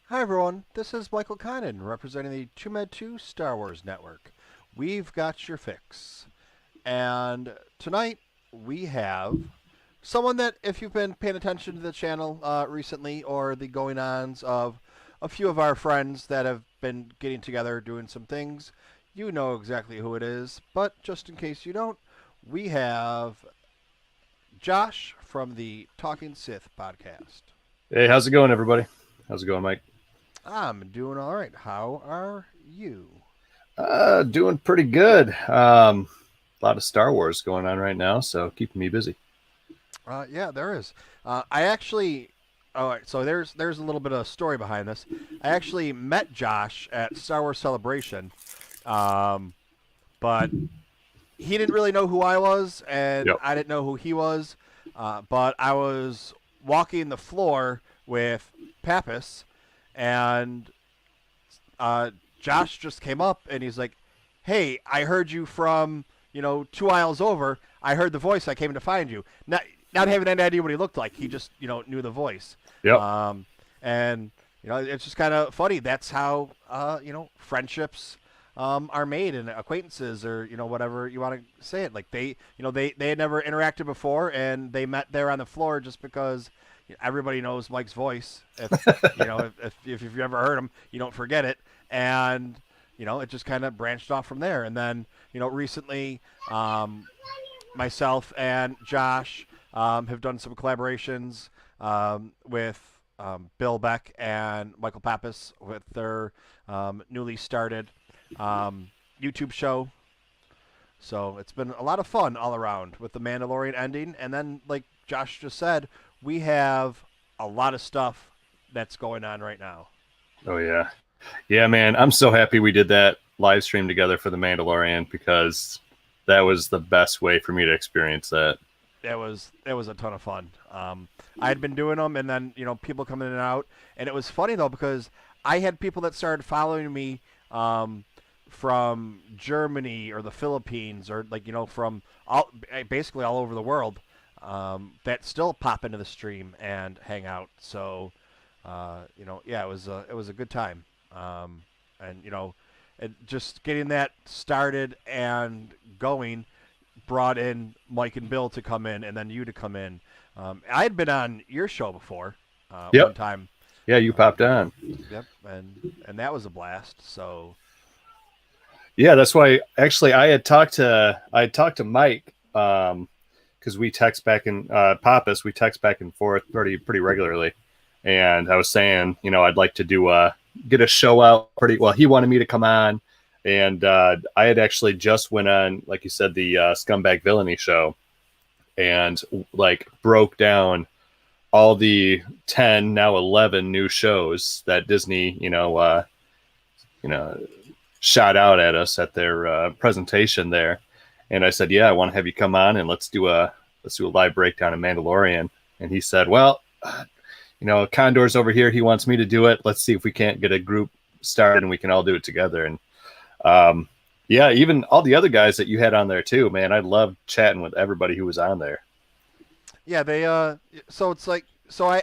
Hi everyone, this is Michael Conan representing the TooMedToo's Star Wars Network. We've got your fix. And tonight we have someone that, if you've been paying attention to the channel recently or the going ons of a few of our friends that have been getting together doing some things, you know exactly who it is. But just in case you don't, we have Josh from the Talking Sith podcast. Hey, how's it going, everybody? How's it going, Mike? I'm doing all right. How are you? Doing pretty good. A lot of Star Wars going on right now, so keeping me busy. Yeah, there is. I actually. All right, so there's a little bit of story behind this. I actually met Josh at Star Wars Celebration, um, but he didn't really know who I was, and Yep. I didn't know who he was. But I was walking the floor with Pappas, and Josh just came up and he's like, "Hey, I heard you from 2 aisles over. I heard the voice. I came to find you." Not having any idea what he looked like, he just knew the voice, Yep. and it's just kind of funny. That's how friendships are made and acquaintances or whatever you want to say it. Like they had never interacted before and they met there on the floor just because everybody knows Mike's voice. If you've ever heard him, you don't forget it. And it just kind of branched off from there. And then recently, myself and Josh have done some collaborations with Bill Beck and Michael Pappas with their newly started YouTube show. So it's been a lot of fun all around with the Mandalorian ending. And then, like Josh just said, we have a lot of stuff that's going on right now. Oh yeah, yeah, man. I'm so happy we did that live stream together for the Mandalorian because that was the best way for me to experience that. It was a ton of fun. I had been doing them, and then people coming in and out, and it was funny though because I had people that started following me from Germany or the Philippines or from basically all over the world that still pop into the stream and hang out. So yeah, it was a good time, and just getting that started and going brought in Mike and Bill to come in, and then you to come in. I had been on your show before, one Yep. time. Yeah, you Uh, popped on. yep, and that was a blast. So Yeah, that's why. Actually, I had talked to Mike because we text back and Pappas. We text back and forth pretty regularly, and I was saying, I'd like to get a show out pretty well. He wanted me to come on, and I had actually just went on, like you said, the Scumbag Villainy show, and like broke down all the 10 now 11 new shows that Disney you know shot out at us at their presentation there. And I said, yeah, I want to have you come on and let's do a live breakdown of Mandalorian. And he said, well, Condor's over here, he wants me to do it, let's see if we can't get a group started and we can all do it together. And um yeah, even all the other guys that you had on there too, man, I loved chatting with everybody who was on there. yeah, they so it's like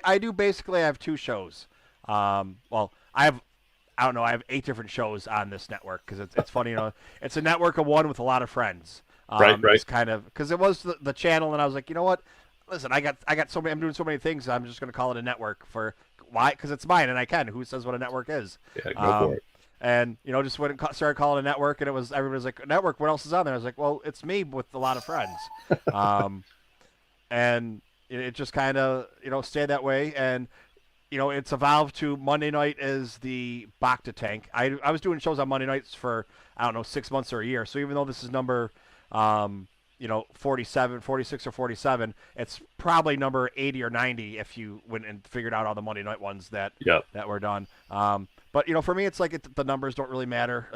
I do basically I have two shows. Well, I don't know. I have 8 different shows on this network because it's funny. It's a network of one with a lot of friends. Right, right. It's kind of because it was the channel, and I was like, you know what? Listen, I got so many. I'm doing so many things. I'm just going to call it a network for why? Because it's mine, and I can. Who says what a network is? Yeah, go for Um, it. and just went and started calling it a network, and it was everybody's like, network. What else is on there? I was like, well, it's me with a lot of friends. Um, and it just kind of stayed that way. And it's evolved to Monday night is the Bacta tank. I was doing shows on Monday nights for, I don't know, 6 months or a year. So even though this is number, 47, 46 or 47, it's probably number 80 or 90 if you went and figured out all the Monday night ones that, Yep. that were done. But, for me, it's like the numbers don't really matter.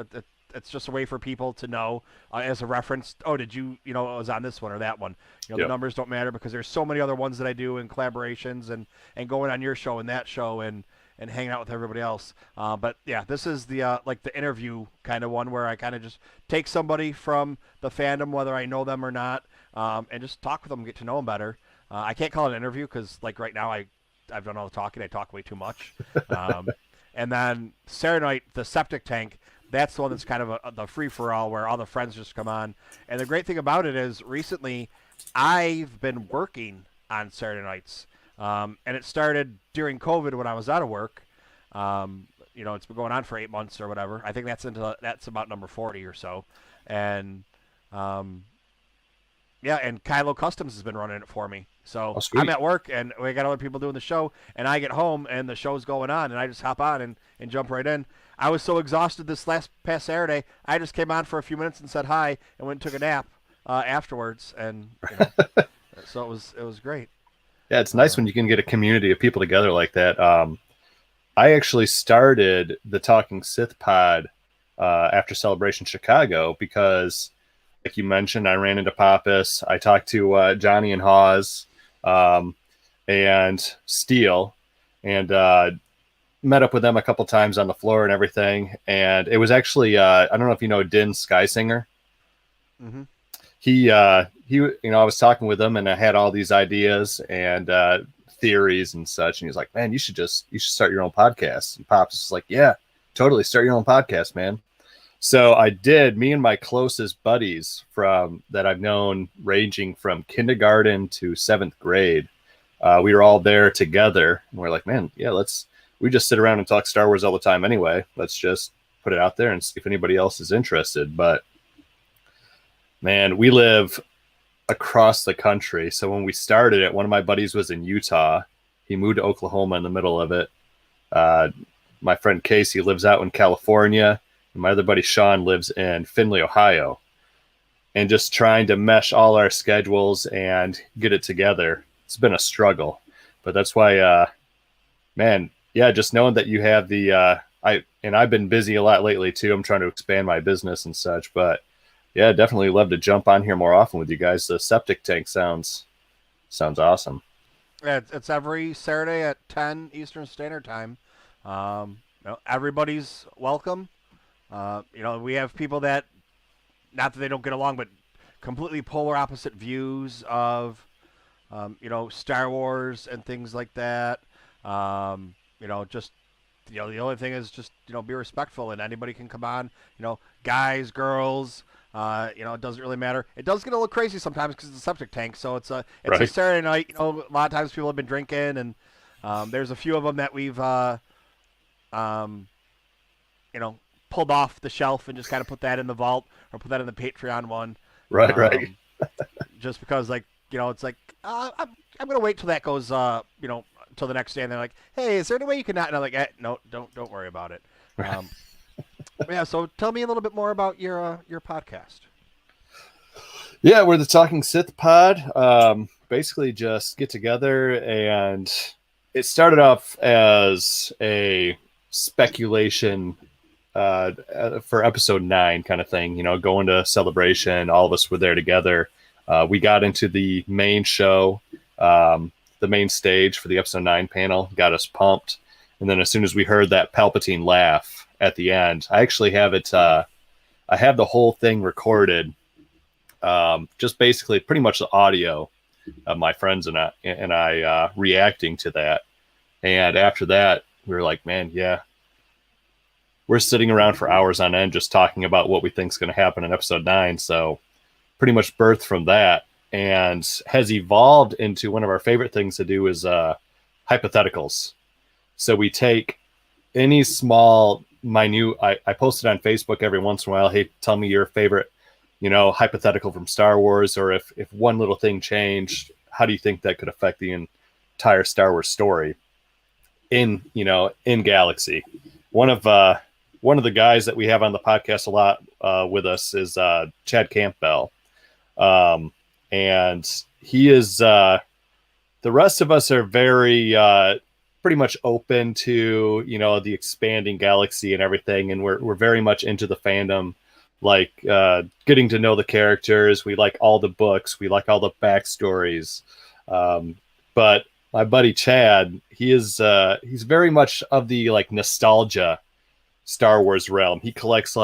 It's just a way for people to know as a reference. Oh, did you, it was on this one or that one. The Yep. numbers don't matter because there's so many other ones that I do in collaborations and going on your show and that show and hanging out with everybody else. But yeah, this is the like the interview kind of one where I kind of just take somebody from the fandom, whether I know them or not, and just talk with them, get to know them better. I can't call it an interview because like right now I've done all the talking. I talk way too much. Um, And then Saturday night, the septic tank, that's the one that's kind of the free-for-all where all the friends just come on. And the great thing about it is recently I've been working on Saturday nights. And it started during COVID when I was out of work. It's been going on for 8 months or whatever. I think that's about number 40 or so. And yeah, and Kylo Customs has been running it for me. So I'm at work, and we got other people doing the show, and I get home, and the show's going on, and I just hop on and jump right in. I was so exhausted this past Saturday, I just came on for a few minutes and said hi, and went and took a nap afterwards, and so it was great. Yeah, it's nice when you can get a community of people together like that. I actually started the Talking Sith pod after Celebration Chicago because, like you mentioned, I ran into Pappas. I talked to Johnny and Hawes and Steele, and met up with them a couple times on the floor and everything. And it was actually I don't know if you know Din Skysinger. Mm-hmm. He I was talking with him, and I had all these ideas and theories and such. And he's like, "Man, you should start your own podcast." And Pops is like, "Yeah, totally, start your own podcast, man." So I did. Me and my closest buddies that I've known ranging from kindergarten to 7th grade, we were all there together, and we're like, man, yeah, we just sit around and talk Star Wars all the time anyway. Let's just put it out there and see if anybody else is interested. But man, we live across the country. So when we started it, one of my buddies was in Utah. He moved to Oklahoma in the middle of it. My friend Casey lives out in California. My other buddy Sean lives in Findlay, Ohio, and just trying to mesh all our schedules and get it together. It's been a struggle, but that's why, man, yeah, just knowing that you have I've been busy a lot lately too. I'm trying to expand my business and such, but yeah, definitely love to jump on here more often with you guys. The septic tank sounds awesome. Yeah, it's every Saturday at 10 Eastern Standard Time. Everybody's welcome. We have people that, not that they don't get along, but completely polar opposite views of, Star Wars and things like that. The only thing is just, be respectful, and anybody can come on, guys, girls, it doesn't really matter. It does get a little crazy sometimes because it's a septic tank. So it's a Saturday night, a lot of times people have been drinking, and there's a few of them that we've, pulled off the shelf and just kind of put that in the vault or put that in the Patreon one. Right. Just because, it's like, I'm going to wait till that goes, till the next day. And they're like, hey, is there any way you can not? And I'm like, no, don't worry about it. Yeah. So tell me a little bit more about your podcast. Yeah, we're the Talking Sith pod. Basically just get together, and it started off as a speculation for episode 9 kind of thing, going to Celebration. All of us were there together. We got into the main show, the main stage for the episode 9 panel, got us pumped. And then as soon as we heard that Palpatine laugh at the end, I actually have it, I have the whole thing recorded, just basically pretty much the audio of my friends and I reacting to that. And after that, we were like, man, yeah, we're sitting around for hours on end just talking about what we think is going to happen in episode 9. So pretty much birthed from that, and has evolved into one of our favorite things to do is hypotheticals. So we take any small, minute, I post it on Facebook every once in a while. Hey, tell me your favorite, hypothetical from Star Wars, or if one little thing changed, how do you think that could affect the entire Star Wars story in Galaxy? One of the guys that we have on the podcast a lot with us is Chad Campbell. And he is, the rest of us are very, pretty much open to, the expanding galaxy and everything. And we're very much into the fandom, like, getting to know the characters. We like all the books. We like all the backstories. But my buddy Chad, he's very much of the nostalgia Star Wars realm. He collects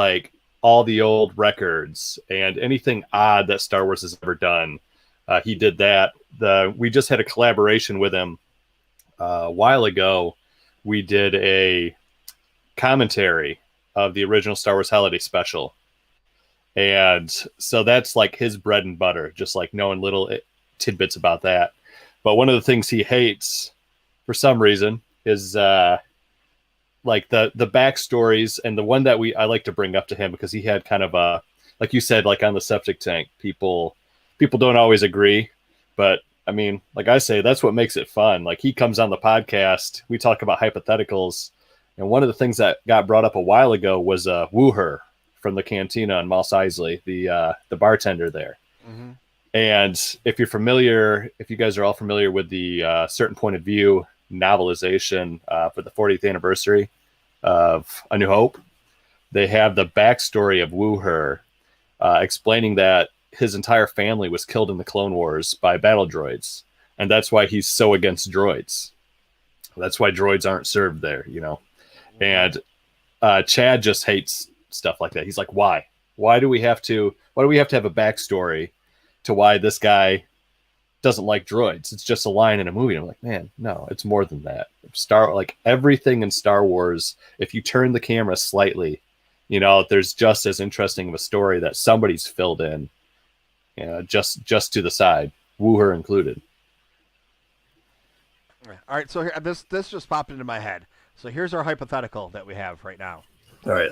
all the old records and anything odd that Star Wars has ever done. He did that. We just had a collaboration with him a while ago. We did commentary of the original Star Wars Holiday Special. And so that's like his bread and butter, just like knowing little tidbits about that. But one of the things he hates for some reason is like the backstories, and the one that I like to bring up to him because he had kind of a, like you said, like on the septic tank, people don't always agree, but I mean, like I say, that's what makes it fun. Like he comes on the podcast, we talk about hypotheticals, and one of the things that got brought up a while ago was Wooher from the Cantina on Moss Isley, the bartender there. Mm-hmm. And if you guys are all familiar with the Certain Point of View novelization for the 40th anniversary of A New Hope, they have the backstory of Wooher explaining that his entire family was killed in the Clone Wars by battle droids, and that's why he's so against droids. That's why droids aren't served there, you know. And Chad just hates stuff like that. He's like, why? Why do we have to have a backstory to why this guy doesn't like droids? It's just a line in a movie. And I'm like, man, no, it's more than that. Like everything in Star Wars, if you turn the camera slightly, you know, there's just as interesting of a story that somebody's filled in, you know, just to the side, Wooher included. All right, so here, this just popped into my head. So here's our hypothetical that we have right now. All right.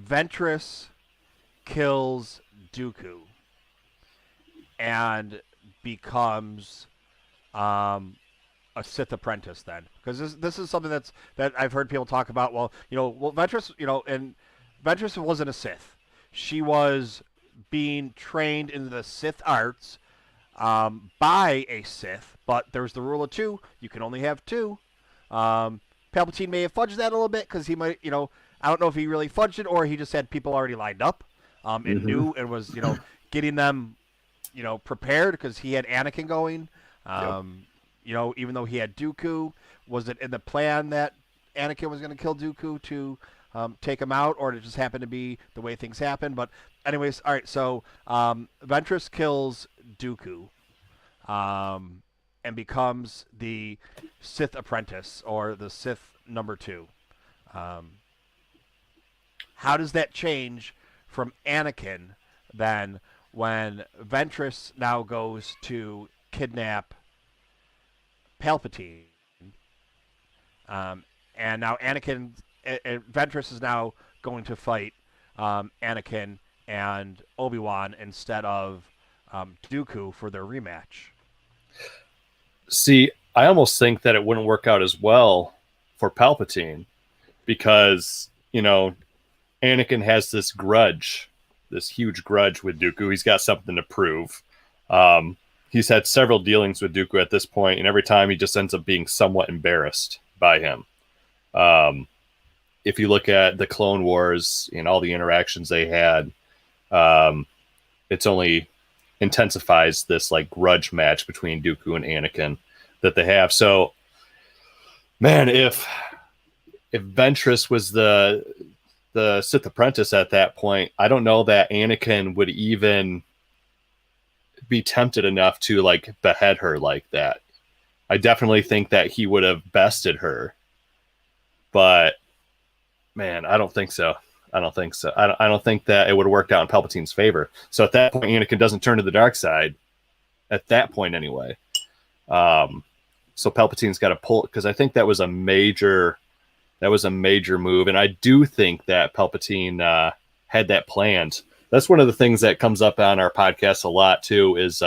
Ventress kills Dooku and becomes a Sith apprentice then, because this is something that I've heard people talk about. Well, Ventress, and Ventress wasn't a Sith. She was being trained in the Sith arts by a Sith, but there's the rule of two. You can only have two. Palpatine may have fudged that a little bit because he might, I don't know if he really fudged it or he just had people already lined up and knew and was, getting them, prepared because he had Anakin going. Even though he had Dooku, was it in the plan that Anakin was going to kill Dooku to take him out, or did it just happen to be the way things happened? But anyways, all right, so Ventress kills Dooku and becomes the Sith apprentice, or the Sith number 2. How does that change from Anakin then when Ventress now goes to kidnap Palpatine? And now Anakin, Ventress is now going to fight Anakin and Obi-Wan instead of Dooku for their rematch. See, I almost think that it wouldn't work out as well for Palpatine because, Anakin has this grudge, this huge grudge with Dooku. He's got something to prove. He's had several dealings with Dooku at this point, and every time he just ends up being somewhat embarrassed by him. If you look at the Clone Wars and all the interactions they had, it's only intensifies this like grudge match between Dooku and Anakin that they have. So, man, if Ventress was the Sith apprentice at that point, I don't know that Anakin would even be tempted enough to like behead her like that. I definitely think that he would have bested her, but man, I don't think so. I don't think that it would have worked out in Palpatine's favor. So at that point, Anakin doesn't turn to the dark side. At that point, anyway. So Palpatine's got to pull, because I think that was a major move, and I do think that Palpatine had that planned. That's one of the things that comes up on our podcast a lot too. Is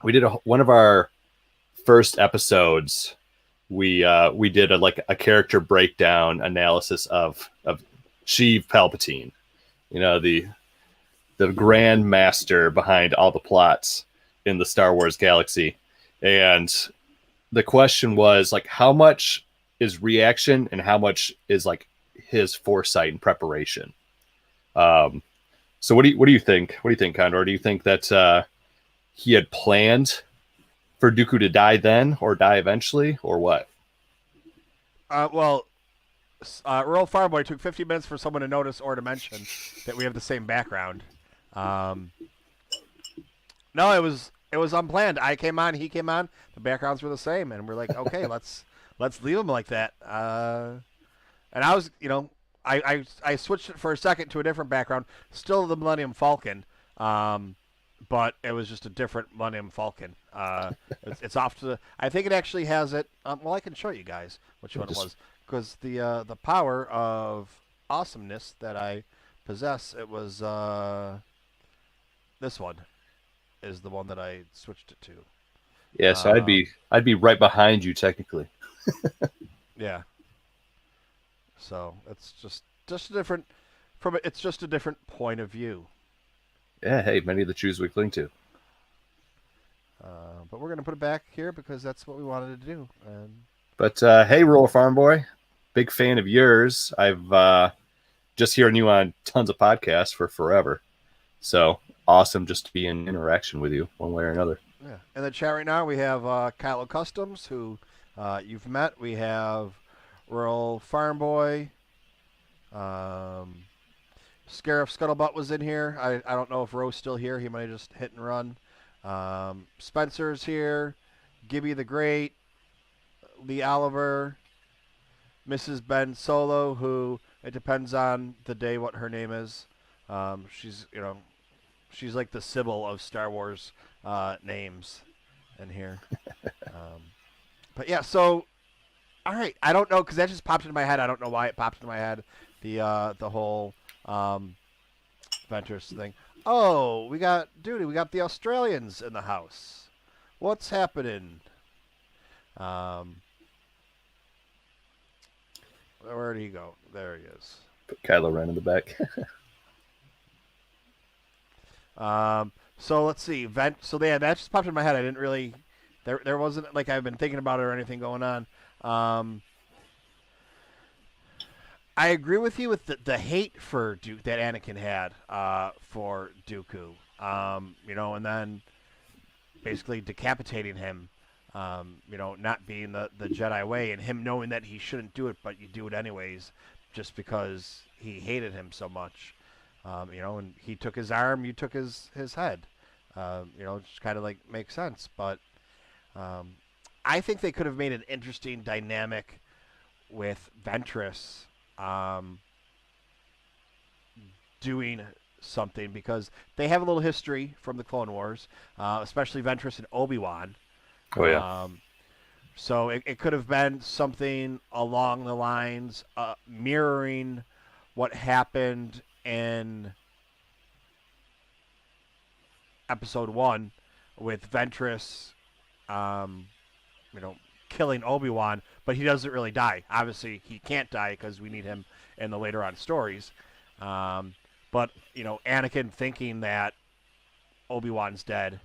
we did one of our first episodes. We did a character breakdown analysis of Sheev Palpatine, the grand master behind all the plots in the Star Wars galaxy. And the question was like, how much is reaction and how much is like his foresight and preparation? So what do you think? What do you think, Condor? Do you think that he had planned for Dooku to die then or die eventually, or what? Rural Farboy took 50 minutes for someone to notice or to mention that we have the same background. No, it was it was unplanned. I came on, he came on. The backgrounds were the same, and we're like, okay, let's leave them like that. And I was, I switched it for a second to a different background, still the Millennium Falcon, but it was just a different Millennium Falcon. It's off to the. I think it actually has it. Well, I can show you guys which one it was, because the power of awesomeness that I possess, it was this one is the one that I switched it to. Yeah, so I'd be right behind you technically. Yeah. So it's just a different it's just a different point of view. Yeah, hey, many of the truths we cling to. But we're gonna put it back here because that's what we wanted to do. And But hey, Roller Farm Boy, big fan of yours. I've just hearing you on tons of podcasts for forever. So awesome just to be in interaction with you one way or another. yeah, in the chat right now we have Kylo Customs, who you've met. We have Rural Farm Boy. Scarif Scuttlebutt was in here. I don't know if Roe's still here. He might have just hit and run. Spencer's here. Gibby the Great. Lee Oliver. Mrs. Ben Solo, who it depends on the day what her name is. She's like the Sybil of Star Wars names in here. But yeah, so all right, I don't know because that just popped into my head. I don't know why it popped into my head. The whole Ventress thing. Oh, we got the Australians in the house. What's happening? Where did he go? There he is. Put Kylo Ren in the back. So let's see. That just popped in my head. I didn't really. There wasn't like I've been thinking about it or anything going on. I agree with you with the hate for Duke that Anakin had for Dooku. And then basically decapitating him. Not being the Jedi way, and him knowing that he shouldn't do it, but you do it anyways, just because he hated him so much. And he took his arm, you took his head. It just kind of like makes sense. But I think they could have made an interesting dynamic with Ventress doing something, because they have a little history from the Clone Wars, especially Ventress and Obi-Wan. Oh, yeah. So it could have been something along the lines mirroring what happened in Episode 1 with Ventress, killing Obi-Wan, but he doesn't really die. Obviously, he can't die because we need him in the later on stories. But, Anakin thinking that Obi-Wan's dead.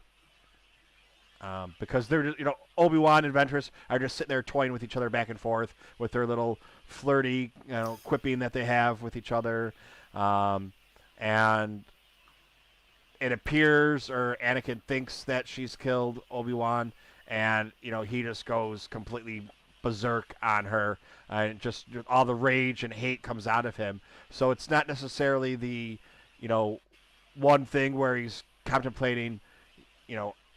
Because they're, Obi-Wan and Ventress are just sitting there toying with each other back and forth with their little flirty, quipping that they have with each other. And it appears, or Anakin thinks that she's killed Obi-Wan, and, he just goes completely berserk on her, and just all the rage and hate comes out of him. So it's not necessarily the, one thing where he's contemplating,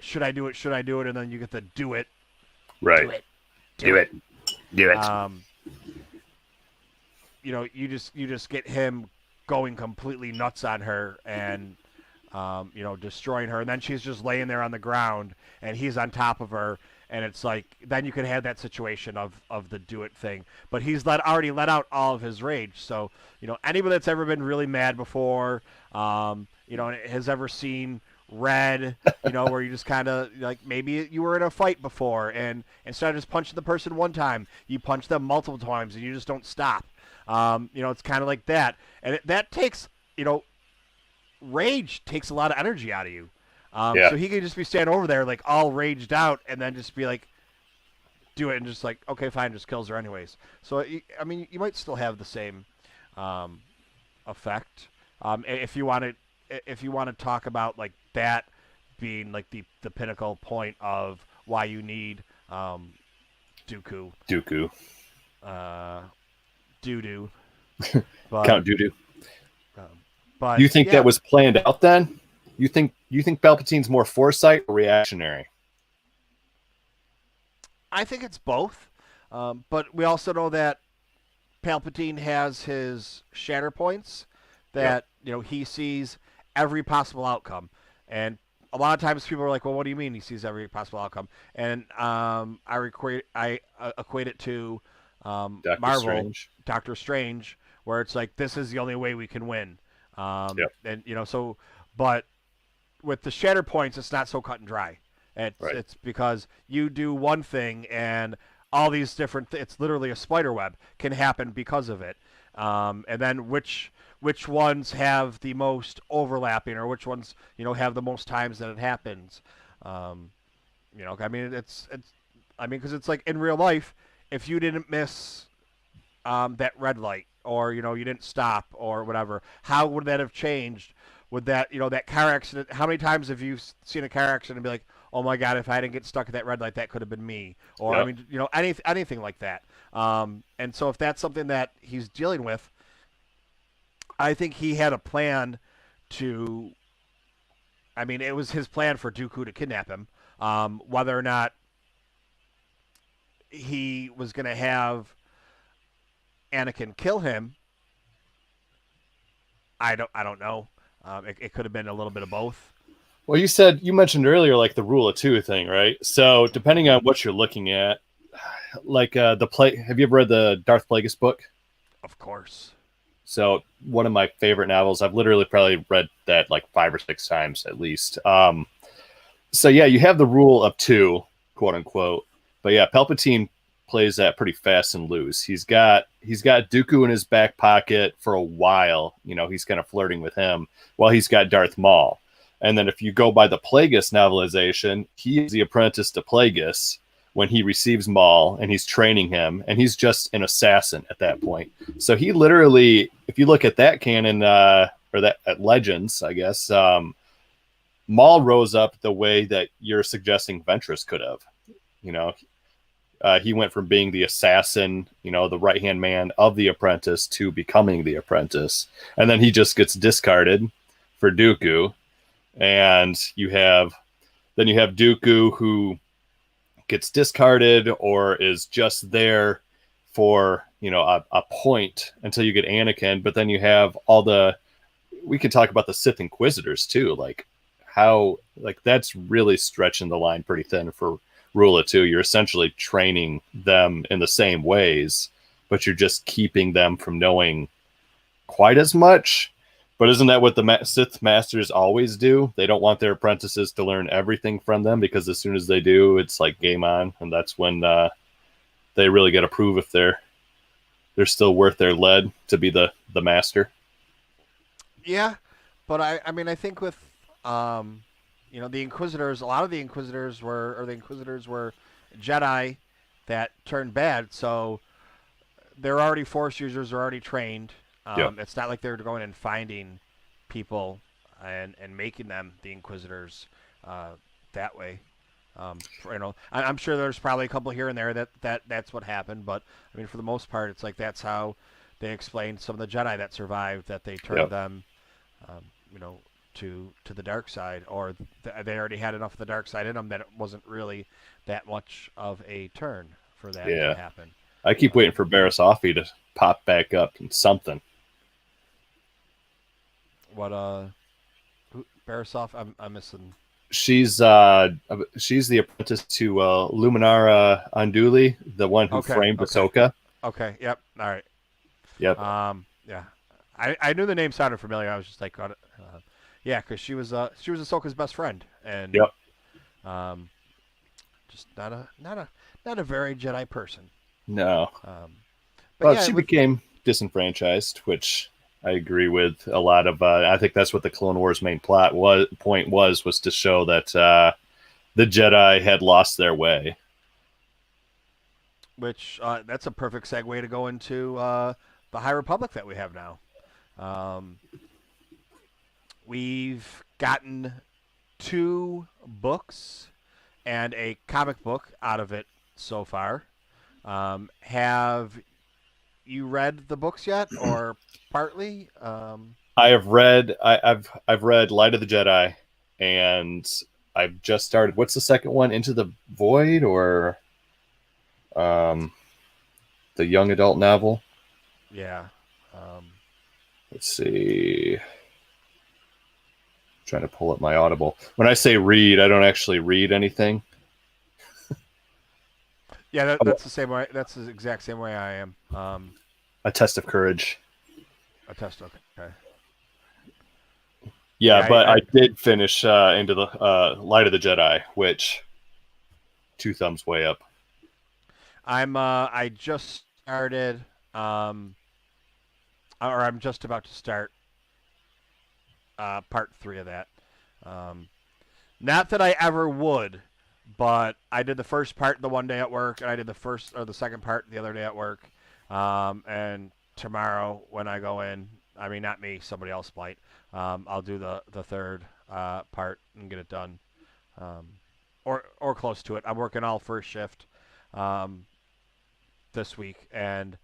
should I do it? Should I do it? And then you get the do it. Right. Do it. You just get him going completely nuts on her and, destroying her. And then she's just laying there on the ground and he's on top of her. And it's like, then you can have that situation of the do it thing. But he's already let out all of his rage. So, anybody that's ever been really mad before, has ever seen Red, where you just kind of like, maybe you were in a fight before and instead of just punching the person one time, you punch them multiple times and you just don't stop. It's kind of like that. And that takes, rage takes a lot of energy out of you. So he could just be standing over there like all raged out and then just be like, do it, and just like, okay, fine, just kills her anyways. So, you might still have the same effect. If you want to talk about like that being like the pinnacle point of why you need Dooku. Doo-doo. Count Doo-doo. But you think that was planned out then? You think Palpatine's more foresight or reactionary? I think it's both, but we also know that Palpatine has his shatter points Yep. that he sees every possible outcome, and a lot of times people are like, "Well, what do you mean he sees every possible outcome?" And I equate it to Doctor Marvel, Strange. Doctor Strange, where it's like this is the only way we can win, Yep. and so, but with the shatter points, it's not so cut and dry. Right. It's because you do one thing and all these different. It's literally a spider web can happen because of it. And then which ones have the most overlapping, or which ones have the most times that it happens. Um, I mean it's I mean because it's like in real life, if you didn't miss that red light, or you didn't stop or whatever, how would that have changed? Would that that car accident? How many times have you seen a car accident and be like, oh my god, if I didn't get stuck at that red light, that could have been me? Or I Yep. mean, anything like that. And so if that's something that he's dealing with, I think he had a plan to. I mean, it was his plan for Dooku to kidnap him. Whether or not he was going to have Anakin kill him, I don't know. It could have been a little bit of both. Well, you mentioned earlier like the rule of two thing, right? So depending on what you're looking at, like the play. Have you ever read the Darth Plagueis book? Of course. So one of my favorite novels. I've literally probably read that like 5 or 6 times at least. So yeah, you have the rule of two, quote unquote. But yeah, Palpatine plays that pretty fast and loose. He's got Dooku in his back pocket for a while. He's kind of flirting with him while he's got Darth Maul. And then if you go by the Plagueis novelization, he is the apprentice to Plagueis when he receives Maul and he's training him, and he's just an assassin at that point. So he literally, if you look at that canon or that at Legends, I guess, Maul rose up the way that you're suggesting Ventress could have. You know, he went from being the assassin, the right hand man of the apprentice, to becoming the apprentice, and then he just gets discarded for Dooku, and you have Dooku who gets discarded or is just there for a point until you get Anakin, but then you have all the we could talk about the Sith Inquisitors too, like how like that's really stretching the line pretty thin for rule of two. You're essentially training them in the same ways, but you're just keeping them from knowing quite as much. But isn't that what the Sith masters always do? They don't want their apprentices to learn everything from them, because as soon as they do, it's like game on, and that's when they really got to prove if they're still worth their lead to be the master. Yeah, but I mean I think with the Inquisitors, a lot of the Inquisitors were Jedi that turned bad, so they're already Force users, are already trained. Yep. It's not like they're going and finding people and making them the Inquisitors uh, that way. I'm sure there's probably a couple here and there that's what happened, but I mean, for the most part, it's like that's how they explained some of the Jedi that survived, that they turned Yep. them, um, you know, to the dark side, or they already had enough of the dark side in them that it wasn't really that much of a turn for that to Yeah. happen. I keep waiting Um, for Barisoffy to pop back up in something. what Barisov? I'm missing. She's the apprentice to Luminara Unduli, the one who Okay, framed okay, Ahsoka. okay. Yep. All right. Yep. Yeah. I knew the name sounded familiar. I was just like, yeah, because she was Ahsoka's best friend, and Yep. um, just not a very Jedi person. No. Um, but Well, yeah, she with became disenfranchised, which I agree with a lot of. I think that's what the Clone Wars main point was to show that the Jedi had lost their way. which that's a perfect segue to go into the High Republic that we have now. Um, we've gotten two books and a comic book out of it so far. Have you read the books yet, or partly? I have read. I've read Light of the Jedi, and I've just started. What's the second one? Into the Void, or um, the young adult novel? Yeah. Um, Let's see. Trying to pull up my Audible. When I say read, I don't actually read anything. yeah, Oh, that's the same way. That's the exact same way I am. A Test of Courage. A test. Okay. Yeah, Yeah, but I did finish into the Light of the Jedi, which two thumbs way up. I just started, um, or I'm just about to start part 3 of that. Um, Not that I ever would, but I did the first part the one day at work, and I did the first or the second part the other day at work. And tomorrow when I go in, I mean not me, somebody else might. I'll do the third part and get it done, um, or close to it. I'm working all first shift um, this week, and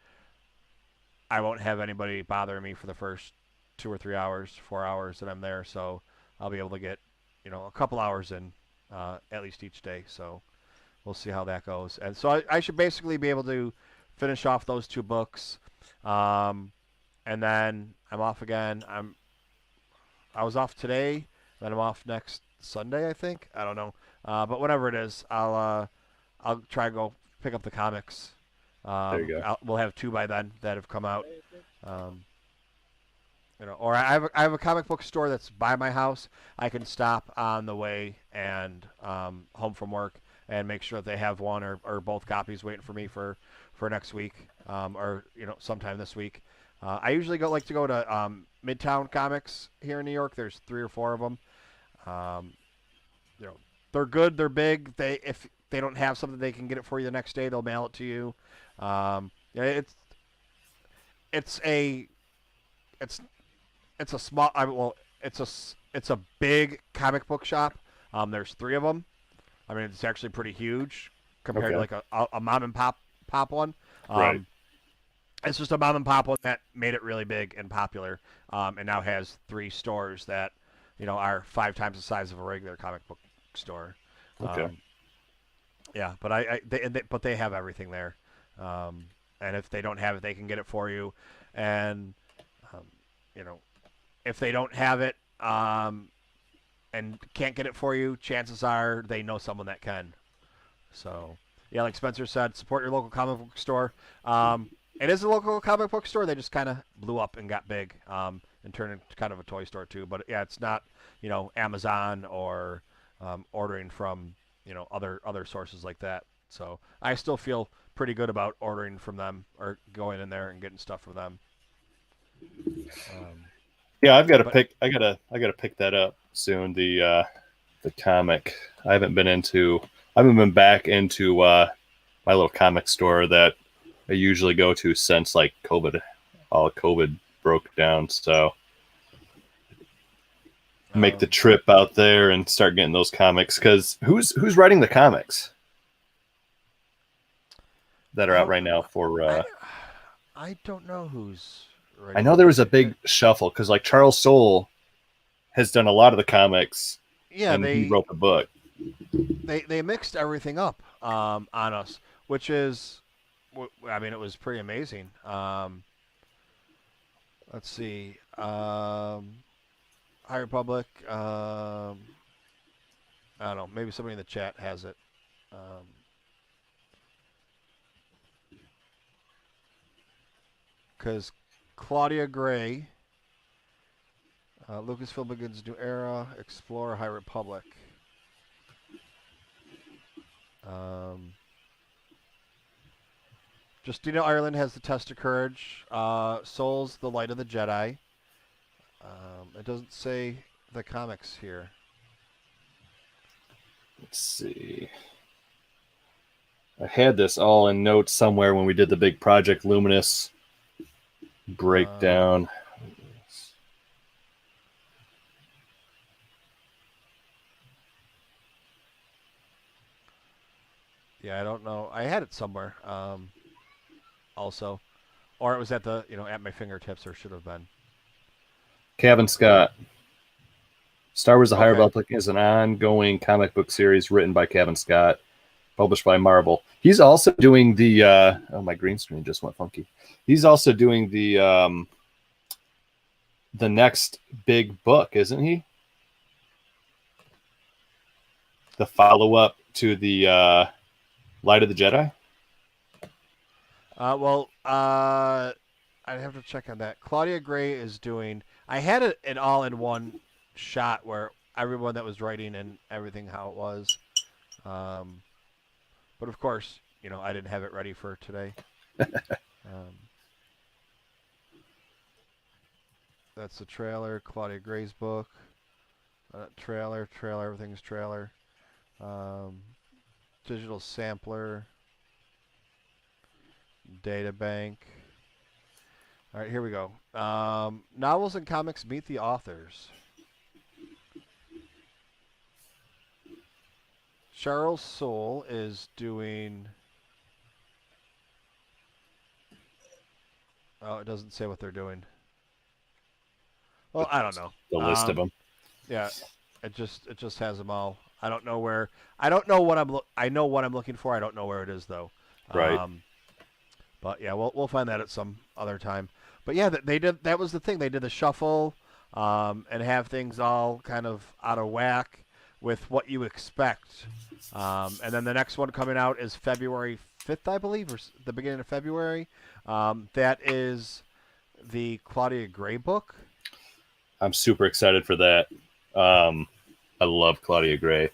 I won't have anybody bothering me for the first 2 or 3 hours, 4 hours that I'm there. So I'll be able to get, a couple hours in at least each day. So we'll see how that goes. And so I should basically be able to finish off those 2 books, um, and then I'm off again. I was off today, then I'm off next Sunday, I think. I don't know, but whatever it is, I'll try to go pick up the comics. There you go. We'll have 2 by then that have come out. Um, or I have a comic book store that's by my house. I can stop on the way and home from work and make sure that they have one or both copies waiting for me for next week, or sometime this week. I usually like to go to Midtown Comics here in New York. There's 3 or 4 of them. Um, you know, they're good. They're big. If they don't have something, they can get it for you the next day. They'll mail it to you. Yeah, it's a it's it's a small. Well, it's a big comic book shop. There's 3 of them. I mean, it's actually pretty huge compared to Okay. like a mom and pop one. Right. Um, it's just a mom and pop one that made it really big and popular, and now has 3 stores that are 5 times the size of a regular comic book store. Okay. Um, yeah, but but they have everything there, um, and if they don't have it, they can get it for you, and um, you know if they don't have it and can't get it for you, chances are they know someone that can. So, yeah, like Spencer said, support your local comic book store. It is a local comic book store. They just kind of blew up and got big and turned into kind of a toy store too. But yeah, it's not Amazon or ordering from other sources like that. So I still feel pretty good about ordering from them or going in there and getting stuff from them. Um, Yeah, I've got to but pick. I gotta pick that up soon. The comic. I haven't been back into my little comic store that I usually go to since like COVID. All COVID broke down, so make the um, trip out there and start getting those comics. Because who's writing the comics that are out um, right now for? I I don't know who's I writing know them. there was a big shuffle because like Charles Soule has done a lot of the comics, Yeah, and he wrote the book. they mixed everything up on us, which is, I mean, it was pretty amazing. Let's see, High Republic. I don't know. Maybe somebody in the chat has it. Because Claudia Gray, Lucasfilm begins new era, explore High Republic. Um, Justina Ireland has the Test of Courage. Soul's the Light of the Jedi. It doesn't say the comics here. Let's see. I had this all in notes somewhere when we did the big Project Luminous Um, breakdown. yeah, I don't know. I had it somewhere. Also, or it was at my fingertips, or should have been. Kevin Scott. Star Wars: The High Okay. Republic is an ongoing comic book series written by Kevin Scott, published by Marvel. He's also doing the oh, my green screen just went funky. He's also doing the next big book, isn't he? The follow up to the Light of the Jedi. I'd have to check on that. Claudia Gray is doing. I had it an all-in-one shot where everyone that was writing and everything how it was, um, but of course, I didn't have it ready for today. Um, that's the trailer. Claudia Gray's book. Trailer. Everything's trailer. Um, digital sampler. Data bank. All right, here we go. Novels and comics meet the authors. Charles Soule is doing. Oh, it doesn't say what they're doing. Well, I don't know. The list of them. Yeah, it just has them all. I don't know where. I don't know what I know what I'm looking for. I don't know where it is though. Right. But yeah, we'll find that at some other time. But yeah, they did. That was the thing. They did the shuffle, and have things all kind of out of whack with what you expect. And then the next one coming out is February 5th, I believe, or the beginning of February. That is the Claudia Gray book. I'm super excited for that. I love Claudia Gray.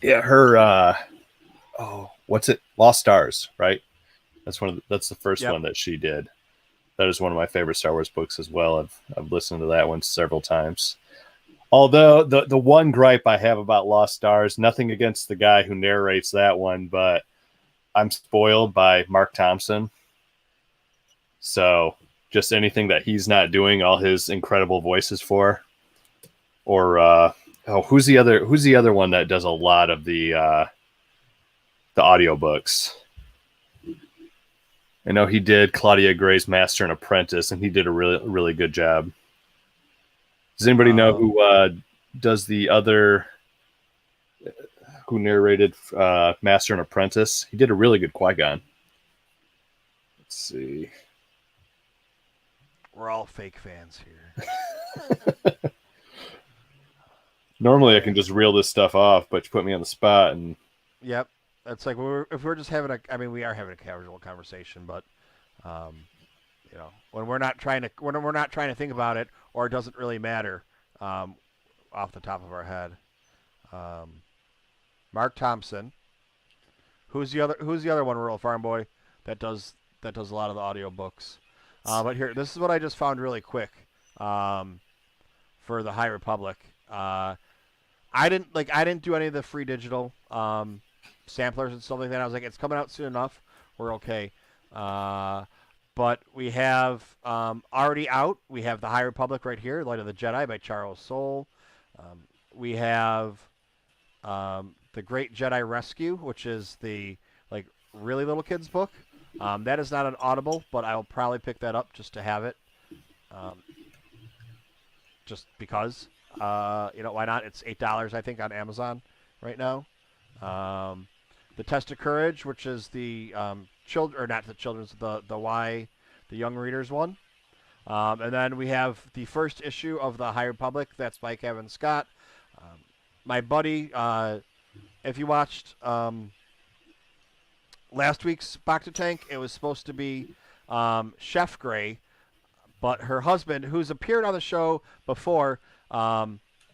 Yeah, her. What's it? Lost Stars, right? That's the first Yep. one that she did. That is one of my favorite Star Wars books as well. I've listened to that one several times. Although the one gripe I have about Lost Stars, nothing against the guy who narrates that one, but I'm spoiled by Mark Thompson. So just anything that he's not doing all his incredible voices for, or who's the other one that does a lot of the audiobooks? I know he did Claudia Gray's Master and Apprentice, and he did a really, really good job. Does anybody know who does the other, who narrated Master and Apprentice? He did a really good Qui-Gon. Let's see. We're all fake fans here. Normally I can just reel this stuff off, but you put me on the spot, and Yep. That's like if we're just having we are having a casual conversation, but when we're not trying to think about it, or it doesn't really matter, off the top of our head. Mark Thompson. Who's the other one, Rural Farm Boy, that does a lot of the audiobooks? But here, this is what I just found really quick, for the High Republic. I didn't do any of the free digital samplers and stuff like that. I was like, it's coming out soon enough. We're okay. But we have already out. We have the High Republic right here, Light of the Jedi by Charles Soule. We have the Great Jedi Rescue, which is the really little kids book. That is not an Audible, but I'll probably pick that up just to have it. Just because. Why not? It's $8, I think, on Amazon right now. The Test of Courage, which is the children, or not the children's, the young readers one. And then we have the first issue of the High Republic. That's by Kevin Scott. My buddy, if you watched last week's Bacta Tank, it was supposed to be Chef Gray, but her husband, who's appeared on the show before,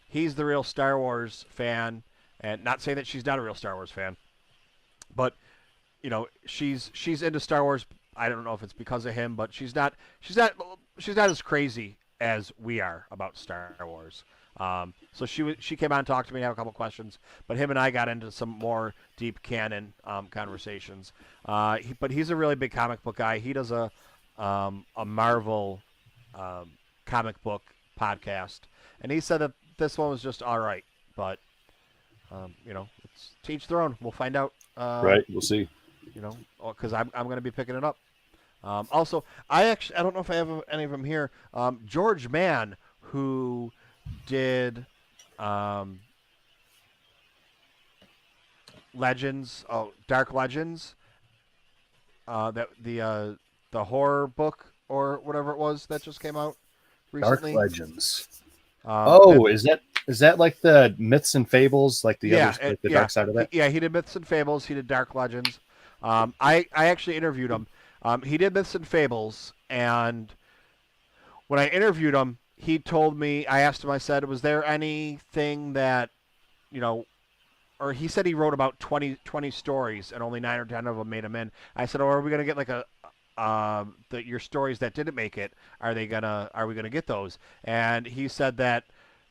he's the real Star Wars fan, and not saying that she's not a real Star Wars fan, but she's into Star Wars. I don't know if it's because of him, but she's not as crazy as we are about Star Wars. So she came on and talked to me, had a couple questions, but him and I got into some more deep canon conversations. But he's a really big comic book guy. He does a Marvel comic book podcast, and he said that this one was just all right, but it's to each their own. We'll find out. right, we'll see. Because I'm going to be picking it up. Also, I don't know if I have any of them here. George Mann, who did um, Legends, Dark Legends, that the horror book or whatever it was that just came out Dark recently. Legends. That Oh, is that like the myths and fables, like the Yeah, others, like the yeah, dark side of that? he did Myths and Fables. He did Dark Legends. I actually interviewed him. He did Myths and Fables, and when I interviewed him, he told me. I asked him. I said, "Was there anything that you know?" Or he said he wrote about 20 stories, and only 9 or 10 of them made him in. I said, "Oh, are we gonna get like your stories that didn't make it? Are we gonna get those?" And he said that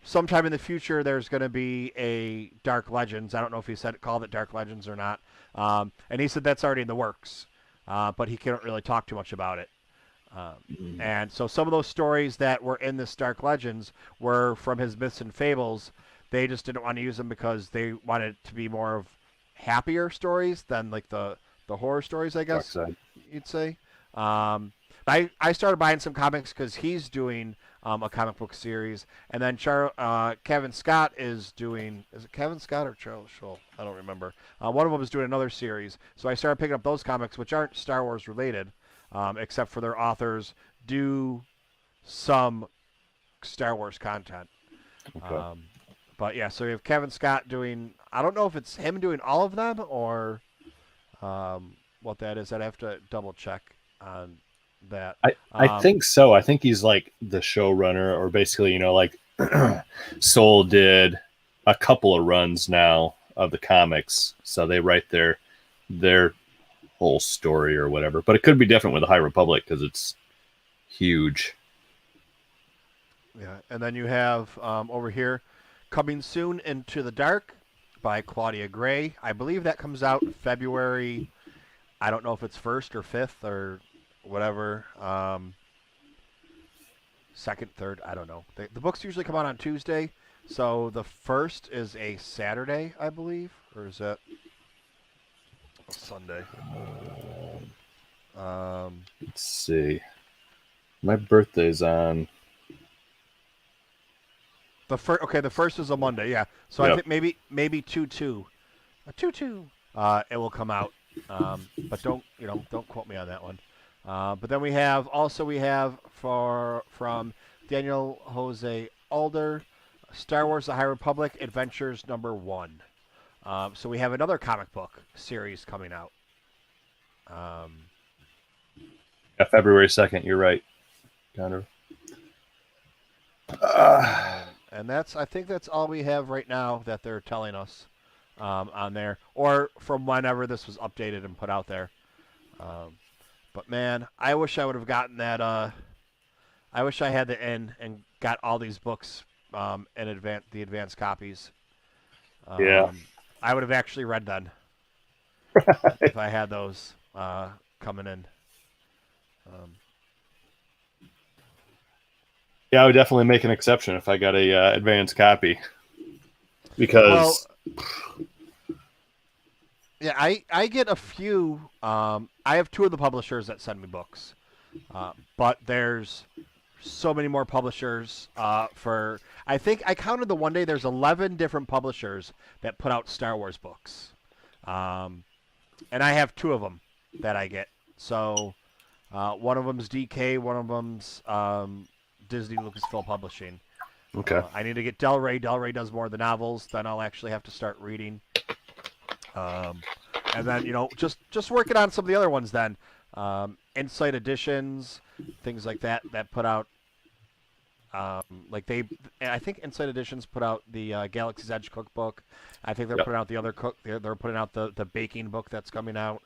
sometime in the future there's gonna be a Dark Legends. I don't know if he called it Dark Legends or not. And he said that's already in the works, but he can't really talk too much about it. Um, Mm. and so some of those stories that were in this Dark Legends were from his myths and fables. They just didn't want to use them because they wanted it to be more of happier stories than like the horror stories, I Dark guess side. you'd say. I started buying some comics because he's doing a comic book series, and then Kevin Scott is doing. Is it Kevin Scott or Charles Schultz? I don't remember. One of them is doing another series, so I started picking up those comics, which aren't Star Wars related, except for their authors do some Star Wars content. Okay. Um, but yeah, so you have Kevin Scott doing. I don't know if it's him doing all of them or what that is. I'd have to double check on that. I think so. I think he's like the showrunner, or basically, like Soul did a couple of runs now of the comics, so they write their whole story or whatever. But it could be different with the High Republic because it's huge. Yeah, and then you have over here, Coming Soon Into the Dark by Claudia Gray. I believe that comes out February. I don't know if it's 1st or 5th or whatever. Second, third, I don't know. The books usually come out on Tuesday, so the 1st is a Saturday, I believe, or is that a Sunday? Let's see. My birthday's on. The 1st is a Monday, yeah. So I Yep. think maybe 2-2. A 2-2. It will come out. But don't quote me on that one. But then we have from Daniel Jose Alder, Star Wars: The High Republic Adventures #1. So we have another comic book series coming out. Yeah, February 2nd. You're right. Kind of. And I think that's all we have right now that they're telling us on there, or from whenever this was updated and put out there. But man, I wish I would have gotten that. I wish I had the N and got all these books in the advanced copies. Yeah. I would have actually read them if I had those coming in. Yeah, I would definitely make an exception if I got a advanced copy because Yeah, I get a few. I have 2 of the publishers that send me books, but there's so many more publishers. I think I counted the one day. There's 11 different publishers that put out Star Wars books, and I have 2 of them that I get. So one of them's DK, one of them's Disney Lucasfilm Publishing. okay. I need to get Del Rey. Del Rey does more of the novels. Then I'll actually have to start reading. And then just working on some of the other ones. Then Insight Editions, things like that put out. I think Insight Editions put out the Galaxy's Edge cookbook. I think they're Yep. putting out the other They're putting out the baking book that's coming out.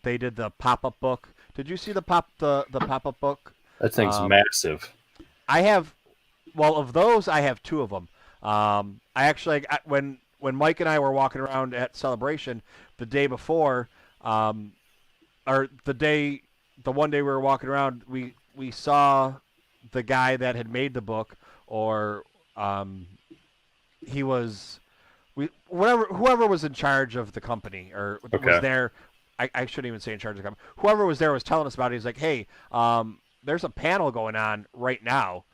They did the pop up book. Did you see the pop up book? That thing's massive. I have. Well, of those, I have 2 of them. When Mike and I were walking around at Celebration the day before, or the one day we were walking around, we saw the guy that had made the book, or he was whoever was in charge of the company or Okay. was there. I shouldn't even say in charge of the company. Whoever was there was telling us about it. He's like, hey, there's a panel going on right now.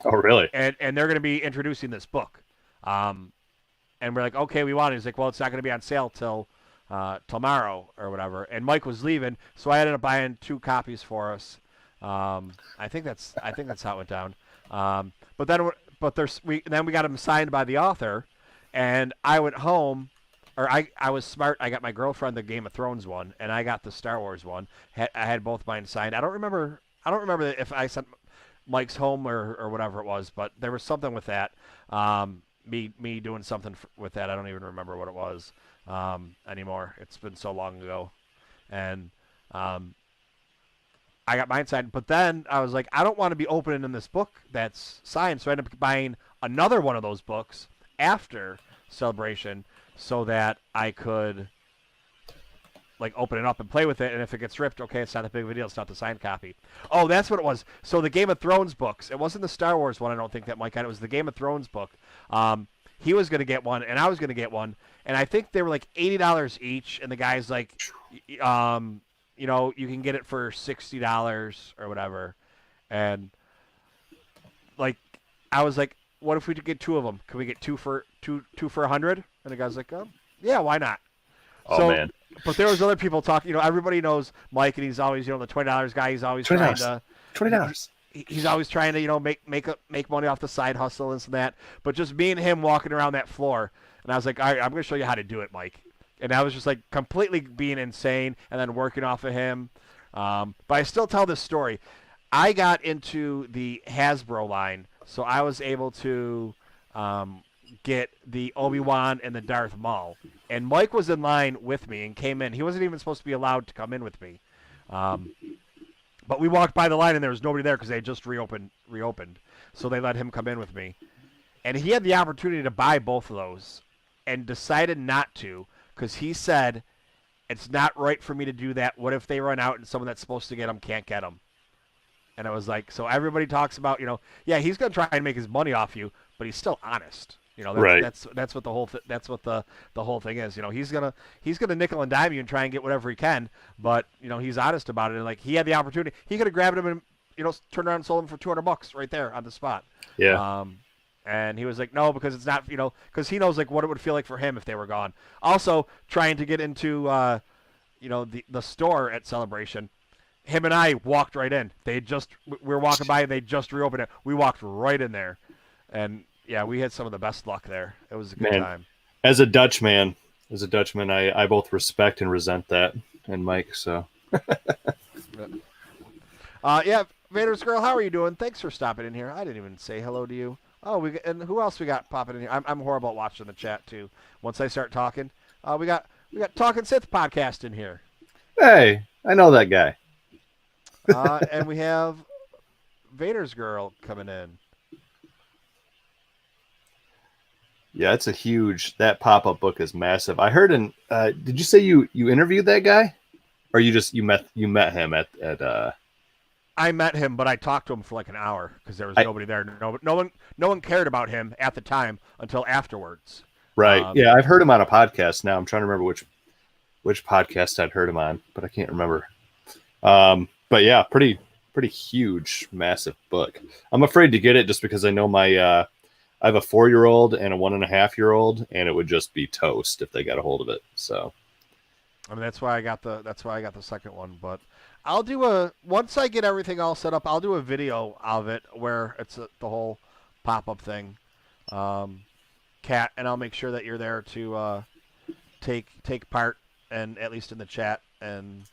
Oh, really? and they're going to be introducing this book. And we're like, okay, we want it. He's like, well, it's not going to be on sale till tomorrow or whatever. And Mike was leaving, so I ended up buying 2 copies for us. I think that's how it went down. Then we got them signed by the author, and I went home, or I was smart. I got my girlfriend the Game of Thrones one, and I got the Star Wars one. I had both mine signed. I don't remember if I sent Mike's home or whatever it was, but there was something with that. Me doing something with that. I don't even remember what it was anymore. It's been so long ago, and I got mine signed. But then I was like, I don't want to be opening in this book that's signed, so I ended up buying another one of those books after Celebration, so that I could like open it up and play with it, and if it gets ripped, okay, it's not that big of a deal. It's not the signed copy. Oh, that's what it was. So the Game of Thrones books. It wasn't the Star Wars one. I don't think that Mike had. It was the Game of Thrones book. He was going to get one, and I was going to get one, and I think they were like $80 each. And the guy's like, you can get it for $60 or whatever. And like, I was like, what if we could get 2 of them? Can we get two for $100? And the guy's like, yeah, why not? Oh, man. But there was other people talking. Everybody knows Mike, and he's always, the $20 guy. He's always trying to $20. He's always trying to, make money off the side hustle and that. But just me and him walking around that floor, and I was like, all right, I'm going to show you how to do it, Mike. And I was just like completely being insane, and then working off of him. But I still tell this story. I got into the Hasbro line, so I was able to get the Obi-Wan and the Darth Maul. And Mike was in line with me and came in. He wasn't even supposed to be allowed to come in with me. But we walked by the line, and there was nobody there because they had just reopened. So they let him come in with me. And he had the opportunity to buy both of those and decided not to because he said, it's not right for me to do that. What if they run out and someone that's supposed to get them can't get them? And I was like, so everybody talks about, yeah, he's going to try and make his money off you, but he's still honest. Right. That's what the whole the whole thing is. He's gonna nickel and dime you and try and get whatever he can, but he's honest about it. And like he had the opportunity, he could have grabbed him and turned around and sold him for $200 right there on the spot. Yeah. And he was like, no, because it's not, because he knows like what it would feel like for him if they were gone. Also, trying to get into the store at Celebration. Him and I walked right in. We were walking by and they just reopened it. We walked right in there, and yeah, we had some of the best luck there. It was a good time. As a Dutchman, I both respect and resent that, and Mike. So, yeah, Vader's girl, how are you doing? Thanks for stopping in here. I didn't even say hello to you. Oh, and who else we got popping in here? I'm horrible at watching the chat too. Once I start talking, we got Talking Sith podcast in here. Hey, I know that guy. And we have Vader's girl coming in. Yeah, it's that pop-up book is massive. I heard did you say you interviewed that guy? Or you met him at I met him, but I talked to him for like an hour because there was nobody there. No one cared about him at the time until afterwards. Right. Yeah, I've heard him on a podcast now. I'm trying to remember which podcast I'd heard him on, but I can't remember. But yeah, pretty huge, massive book. I'm afraid to get it just because I know I have a 4-year-old and a 1.5-year-old, and it would just be toast if they got a hold of it. So, I mean, that's why I got the second one. But I'll do once I get everything all set up, I'll do a video of it where it's the whole pop-up thing, Kat, and I'll make sure that you're there to take part, and at least in the chat, and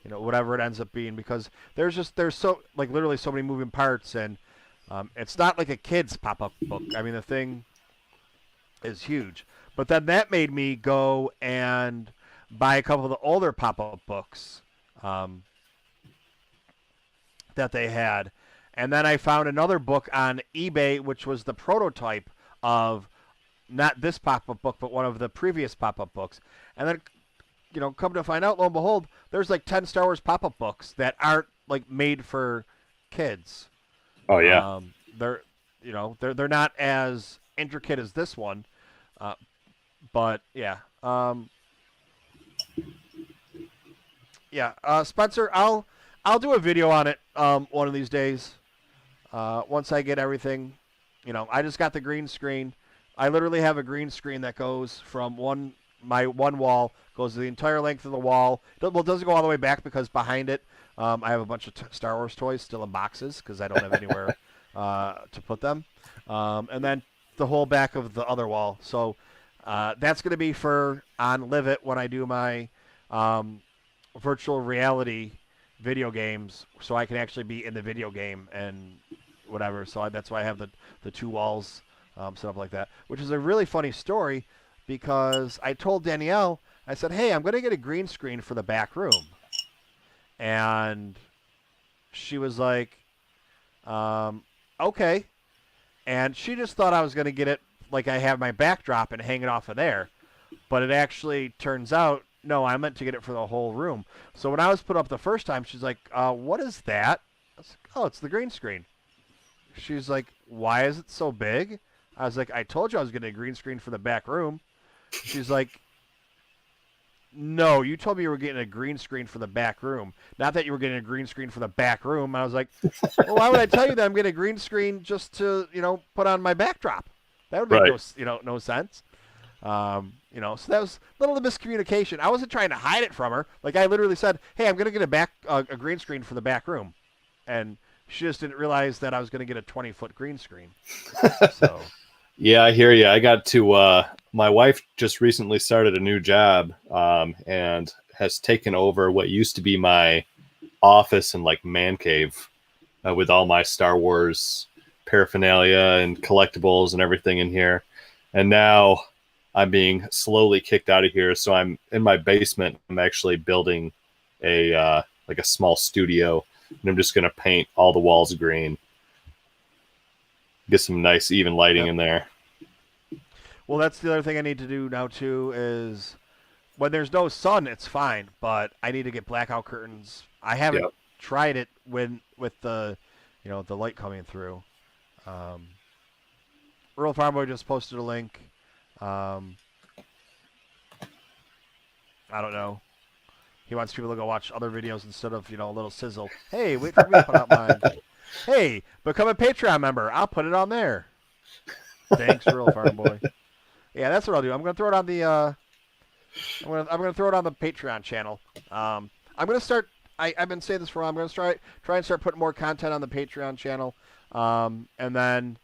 whatever it ends up being, because there's so like literally so many moving parts, and it's not like a kid's pop-up book. I mean, the thing is huge. But then that made me go and buy a couple of the older pop-up books that they had. And then I found another book on eBay, which was the prototype of not this pop-up book, but one of the previous pop-up books. And then, come to find out, lo and behold, there's like 10 Star Wars pop-up books that aren't like made for kids. Oh yeah. They're not as intricate as this one, but yeah. Spencer, I'll do a video on it one of these days. once I get everything, I just got the green screen. I literally have a green screen that goes from my one wall, goes the entire length of the wall. Well, it doesn't go all the way back because behind it, I have a bunch of Star Wars toys still in boxes because I don't have anywhere to put them. And then the whole back of the other wall. So that's going to be for on Live It when I do my virtual reality video games, so I can actually be in the video game and whatever. So that's why I have the two walls set up like that, which is a really funny story because I told Danielle, I said, hey, I'm going to get a green screen for the back room. And she was like, okay. And she just thought I was going to get it like I have my backdrop and hang it off of there. But it actually turns out, no, I meant to get it for the whole room. So when I was put up the first time, she's like, what is that? I was like, oh, it's the green screen. She's like, why is it so big? I was like, I told you I was getting a green screen for the back room. She's like, no, you told me you were getting a green screen for the back room, not that you were getting a green screen for the back room. And I was like, well, why would I tell you that I'm getting a green screen just to, put on my backdrop? That would make no sense. So that was a little miscommunication. I wasn't trying to hide it from her. Like I literally said, hey, I'm going to get a green screen for the back room. And she just didn't realize that I was going to get a 20-foot green screen. So. Yeah, I hear you. I got to, my wife just recently started a new job and has taken over what used to be my office and like man cave with all my Star Wars paraphernalia and collectibles and everything in here. And now I'm being slowly kicked out of here. So I'm in my basement. I'm actually building a small studio, and I'm just going to paint all the walls green. Get some nice even lighting in there. Well, that's the other thing I need to do now too is when there's no sun, it's fine, but I need to get blackout curtains. I haven't tried it with the the light coming through. Earl Farmboy just posted a link. I don't know. He wants people to go watch other videos instead of a little sizzle. Hey, wait for me to put out mine. Hey, become a Patreon member. I'll put it on there. Thanks, Earl Farmboy. Yeah, that's what I'll do. I'm gonna throw it on the I'm gonna throw it on the Patreon channel. I'm gonna start. I've been saying this for a while. I'm gonna try and start putting more content on the Patreon channel, and then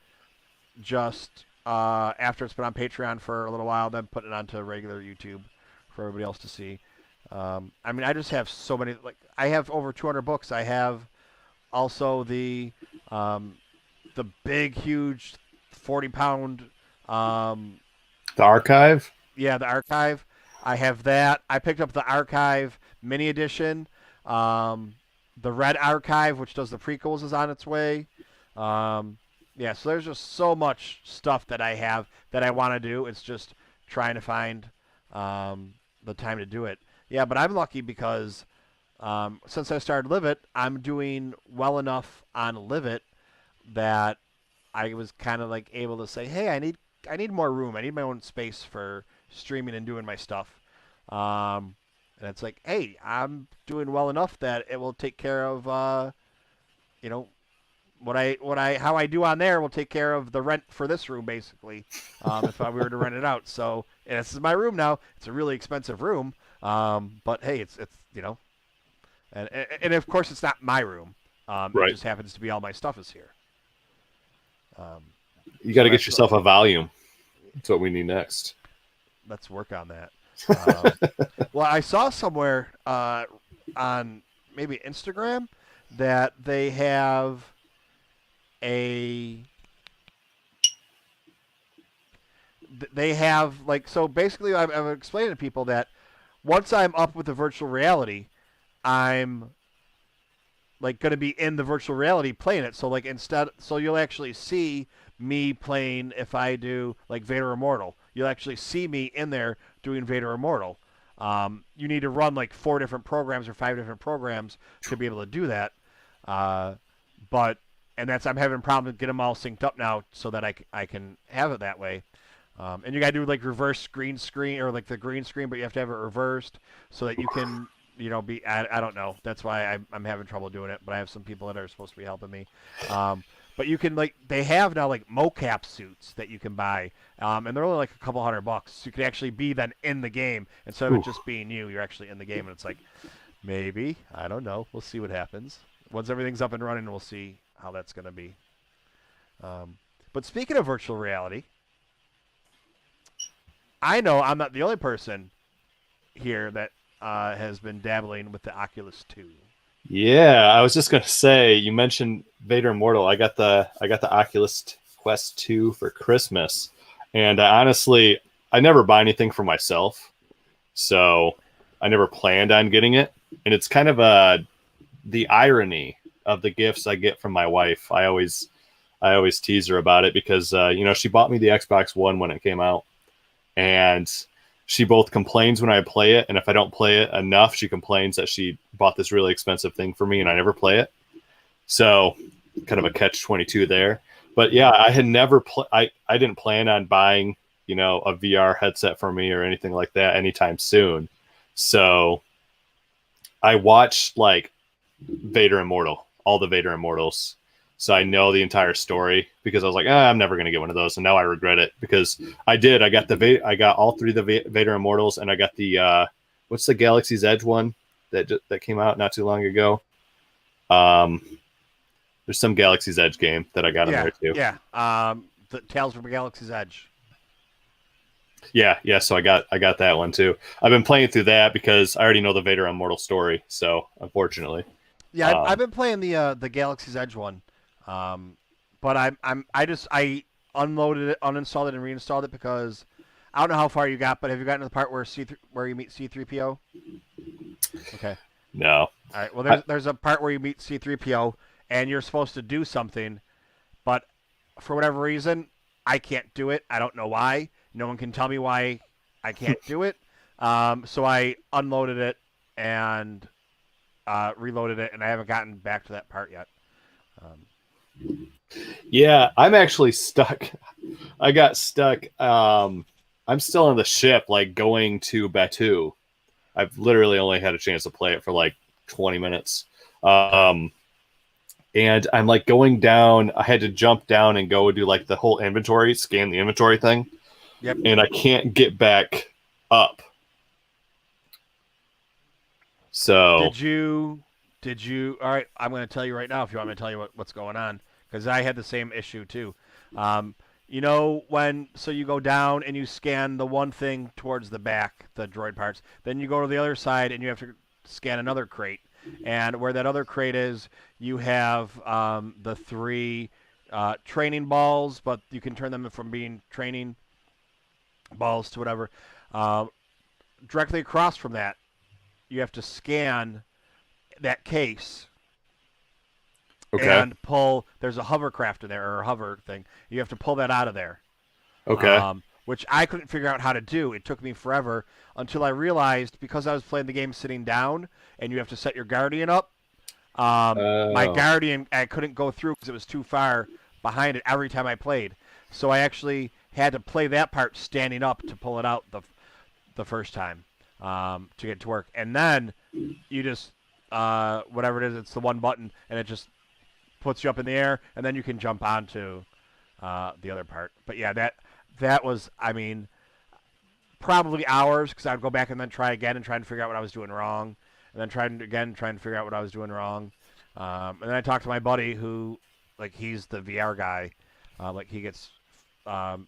just after it's been on Patreon for a little while, then put it onto regular YouTube for everybody else to see. I just have so many. Like I have over 200 books. I have also the big, huge 40-pound. The archive? Yeah, the archive. I have that. I picked up the archive mini edition. The red archive, which does the prequels, is on its way. Yeah, so there's just so much stuff that I have that I want to do. It's just trying to find the time to do it. Yeah, but I'm lucky because since I started Live It, I'm doing well enough on Live It that I was kind of like able to say, hey, I need more room. I need my own space for streaming and doing my stuff. And it's like, hey, I'm doing well enough that it will take care of, how I do on there will take care of the rent for this room, basically, if I were to rent it out. So and this is my room now. It's a really expensive room, but hey, it's and of course it's not my room. It just happens to be all my stuff is here. You got to get yourself a volume. That's what we need next. Let's work on that. Well, I saw somewhere on maybe Instagram that they have so basically I'm explaining to people that once I'm up with the virtual reality, I'm like going to be in the virtual reality playing it. So like so you'll actually see me playing if I do like Vader Immortal. You'll actually see me in there doing Vader Immortal. You need to run like 4 different programs or 5 different programs to be able to do that. I'm having problems getting them all synced up now so that I can have it that way. And you got to do like reverse green screen or like the green screen, but you have to have it reversed so that you can, I don't know. That's why I'm having trouble doing it, but I have some people that are supposed to be helping me. But you can they have now mocap suits that you can buy, and they're only like a couple $100. So you can actually be then in the game instead of it Ooh. just being you. You're actually in the game, and it's like maybe I don't know. We'll see what happens once everything's up and running. We'll see how that's gonna be. But speaking of virtual reality, I know I'm not the only person here that has been dabbling with the Oculus 2. Yeah, I was just gonna say, you mentioned Vader Immortal. I got the Oculus Quest 2 for Christmas, and honestly, I never buy anything for myself, so I never planned on getting it. And it's kind of the irony of the gifts I get from my wife. I always tease her about it because she bought me the Xbox One when it came out, and she both complains when I play it, and if I don't play it enough, she complains that she bought this really expensive thing for me and I never play it. So kind of a catch-22 there. But yeah, I had never I didn't plan on buying, a VR headset for me or anything like that anytime soon. So I watched Vader Immortal, all the Vader Immortals. So I know the entire story because I was like, I'm never going to get one of those. And now I regret it because I did. I got all three of the Vader Immortals, and I got the, what's the Galaxy's Edge one that came out not too long ago? There's some Galaxy's Edge game that I got on there too. Yeah. The Tales from Galaxy's Edge. Yeah. So I got that one too. I've been playing through that because I already know the Vader Immortal story. So unfortunately. Yeah, I've been playing the Galaxy's Edge one, but I unloaded it, uninstalled it, and reinstalled it because I don't know how far you got, but have you gotten to the part where you meet C-3PO? Okay. No. All right. Well, there's a part where you meet C-3PO, and you're supposed to do something, but for whatever reason, I can't do it. I don't know why. No one can tell me why I can't do it. So I unloaded it and reloaded it, and I haven't gotten back to that part yet. Yeah, I'm actually stuck. I got stuck. I'm still on the ship, going to Batu. I've literally only had a chance to play it for 20 minutes. And I'm going down. I had to jump down and go do the whole inventory, scan the inventory thing. Yep. And I can't get back up. So did you? All right, I'm going to tell you right now if you want me to tell you what's going on, because I had the same issue too. You go down and you scan the one thing towards the back, the droid parts, then you go to the other side and you have to scan another crate. And where that other crate is, you have the 3 training balls, but you can turn them from being training balls to whatever. Directly across from that, you have to scan that case. Okay. And pull. There's a hovercraft in there, or a hover thing. You have to pull that out of there. Okay. Which I couldn't figure out how to do. It took me forever until I realized, because I was playing the game sitting down, and you have to set your Guardian up. My Guardian, I couldn't go through because it was too far behind it every time I played. So I actually had to play that part standing up to pull it out the first time to get it to work. And then you just, whatever it is, it's the one button, and it just puts you up in the air, and then you can jump onto the other part. But yeah, that was, probably hours, because I'd go back and then try again and try and figure out what I was doing wrong, and then try and figure out what I was doing wrong. And then I talked to my buddy who, he's the VR guy. He gets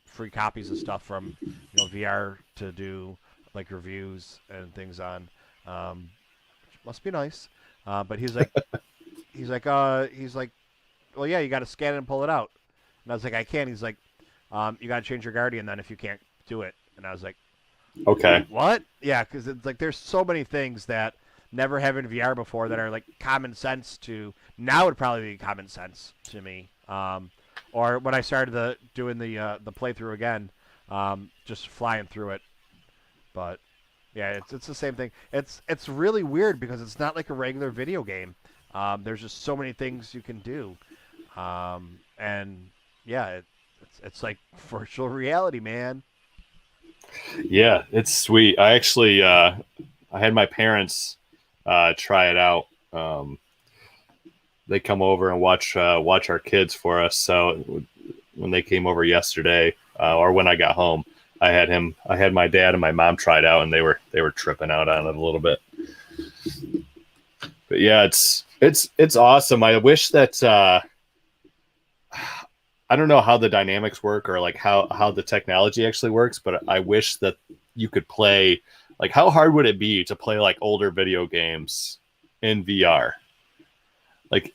free copies of stuff from VR to do reviews and things on. Which must be nice. But he's like, well, yeah, you got to scan it and pull it out. And I was like, I can't. He's like, you got to change your Guardian then if you can't do it. And I was like, okay. What? Yeah, because it's there's so many things that never have in VR before that are common sense to now would probably be common sense to me. Or when I started doing the playthrough again, just flying through it. But yeah, it's the same thing. It's really weird because it's not like a regular video game. There's just so many things you can do, and yeah, it's like virtual reality, man. Yeah, it's sweet. I actually I had my parents try it out. they come over and watch our kids for us. So when they came over yesterday, or when I got home, I had my dad and my mom try it out, and they were tripping out on it a little bit. But yeah, it's awesome. I wish that I don't know how the dynamics work, or like how the technology actually works, but I wish that you could play, like, how hard would it be to play like older video games in VR? Like,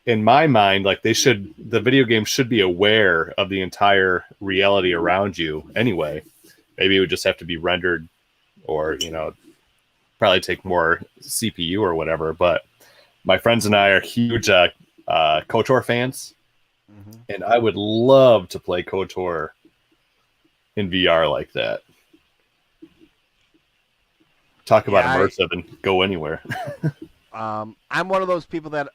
in my mind, like, the video game should be aware of the entire reality around you anyway. Maybe it would just have to be rendered, or, probably take more CPU or whatever. But my friends and I are huge KOTOR fans, and I would love to play KOTOR in VR like that. Talk about immersive and go anywhere. I'm one of those people that,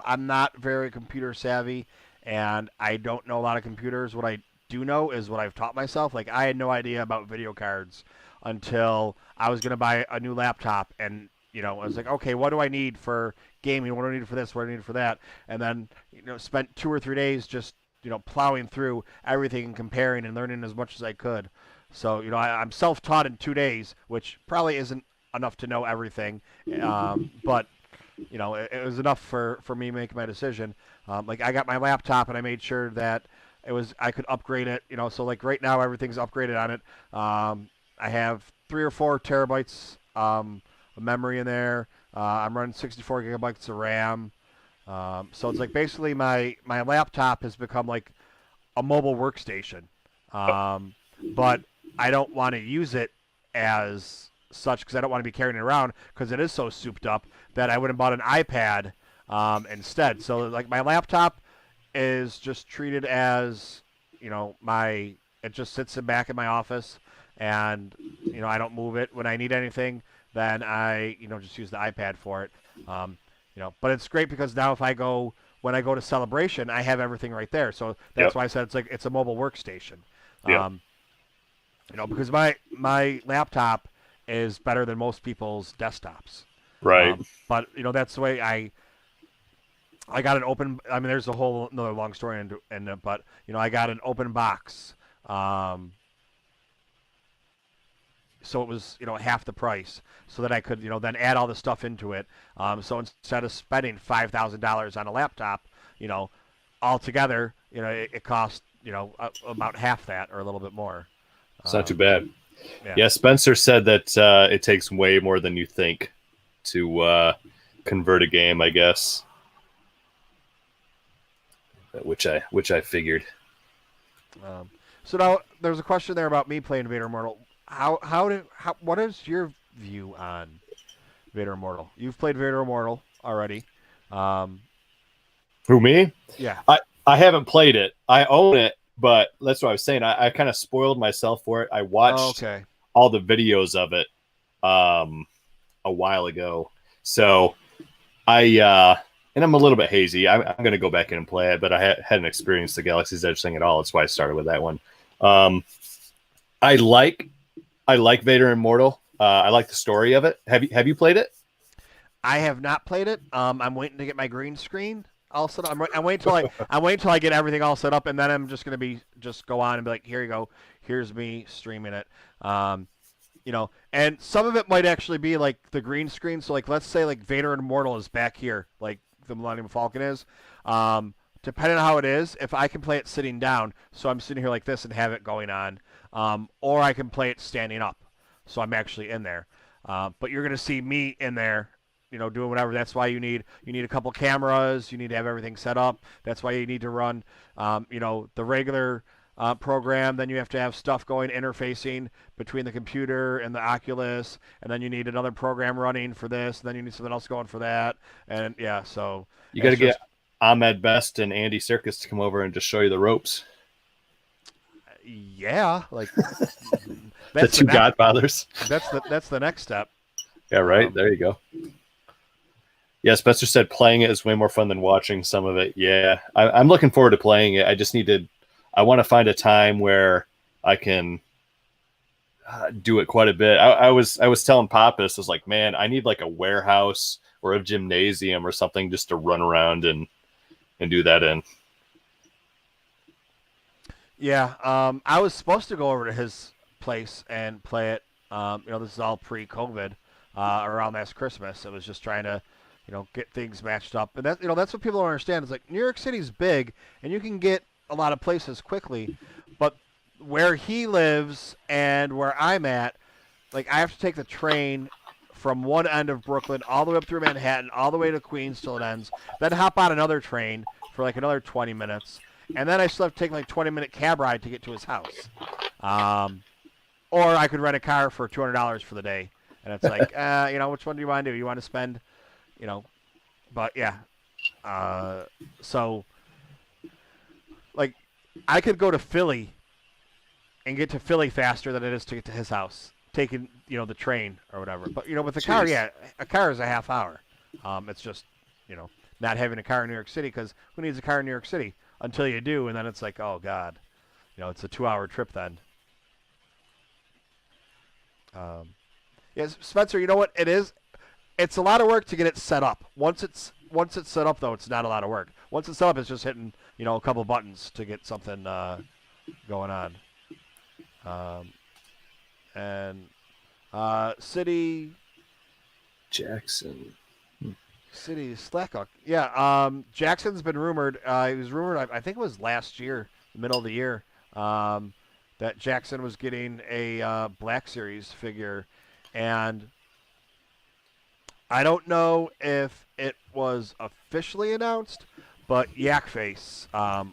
I'm not very computer savvy, and I don't know a lot of computers. What I do know is what I've taught myself. Like, I had no idea about video cards until I was going to buy a new laptop, and, I was like, okay, what do I need for gaming? What do I need for this? What do I need for that? And then, spent 2 or 3 days just, plowing through everything and comparing and learning as much as I could. So, I'm self-taught in 2 days, which probably isn't enough to know everything. But, it was enough for me making my decision. Like, I got my laptop, and I made sure that I could upgrade it. So like right now everything's upgraded on it. I have 3 or 4 terabytes of memory in there. I'm running 64 gigabytes of RAM. So it's like basically my laptop has become like a mobile workstation. But I don't want to use it as such, because I don't want to be carrying it around, because it is so souped up that I would have bought an iPad instead. So like my laptop is just treated as, it just sits back in my office, and, I don't move it. When I need anything, then I, just use the iPad for it. But it's great because now when I go to Celebration, I have everything right there. So that's why I said it's a mobile workstation. Because my laptop is better than most people's desktops. Right. But, that's the way I got an open. I mean, there's another long story in it, but I got an open box, so it was half the price, so that I could then add all the stuff into it. So instead of spending $5,000 on a laptop, altogether, it cost about half that or a little bit more. It's not too bad. Yeah, Spencer said that it takes way more than you think to convert a game, I guess. Which I figured. So now there's a question there about me playing Vader Immortal. What is your view on Vader Immortal? You've played Vader Immortal already. Who, me? Yeah. I haven't played it. I own it, but that's what I was saying. I kind of spoiled myself for it. I watched all the videos of it a while ago. So and I'm a little bit hazy. I'm going to go back in and play it, but I hadn't experienced the Galaxy's Edge thing at all. That's why I started with that one. I like Vader Immortal. I like the story of it. Have you played it? I have not played it. I'm waiting to get my green screen all set up. I'm waiting till I get everything all set up, and then I'm just going to just go on and be like, here you go. Here's me streaming it. And some of it might actually be like the green screen. So like, let's say like Vader Immortal is back here, like the Millennium Falcon is. Depending on how it is, if I can play it sitting down, so I'm sitting here like this and have it going on, or I can play it standing up, so I'm actually in there. But you're gonna see me in there, doing whatever. That's why you need a couple cameras. You need to have everything set up. That's why you need to run, the regular program. Then you have to have stuff going, interfacing between the computer and the Oculus, and then you need another program running for this, and then you need something else going for that, and so you got to get Ahmed Best and Andy Serkis to come over and just show you the ropes. Yeah, like the two Godfathers. That's the next step. Yeah, right. There you go. Yeah, Spencer said playing it is way more fun than watching some of it. Yeah, I'm looking forward to playing it. I just need to. I want to find a time where I can do it quite a bit. I was telling Pappas, I was like, man, I need like a warehouse or a gymnasium or something just to run around and do that in. Yeah, I was supposed to go over to his place and play it. This is all pre-COVID, around last Christmas. It was just trying to, get things matched up, and that's what people don't understand. It's like New York City's big, and you can get a lot of places quickly, but where he lives and where I'm at, like I have to take the train from one end of Brooklyn all the way up through Manhattan, all the way to Queens till it ends, then hop on another train for like another 20 minutes, and then I still have to take like 20-minute cab ride to get to his house. Or I could rent a car for $200 for the day, and it's like, which one do you want to do? You want to spend, but yeah. So, like, I could go to Philly and get to Philly faster than it is to get to his house, taking, the train or whatever. But, with the car, yeah, a car is a half hour. It's just, not having a car in New York City, because who needs a car in New York City? Until you do, and then it's like, oh, God. It's a 2-hour trip then. Yes, Spencer, you know what it is? It's a lot of work to get it set up. Once it's set up, though, it's not a lot of work. Once it's set up, it's just hitting, a couple buttons to get something going on. City Jackson. City Slackhawk. Yeah, Jackson's been rumored. He was rumored, I think it was last year, the middle of the year, that Jackson was getting a Black Series figure. And I don't know if it was officially announced, but Yakface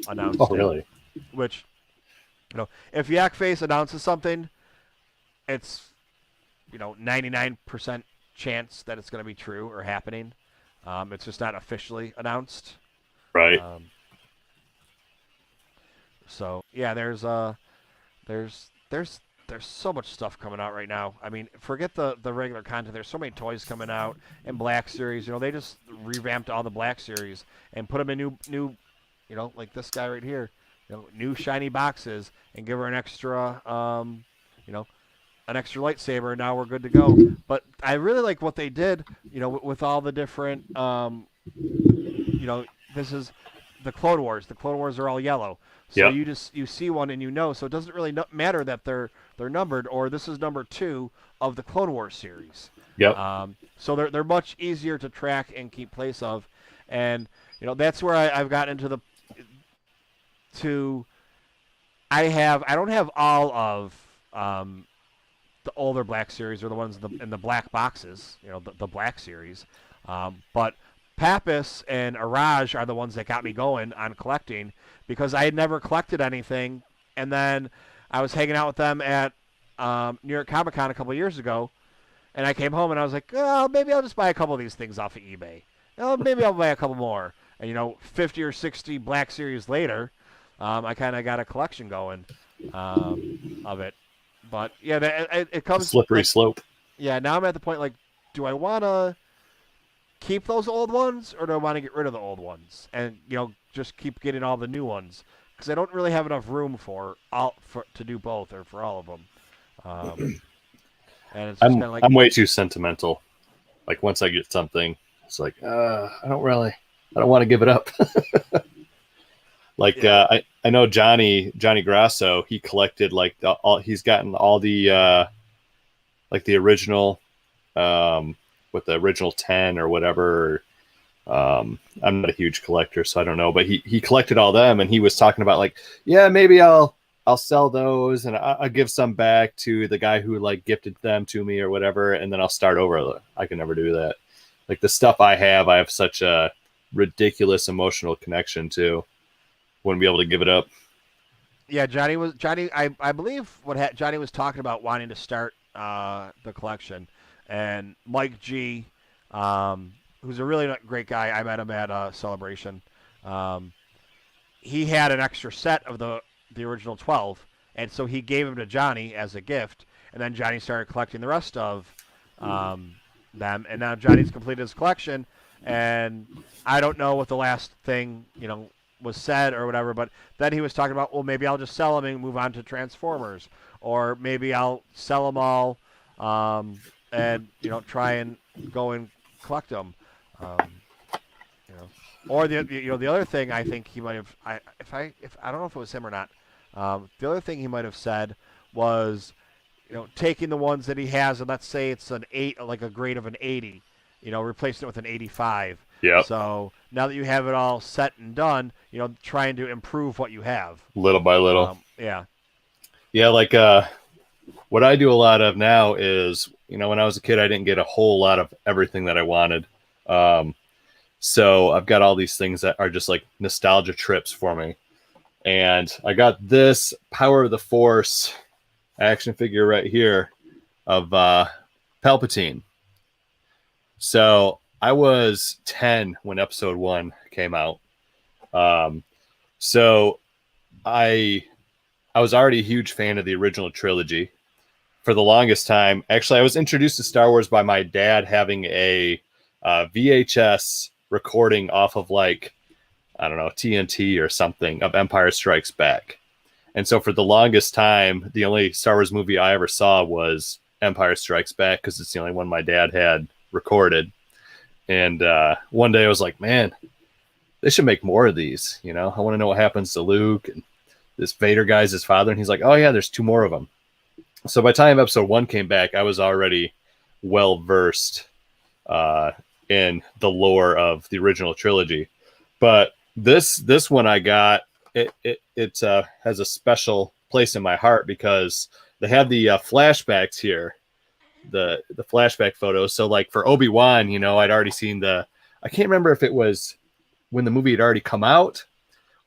announced Oh, really? it. Which, if Yakface announces something, it's, 99% chance that it's going to be true or happening. It's just not officially announced. Right. So yeah, there's so much stuff coming out right now. I mean, forget the regular content. There's so many toys coming out in Black Series. They just revamped all the Black Series and put them in new, like this guy right here, new shiny boxes, and give her an extra, an extra lightsaber. Now we're good to go. But I really like what they did, with all the different, this is the Clone Wars. The Clone Wars are all yellow. So Yep. you see one and so it doesn't really matter that they're numbered, or this is number 2 of the Clone Wars series. Yep. So they're much easier to track and keep place of, and that's where I've gotten into I don't have all of the older Black Series, or the ones in the black boxes, the Black Series, but Pappas and Araj are the ones that got me going on collecting, because I had never collected anything, and then I was hanging out with them at New York Comic Con a couple of years ago, and I came home and I was like, oh, maybe I'll just buy a couple of these things off of eBay. Oh, maybe I'll buy a couple more. And 50 or 60 Black Series later, I kind of got a collection going of it. But yeah, it comes Slippery slope. Yeah, now I'm at the point, like, do I want to keep those old ones, or do I want to get rid of the old ones and just keep getting all the new ones? Because I don't really have enough room to do both, or for all of them. And it's just kind of like, I'm way too sentimental. Like, once I get something, it's like, I don't want to give it up. Like, yeah. I know Johnny Grasso, he collected like he's gotten all the like the original, with the original 10 or whatever. I'm not a huge collector, so I don't know, but he collected all them, and he was talking about like, yeah, maybe I'll sell those, and I'll give some back to the guy who like gifted them to me or whatever, and then I'll start over. I can never do that. Like, the stuff I have such a ridiculous emotional connection to. Wouldn't be able to give it up. Yeah, Johnny. I believe what Johnny was talking about, wanting to start the collection, and Mike G, who's a really great guy. I met him at Celebration. He had an extra set of the original 12, and so he gave them to Johnny as a gift, and then Johnny started collecting the rest of them, and now Johnny's completed his collection, and I don't know what the last thing was said or whatever. But then he was talking about, well, maybe I'll just sell them and move on to Transformers, or maybe I'll sell them all, and try and go and collect them. Um, you know, or the other thing I think he might have, if I don't know if it was him or not. The other thing he might have said was, taking the ones that he has, and let's say it's an 8, like a grade of an 80, replacing it with an 85. Yep. So now that you have it all set and done, trying to improve what you have. Little by little. Yeah. Yeah, like what I do a lot of now is, when I was a kid, I didn't get a whole lot of everything that I wanted. So I've got all these things that are just like nostalgia trips for me. And I got this Power of the Force action figure right here of Palpatine. So I was 10 when episode 1 came out. So I was already a huge fan of the original trilogy. For the longest time, actually, I was introduced to Star Wars by my dad having a VHS recording off of, like, I don't know, TNT or something, of Empire Strikes Back. And so for the longest time, the only Star Wars movie I ever saw was Empire Strikes Back, because it's the only one my dad had recorded. And one day I was like, man, they should make more of these. I want to know what happens to Luke, and this Vader guy's his father. And he's like, oh yeah, there's 2 more of them. So by the time episode 1 came back, I was already well versed in the lore of the original trilogy. But this one I got, it has a special place in my heart because they have the flashbacks here, the flashback photos. So like for Obi-Wan, I'd already seen I can't remember if it was when the movie had already come out,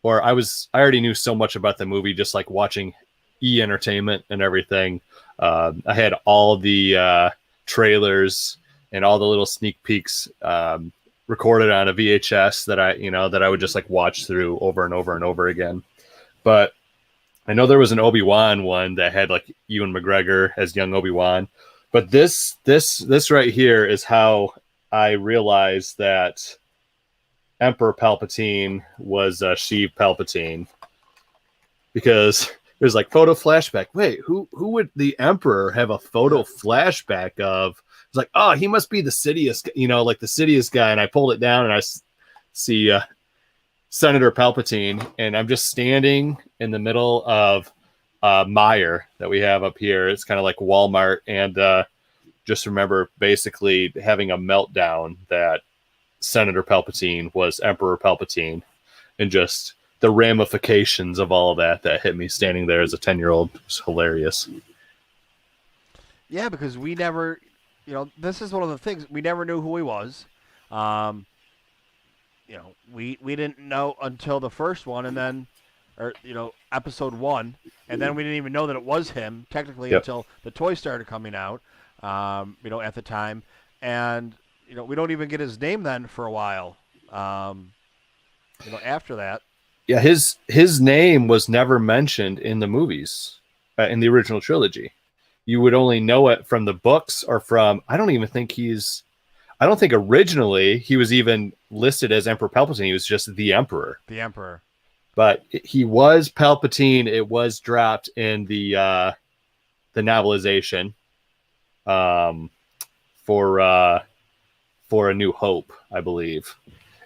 or I already knew so much about the movie just like watching E-Entertainment and everything. I had all the trailers and all the little sneak peeks recorded on a VHS that I would just like watch through over and over and over again. But I know there was an Obi-Wan one that had like Ewan McGregor as young Obi-Wan. But this right here is how I realized that Emperor Palpatine was Sheev Palpatine, because there's like photo flashback. Wait, who would the Emperor have a photo flashback of? It's like, oh, he must be the Sidious, like the Sidious guy. And I pulled it down and I see Senator Palpatine, and I'm just standing in the middle of Meijer that we have up here. It's kind of like Walmart, and just remember basically having a meltdown that Senator Palpatine was Emperor Palpatine, and just the ramifications of all of that hit me standing there as a 10-year-old. It was hilarious. Yeah, because we never, this is one of the things, we never knew who he was. We didn't know until the first one, and then, episode 1, and then we didn't even know that it was him technically until the toys started coming out, at the time, and we don't even get his name then for a while. After that. Yeah, his name was never mentioned in the movies, in the original trilogy. You would only know it from the books or from, I don't think originally he was even listed as Emperor Palpatine. He was just the Emperor. The Emperor. But he was Palpatine. It was dropped in the novelization for A New Hope, I believe.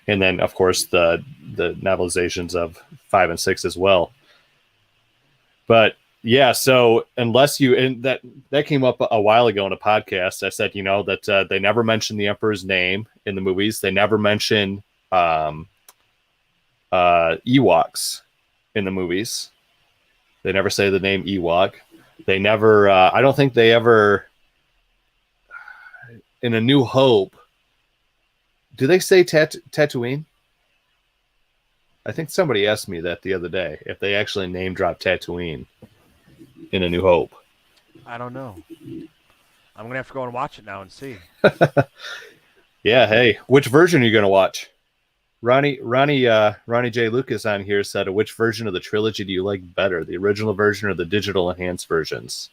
And then, of course, the novelizations of 5 and 6 as well. But yeah, so unless you, and that came up a while ago in a podcast, I said, that they never mentioned the Emperor's name in the movies. They never mention Ewoks in the movies. They never say the name Ewok. They never, I don't think they ever, in A New Hope, do they say Tatooine? I think somebody asked me that the other day, if they actually name drop Tatooine in A New Hope. I don't know. I'm going to have to go and watch it now and see. Yeah, hey, which version are you going to watch? Ronnie J. Lucas on here said, which version of the trilogy do you like better, the original version or the digital enhanced versions?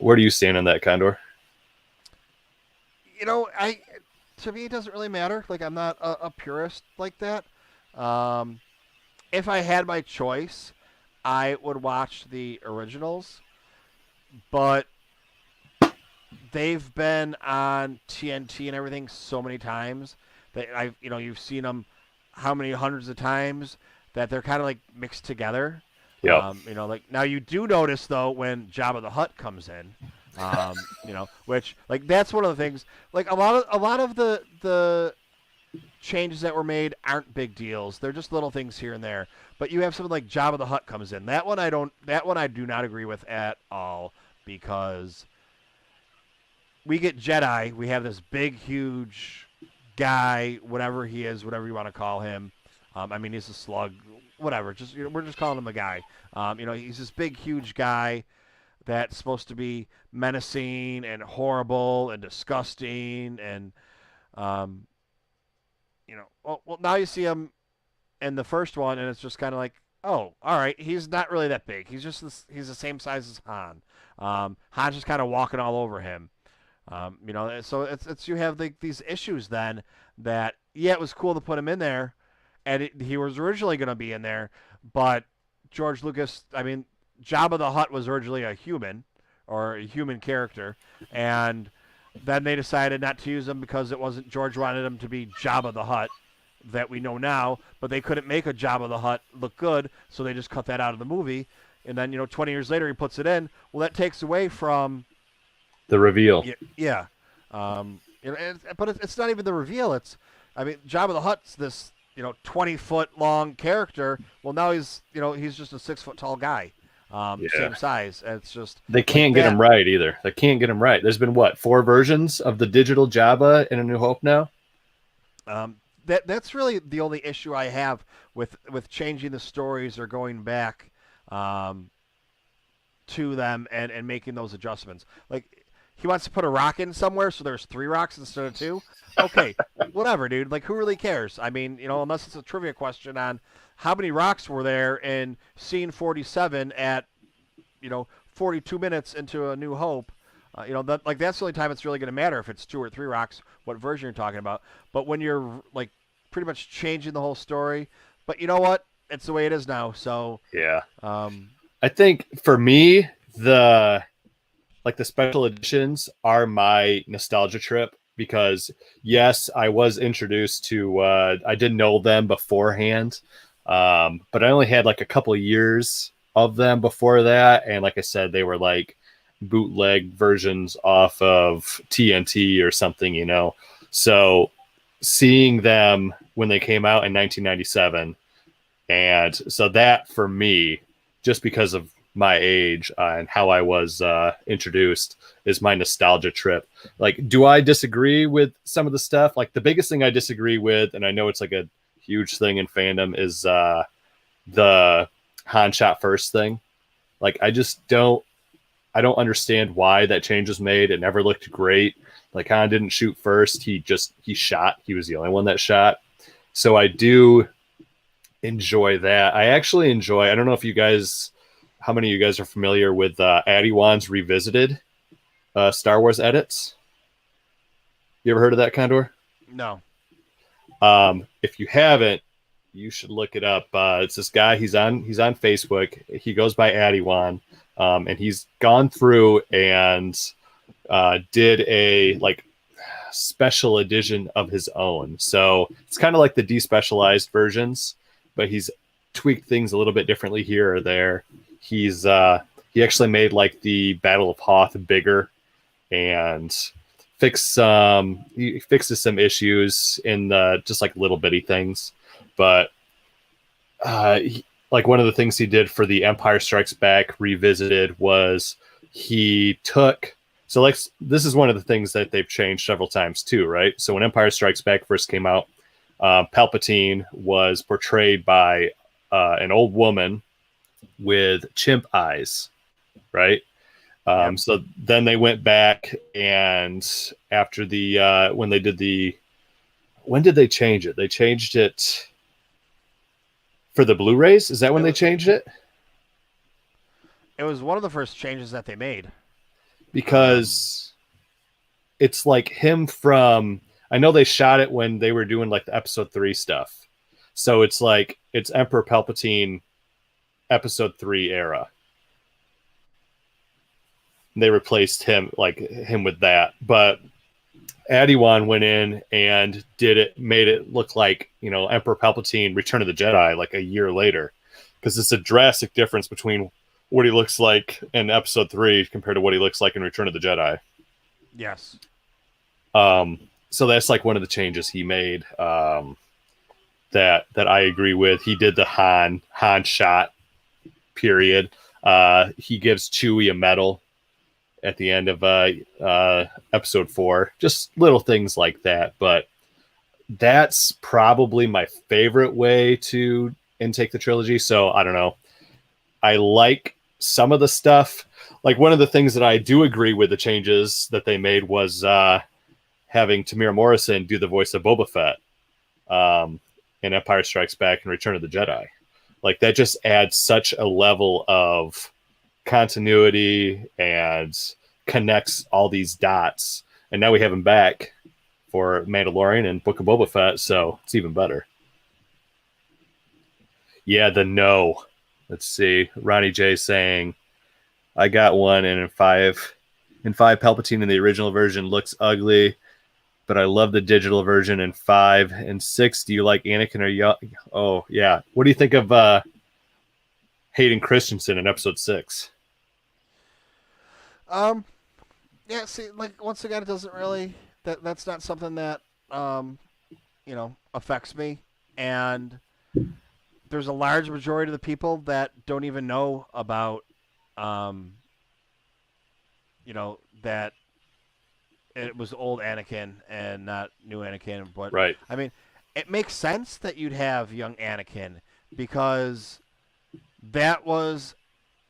Where do you stand on that, Condor? To me, it doesn't really matter. Like, I'm not a purist like that. If I had my choice, I would watch the originals, but they've been on TNT and everything so many times that you've seen them how many hundreds of times that they're kind of like mixed together. Yep. Like now you do notice though when Jabba the Hutt comes in, which like that's one of the things. Like a lot of the changes that were made aren't big deals. They're just little things here and there. But you have something like Jabba the Hutt comes in. That one I don't. That one I do not agree with at all because we get Jedi. We have this big, huge guy, whatever he is, whatever you want to call him. I mean, he's a slug, whatever. Just we're just calling him a guy. He's this big, huge guy that's supposed to be menacing and horrible and disgusting and well, now you see him in the first one, and it's just kind of like, oh, all right, he's not really that big. He's the same size as Han. Han's just kind of walking all over him. So it's you have these issues then that it was cool to put him in there, and he was originally going to be in there, but George Lucas, I mean, Jabba the Hutt was originally a human or a human character, and then they decided not to use him because it wasn't George wanted him to be Jabba the Hutt that we know now, but they couldn't make a Jabba the Hutt look good, so they just cut that out of the movie. And then 20 years later he puts it in. Well, that takes away from the reveal. Yeah. But it's not even the reveal. Jabba the Hutt's this 20-foot long character. Well, now he's just a 6-foot tall guy. Same size. And it's just they can't get him right either. They can't get him right. There's been 4 versions of the digital Jabba in A New Hope now. That's really the only issue I have with changing the stories or going back to them and making those adjustments. Like he wants to put a rock in somewhere, so there's 3 rocks instead of 2. Okay, whatever, dude. Like who really cares? I mean, unless it's a trivia question on how many rocks were there in scene 47 at 42 minutes into A New Hope. That's the only time it's really going to matter if it's 2 or 3 rocks, what version you're talking about. But when you're like pretty much changing the whole story, but you know what? It's the way it is now. So yeah. I think for me, the special editions are my nostalgia trip because yes, I was introduced to. I didn't know them beforehand, but I only had like a couple of years of them before that, and like I said, they were like bootleg versions off of TNT or something, So seeing them when they came out in 1997, and so that for me, just because of my age and how I was introduced, is my nostalgia trip. Like, do I disagree with some of the stuff? Like the biggest thing I disagree with, and I know it's like a huge thing in fandom, is the Han shot first thing. Like I don't understand why that change was made. It never looked great. Like Han didn't shoot first. He shot. He was the only one that shot. So I do enjoy that. I actually enjoy, I don't know if how many of you guys are familiar with Addy Wan's Revisited Star Wars edits? You ever heard of that, Condor? No. If you haven't, you should look it up. It's this guy. He's on Facebook. He goes by Addy Wan. And he's gone through and did a special edition of his own. So it's kind of like the despecialized versions, but he's tweaked things a little bit differently here or there. He actually made like the Battle of Hoth bigger and fixes some issues in just like little bitty things. But like one of the things he did for the Empire Strikes Back Revisited was he took, so like this is one of the things that they've changed several times too, right? So when Empire Strikes Back first came out, Palpatine was portrayed by an old woman with chimp eyes, right? So then they went back, and after when did they change it? They changed it for the Blu-rays. Is that when they changed it? It was one of the first changes that they made. Because it's like him from, I know they shot it when they were doing like the episode 3 stuff. So it's like it's Emperor Palpatine episode 3 era. They replaced him with that. But Adiwan went in and made it look like, Emperor Palpatine Return of the Jedi like a year later, because it's a drastic difference between what he looks like in episode 3 compared to what he looks like in Return of the Jedi. Yes. So that's like one of the changes he made, that I agree with. He did the Han shot period. He gives Chewie a medal at the end of episode 4. Just little things like that. But that's probably my favorite way to intake the trilogy. So I don't know. I like some of the stuff. Like, one of the things that I do agree with the changes that they made was having Tamir Morrison do the voice of Boba Fett in Empire Strikes Back and Return of the Jedi. Like, that just adds such a level of continuity and connects all these dots. And now we have him back for Mandalorian and Book of Boba Fett, so it's even better. Yeah, the no. Let's see. Ronnie J saying, I got one, and in 5, Palpatine in the original version looks ugly, but I love the digital version in 5 and 6. Do you like Anakin or Young? Oh, yeah. What do you think of Hayden Christensen in episode 6? Yeah, see, like, once again, it doesn't really, that's not something that, affects me. And there's a large majority of the people that don't even know about, that it was old Anakin and not new Anakin. But, Right. I mean, it makes sense that you'd have young Anakin, because that was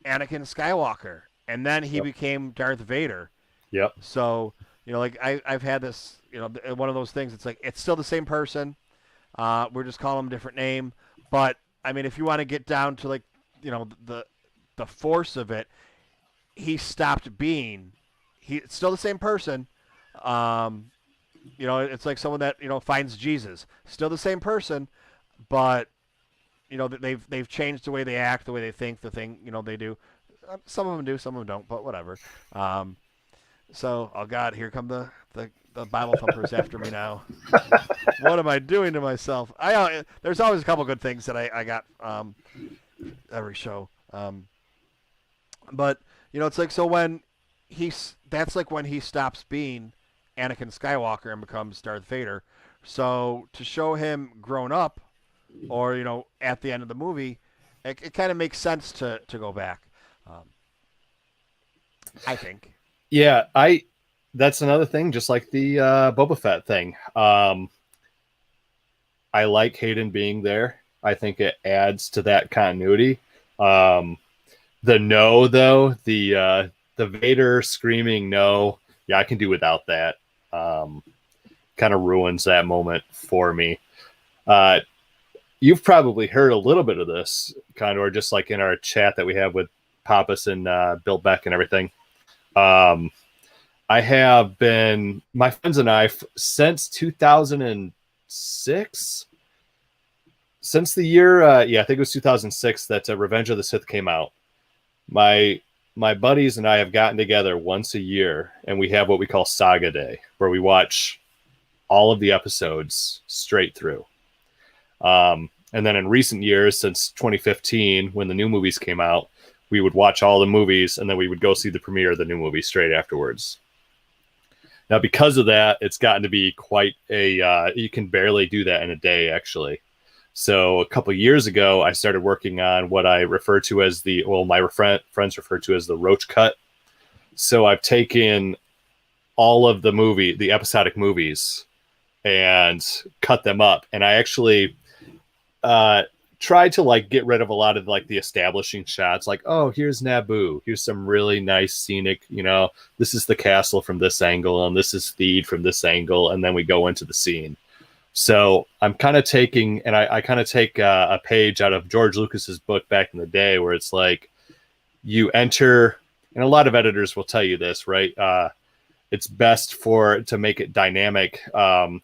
Anakin Skywalker. And then he became Darth Vader. Yep. So, like, I've had this, one of those things. It's like, it's still the same person. We're just calling him a different name. But, I mean, if you want to get down to, like, the force of it, he stopped being. It's still the same person. It's like someone that, finds Jesus. Still the same person, but, they've changed the way they act, the way they think, the thing, they do. Some of them do, some of them don't, but whatever. So, oh God, here come the Bible thumpers after me now. What am I doing to myself? There's always a couple good things that I got every show. But it's like, so when that's like when he stops being Anakin Skywalker and becomes Darth Vader. So to show him grown up, or at the end of the movie, it kind of makes sense to go back. I think. Yeah, that's another thing, just like the Boba Fett thing. I like Hayden being there. I think it adds to that continuity. The no, though, the Vader screaming no, yeah, I can do without that. Kind of ruins that moment for me. You've probably heard a little bit of this, Condor, just like in our chat that we have with Pappas and Bill Beck and everything. I have been, my friends and I, since 2006, since the year, I think it was 2006 that Revenge of the Sith came out. My buddies and I have gotten together once a year, and we have what we call Saga Day, where we watch all of the episodes straight through. And then in recent years, since 2015, when the new movies came out, we would watch all the movies, and then we would go see the premiere of the new movie straight afterwards. Now, because of that, it's gotten to be quite you can barely do that in a day, actually. So a couple of years ago, I started working on what I refer to as my friends refer to as the Roach Cut. So I've taken all of the episodic movies, and cut them up. And I actually tried to get rid of a lot of the establishing shots. Like, oh, here's Naboo. Here's some really nice scenic, this is the castle from this angle, and this is Theed from this angle. And then we go into the scene. So I'm kind of taking, and I kind of take a page out of George Lucas's book back in the day, where it's like you enter, and a lot of editors will tell you this, right? It's best to make it dynamic.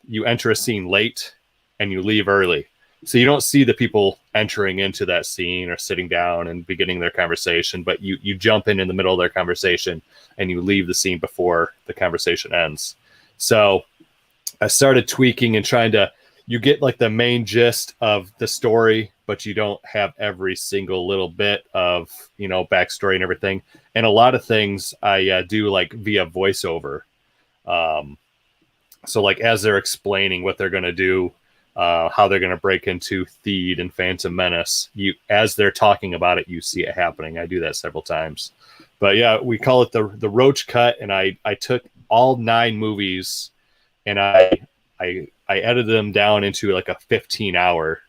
You enter a scene late and you leave early. So you don't see the people entering into that scene or sitting down and beginning their conversation, but you jump in the middle of their conversation and you leave the scene before the conversation ends. So I started tweaking and trying to, you get like the main gist of the story, but you don't have every single little bit of, backstory and everything. And a lot of things I do like via voiceover. So like as they're explaining what they're going to do, how they're going to break into Theed and Phantom Menace, as they're talking about it, you see it happening. I do that several times. But yeah, we call it the Roach Cut, and I took all 9 movies and I edited them down into like a 15-hour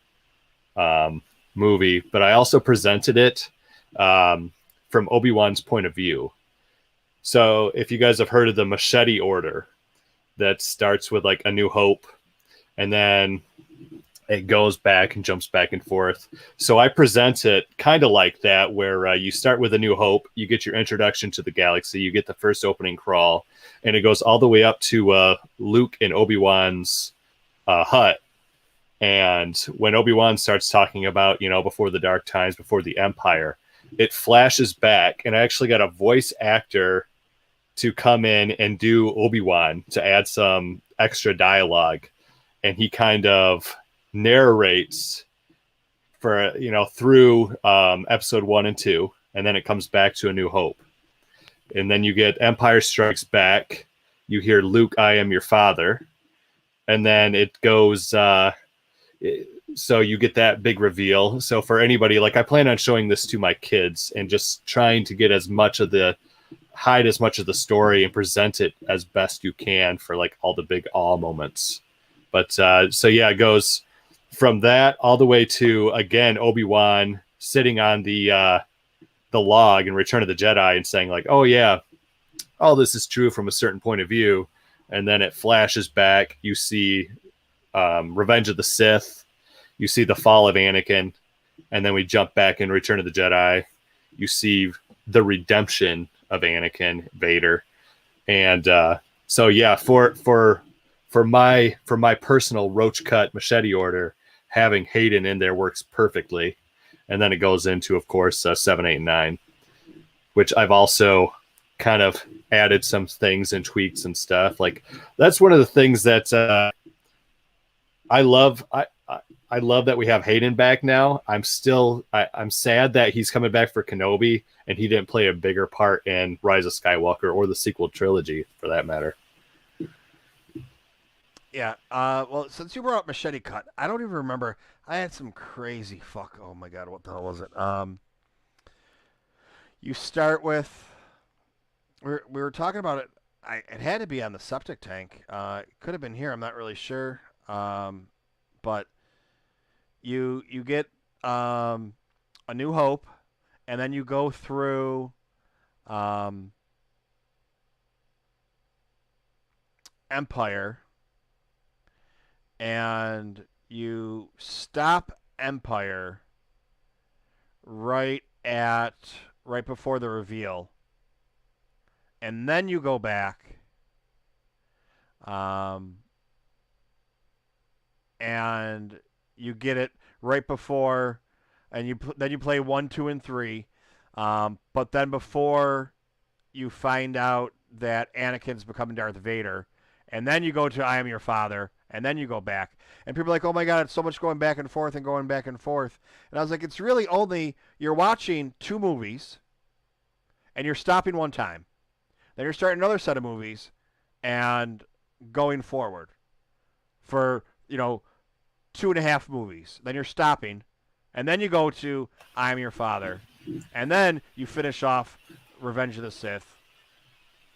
movie, but I also presented it from Obi-Wan's point of view. So if you guys have heard of the machete order, that starts with like A New Hope, and then it goes back and jumps back and forth. So I present it kind of like that, where you start with A New Hope, you get your introduction to the galaxy, you get the first opening crawl, and it goes all the way up to Luke and Obi-Wan's hut. And when Obi-Wan starts talking about, before the dark times, before the Empire, it flashes back, and I actually got a voice actor to come in and do Obi-Wan to add some extra dialogue. And he kind of narrates for, through episode 1 and 2. And then it comes back to A New Hope. And then you get Empire Strikes Back. You hear Luke, I am your father. And then it goes, so you get that big reveal. So for anybody, like I plan on showing this to my kids and just trying to get hide as much of the story and present it as best you can for like all the big awe moments. But so yeah, it goes from that all the way to, again, Obi-Wan sitting on the log in Return of the Jedi and saying like, oh yeah, all this is true from a certain point of view. And then it flashes back. You see Revenge of the Sith. You see the fall of Anakin. And then we jump back in Return of the Jedi. You see the redemption of Anakin, Vader. And so yeah, for my personal Roach Cut machete order, having Hayden in there works perfectly. And then it goes into, of course, 7, 8, and 9, which I've also kind of added some things and tweaks and stuff. Like that's one of the things that I love. I love that we have Hayden back now. I'm sad that he's coming back for Kenobi and he didn't play a bigger part in Rise of Skywalker or the sequel trilogy for that matter. Yeah. Well, since you brought up Machete Cut, I don't even remember. I had some crazy fuck. Oh my god, what the hell was it? You start with. We were talking about it. It had to be on the septic tank. It could have been here. I'm not really sure. But you get A New Hope, and then you go through Empire, and you stop Empire right before the reveal, and then you go back, and you get it right before, and then you play 1, 2, and 3, but then before you find out that Anakin's becoming Darth Vader, and then you go to I Am Your Father, and then you go back, and people are like, oh my god, it's so much going back and forth and going back and forth, and I was like, it's really only, you're watching 2 movies, and you're stopping one time, then you're starting another set of movies, and going forward for 2.5 movies. Then you're stopping, and then you go to I Am Your Father, and then you finish off Revenge of the Sith,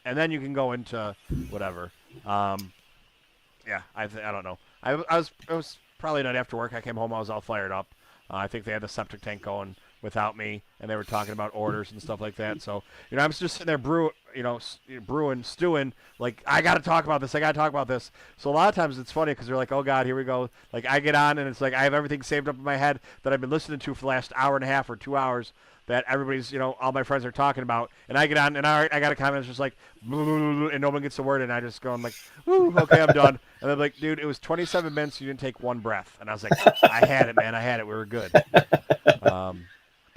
and then you can go into whatever. Yeah, I don't know. It was probably not after work. I came home, I was all fired up. I think they had the septic tank going without me, and they were talking about orders and stuff like that. So I'm just sitting there brewing, stewing. Like I got to talk about this. I got to talk about this. So a lot of times it's funny because they're like, oh god, here we go. Like I get on and it's like I have everything saved up in my head that I've been listening to for the last hour and a half or 2 hours that everybody's all my friends are talking about, and I get on and I got a comment that's just like, and no one gets a word, and I just go, I'm like, woo, okay, I'm done. And they're like, dude, it was 27 minutes. You didn't take one breath. And I was like, I had it, man. I had it. We were good. But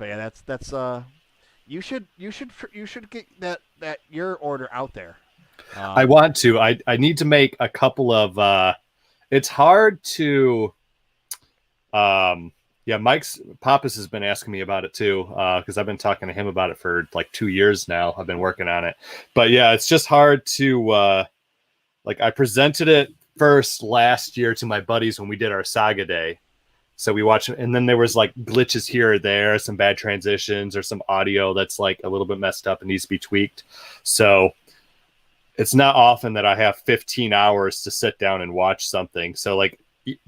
yeah, that's. You should get that your order out there. I Um, want to. I need to make a couple of. It's hard to. Yeah, Mike's Pappas has been asking me about it too, because I've been talking to him about it for like 2 years now. I've been working on it, but yeah, it's just hard to. Like I presented it first last year to my buddies when we did our Saga Day. So we watched, and then there was like glitches here or there, some bad transitions or some audio that's like a little bit messed up and needs to be tweaked. So it's not often that I have 15 hours to sit down and watch something. So like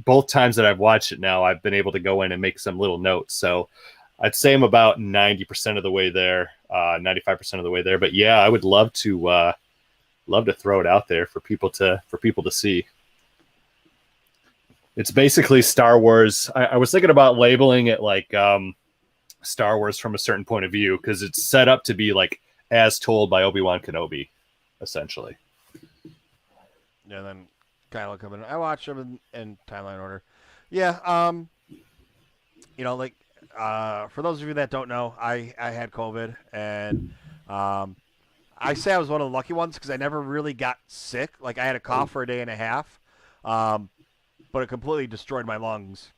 both times that I've watched it now, I've been able to go in and make some little notes. So I'd say I'm about 90% of the way there, 95% of the way there. But yeah, I would love to throw it out there for people to see. It's basically Star Wars. I was thinking about labeling it like Star Wars from a certain point of view because it's set up to be like as told by Obi-Wan Kenobi, essentially. Yeah, then Kylo come in. I watch them in timeline order. Yeah, like for those of you that don't know, I had COVID, and I say I was one of the lucky ones because I never really got sick. Like I had a cough for a day and a half, but it completely destroyed my lungs.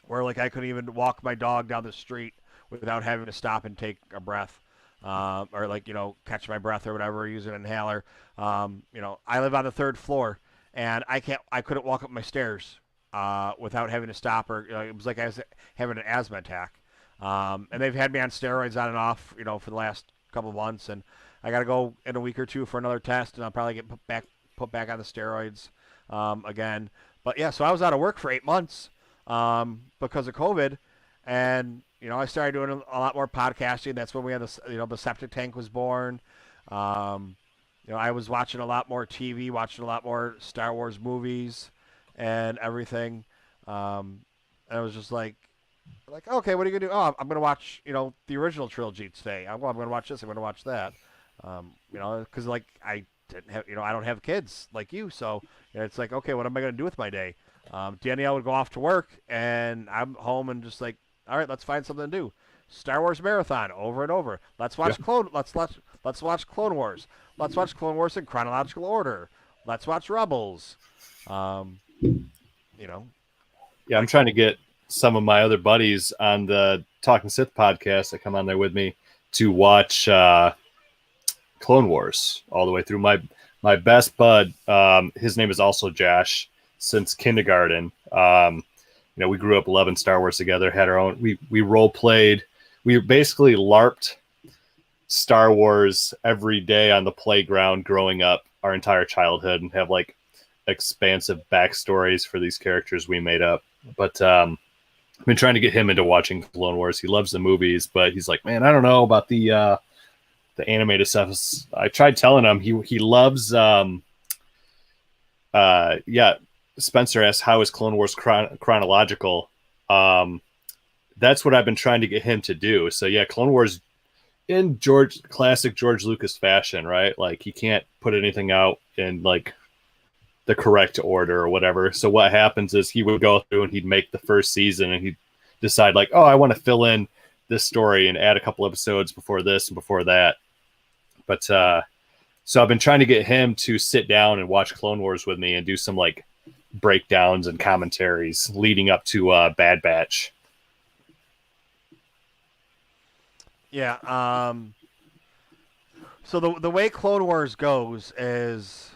Where like I couldn't even walk my dog down the street without having to stop and take a breath, or like catch my breath or whatever, use an inhaler. I live on the third floor, and I couldn't walk up my stairs without having to stop, or it was like I was having an asthma attack. And they've had me on steroids on and off, for the last couple of months, and I got to go in a week or two for another test, and I'll probably get put back on the steroids again. But yeah, so I was out of work for 8 months because of COVID, and I started doing a lot more podcasting. That's when we had the septic tank was born. I was watching a lot more TV, watching a lot more Star Wars movies and everything. And I was just like, okay, what are you gonna do? Oh, I'm gonna watch the original trilogy today. I'm gonna watch this. I'm gonna watch that. Because like I didn't have I don't have kids like you, so it's like, okay, what am I gonna do with my day? Danielle would go off to work, and I'm home and just like, all right, let's find something to do. Star Wars marathon over and over. Let's watch Let's watch Clone Wars. Let's watch Clone Wars in chronological order. Let's watch Rebels. Yeah, I'm trying to get some of my other buddies on the Talking Sith podcast that come on there with me to watch Clone Wars all the way through. My best bud, his name is also Josh, since kindergarten. We grew up loving Star Wars together, had our own, we role played, we basically LARPed Star Wars every day on the playground growing up our entire childhood and have like expansive backstories for these characters we made up. But I've been trying to get him into watching Clone Wars. He loves the movies, but he's like, man, I don't know about the animated stuff. I tried telling him he loves Spencer asked how is Clone Wars chronological. That's what I've been trying to get him to do. So yeah, Clone Wars in classic George Lucas fashion, right? Like he can't put anything out in like the correct order or whatever. So what happens is he would go through and he'd make the first season and he'd decide like, oh, I want to fill in this story and add a couple episodes before this and before that. But so I've been trying to get him to sit down and watch Clone Wars with me and do some like breakdowns and commentaries leading up to Bad Batch. Yeah. So the way Clone Wars goes is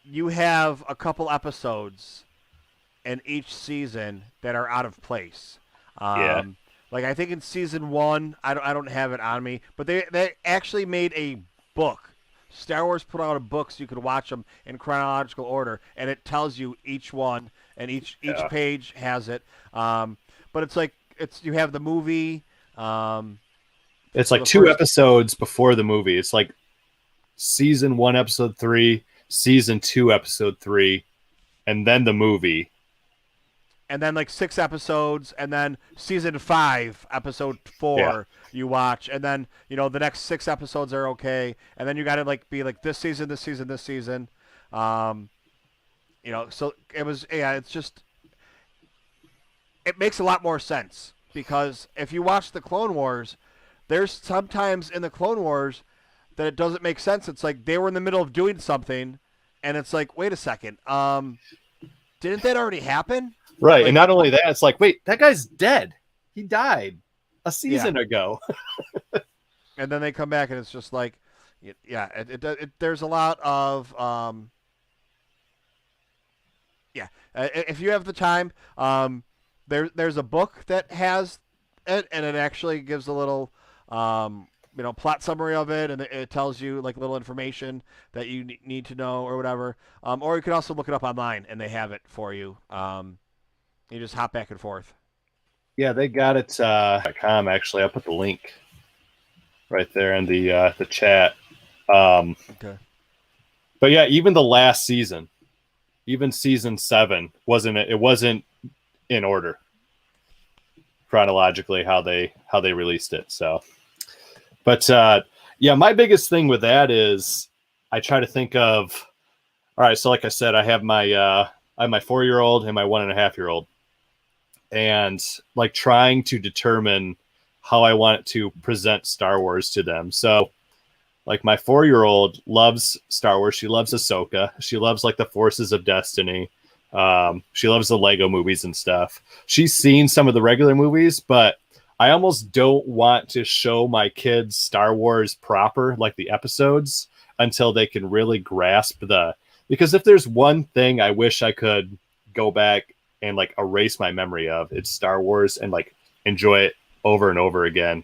you have a couple episodes in each season that are out of place. Yeah. Like I think in season 1, I don't have it on me, but they actually made a book. Star Wars put out a book so you could watch them in chronological order, and it tells you each one, and each page has it. But it's like you have the movie. It's like 2 episodes before the movie. It's like season 1, episode 3, season 2, episode 3, and then the movie. And then like 6 episodes, and then season 5, episode 4 you watch, and then the next 6 episodes are okay, and then you got to like be like this season, this season, this season. So it was, yeah, it's just, it makes a lot more sense because if you watch the Clone Wars, there's sometimes in the Clone Wars that it doesn't make sense. It's like they were in the middle of doing something, and it's like, wait a second, didn't that already happen? Right. And Like, not only that, it's like, wait, that guy's dead. He died a yeah, season ago. and then they come back, and it's just like, yeah, there's a lot of, yeah. If you have the time, there's a book that has it, and it actually gives a little, plot summary of it, and it tells you like little information that you need to know or whatever. Or you can also look it up online, and they have it for you. You just hop back and forth. Yeah, they got it .com actually. I'll put the link right there in the chat. Okay. But yeah, even the last season, even season 7 wasn't in order chronologically how they released it. So, but yeah, my biggest thing with that is I try to think of, all right, so like I said, I have my 4-year-old and my 1.5-year-old, and like trying to determine how I want to present Star Wars to them. So like my 4-year-old loves Star Wars. She loves Ahsoka. She loves like the Forces of Destiny. She loves the Lego movies and stuff. She's seen some of the regular movies, but I almost don't want to show my kids Star Wars proper, like the episodes, until they can really grasp because if there's one thing I wish I could go back and like erase my memory of, it's Star Wars and like enjoy it over and over again.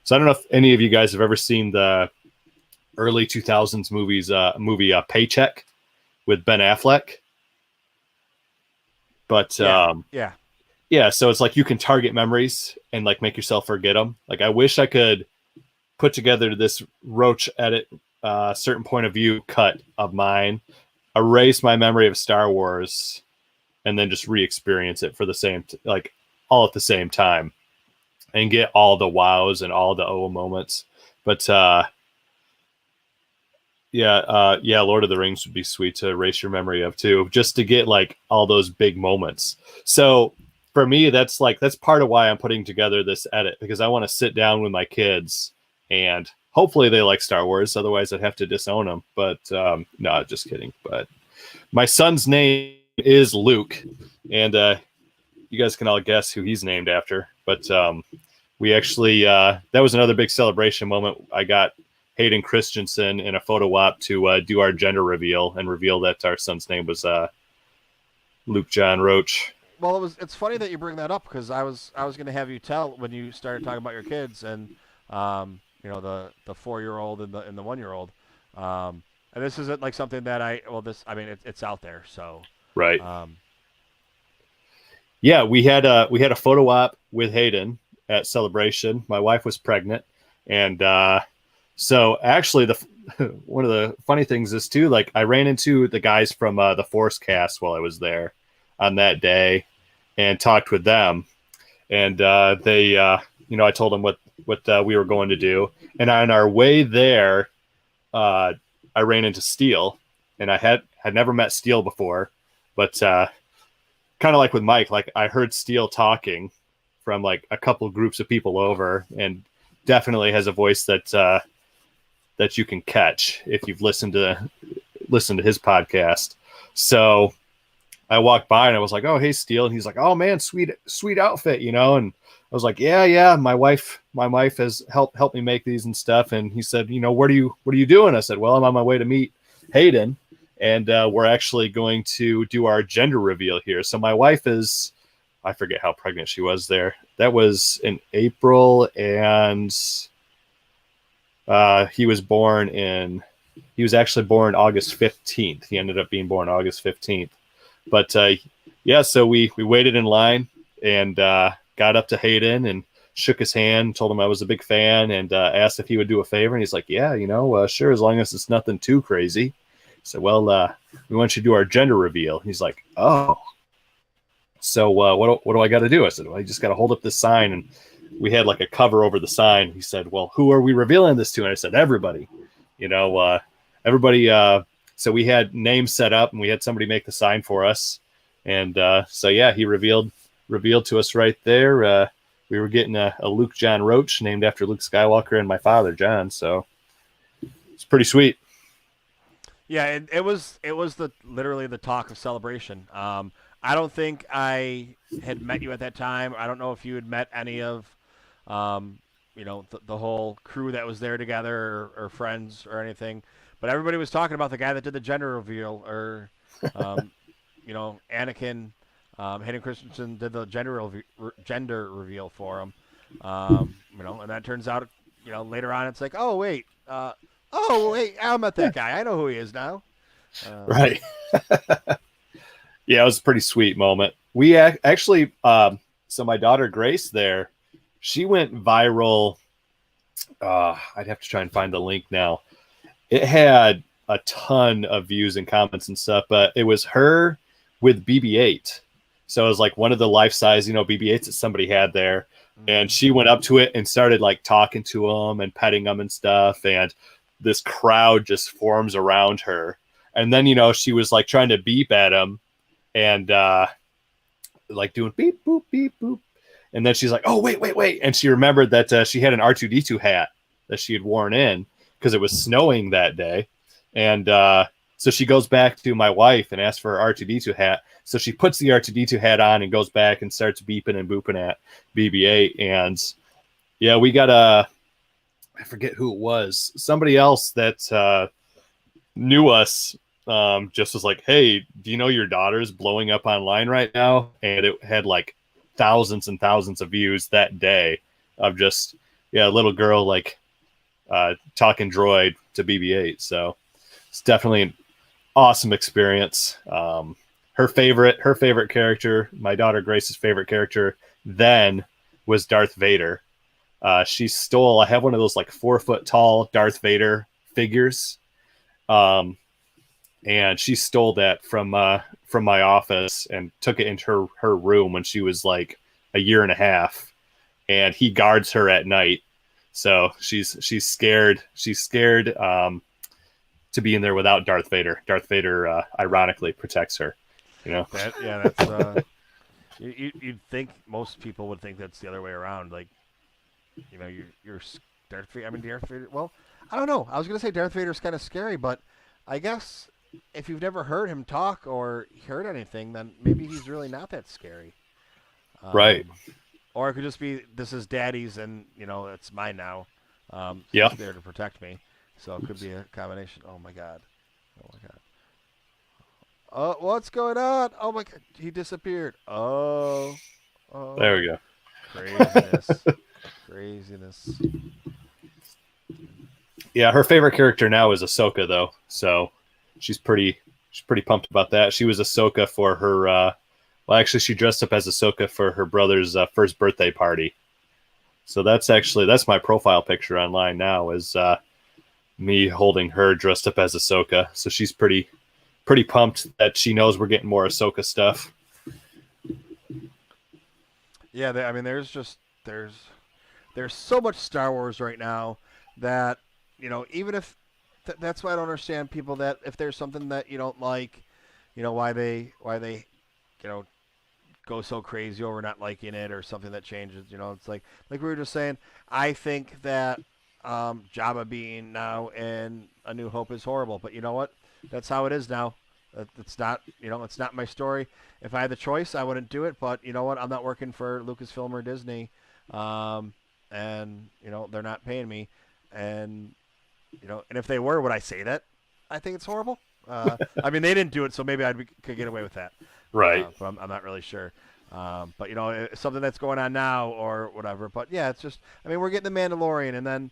So I don't know if any of you guys have ever seen the early 2000s movie Paycheck with Ben Affleck. But yeah, so it's like you can target memories and like make yourself forget them. Like I wish I could put together this Roach edit certain point of view cut of mine, erase my memory of Star Wars, and then just re-experience it for the same like all at the same time and get all the wows and all the moments. But yeah, Lord of the Rings would be sweet to erase your memory of too, just to get like all those big moments. So for me, that's part of why I'm putting together this edit, because I want to sit down with my kids and hopefully they like Star Wars. Otherwise I'd have to disown them. But no, just kidding. But my son's name is Luke, and you guys can all guess who he's named after. But we actually, that was another big celebration moment. I got Hayden Christensen in a photo op to do our gender reveal and reveal that our son's name was Luke John Roach. Well, it's funny that you bring that up because I was going to have you tell when you started talking about your kids and the 4-year-old and the 1-year-old, and this isn't like something that it's out there, so right. Yeah, we had a photo op with Hayden at Celebration. My wife was pregnant, and so actually one of the funny things is too, like I ran into the guys from the Force Cast while I was there on that day and talked with them, and they I told them what we were going to do, and on our way there I ran into Steele, and I had never met Steele before, but kind of like with Mike, like I heard Steele talking from like a couple groups of people over, and definitely has a voice that you can catch if you've listened to his podcast. So I walked by and I was like, "Oh, hey, Steele," and he's like, "Oh man, sweet outfit," and I was like, "Yeah, my wife has helped me make these and stuff." And he said, "What are you doing?" I said, "Well, I'm on my way to meet Hayden, and we're actually going to do our gender reveal here." So my wife is, I forget how pregnant she was there. That was in April, and he was actually born August 15th. He ended up being born August 15th. But yeah, so we waited in line and got up to Hayden and shook his hand, told him I was a big fan, and asked if he would do a favor. And he's like, "Yeah, sure, as long as it's nothing too crazy." So, well, we want you to do our gender reveal. He's like, "Oh, so what do I got to do?" I said, "Well, you just got to hold up this sign." And we had like a cover over the sign. He said, "Well, who are we revealing this to?" And I said, "Everybody, everybody So we had names set up, and we had somebody make the sign for us. And so yeah, he revealed to us right there. We were getting a Luke John Roach named after Luke Skywalker and my father John. So it's pretty sweet. Yeah, it was literally the talk of celebration. I don't think I had met you at that time. I don't know if you had met any of, um, the whole crew that was there together, or friends or anything. But everybody was talking about the guy that did the gender reveal, or, um, Anakin. Hayden Christensen did the gender reveal for him. And that turns out, later on, it's like, oh wait, I met that guy. I know who he is now. Right. Yeah, it was a pretty sweet moment. We actually, so my daughter Grace there, she went viral. I'd have to try and find the link now. It had a ton of views and comments and stuff, but it was her with BB-8. So it was like one of the life size, BB-8s that somebody had there. And she went up to it and started like talking to him and petting him and stuff. And this crowd just forms around her. And then, she was like trying to beep at him and like doing beep, boop, beep, boop. And then she's like, oh, wait. And she remembered that she had an R2-D2 hat that she had worn in because it was snowing that day. And so she goes back to my wife and asks for her R2-D2 hat. So she puts the R2-D2 hat on and goes back and starts beeping and booping at BB-8. And yeah, we got I forget who it was. Somebody else that knew us just was like, hey, do you know your daughter's blowing up online right now? And it had like thousands and thousands of views that day of just, a little girl like talking droid to BB-8. So it's definitely an awesome experience. Her favorite character, my daughter Grace's favorite character then was Darth Vader. She stole, I have one of those like 4 foot tall Darth Vader figures. And she stole that from my office and took it into her room when she was like a year and a half, and he guards her at night. So she's scared. She's scared to be in there without Darth Vader. Darth Vader ironically protects her. That's you'd think most people would think that's the other way around. Like, you're Darth Vader. I mean, Darth Vader. Well, I don't know. I was gonna say Darth Vader's kind of scary, but I guess if you've never heard him talk or heard anything, then maybe he's really not that scary. Right. Or it could just be, this is Daddy's and, it's mine now. Yeah. He's there to protect me. So it could be a combination. Oh, my God. Oh, what's going on? Oh, my God. He disappeared. Oh. There we go. Craziness. Yeah, her favorite character now is Ahsoka, though. So she's pretty pumped about that. She was Ahsoka for her actually she dressed up as Ahsoka for her brother's first birthday party. So that's my profile picture online now, is me holding her dressed up as Ahsoka. So she's pretty pumped that she knows we're getting more Ahsoka stuff. Yeah, there's so much Star Wars right now that, even if that's why I don't understand people that if there's something that you don't like, why they go so crazy over not liking it, or something that changes. It's like we were just saying. I think that Jabba being now in A New Hope is horrible, but you know what? That's how it is now. It's not it's not my story. If I had the choice, I wouldn't do it. But you know what? I'm not working for Lucasfilm or Disney, and they're not paying me, and and if they were, would I say that I think it's horrible? I mean, they didn't do it, so maybe could get away with that. Right. But I'm not really sure. But it's something that's going on now or whatever. But yeah, it's just, I mean, we're getting the Mandalorian, and then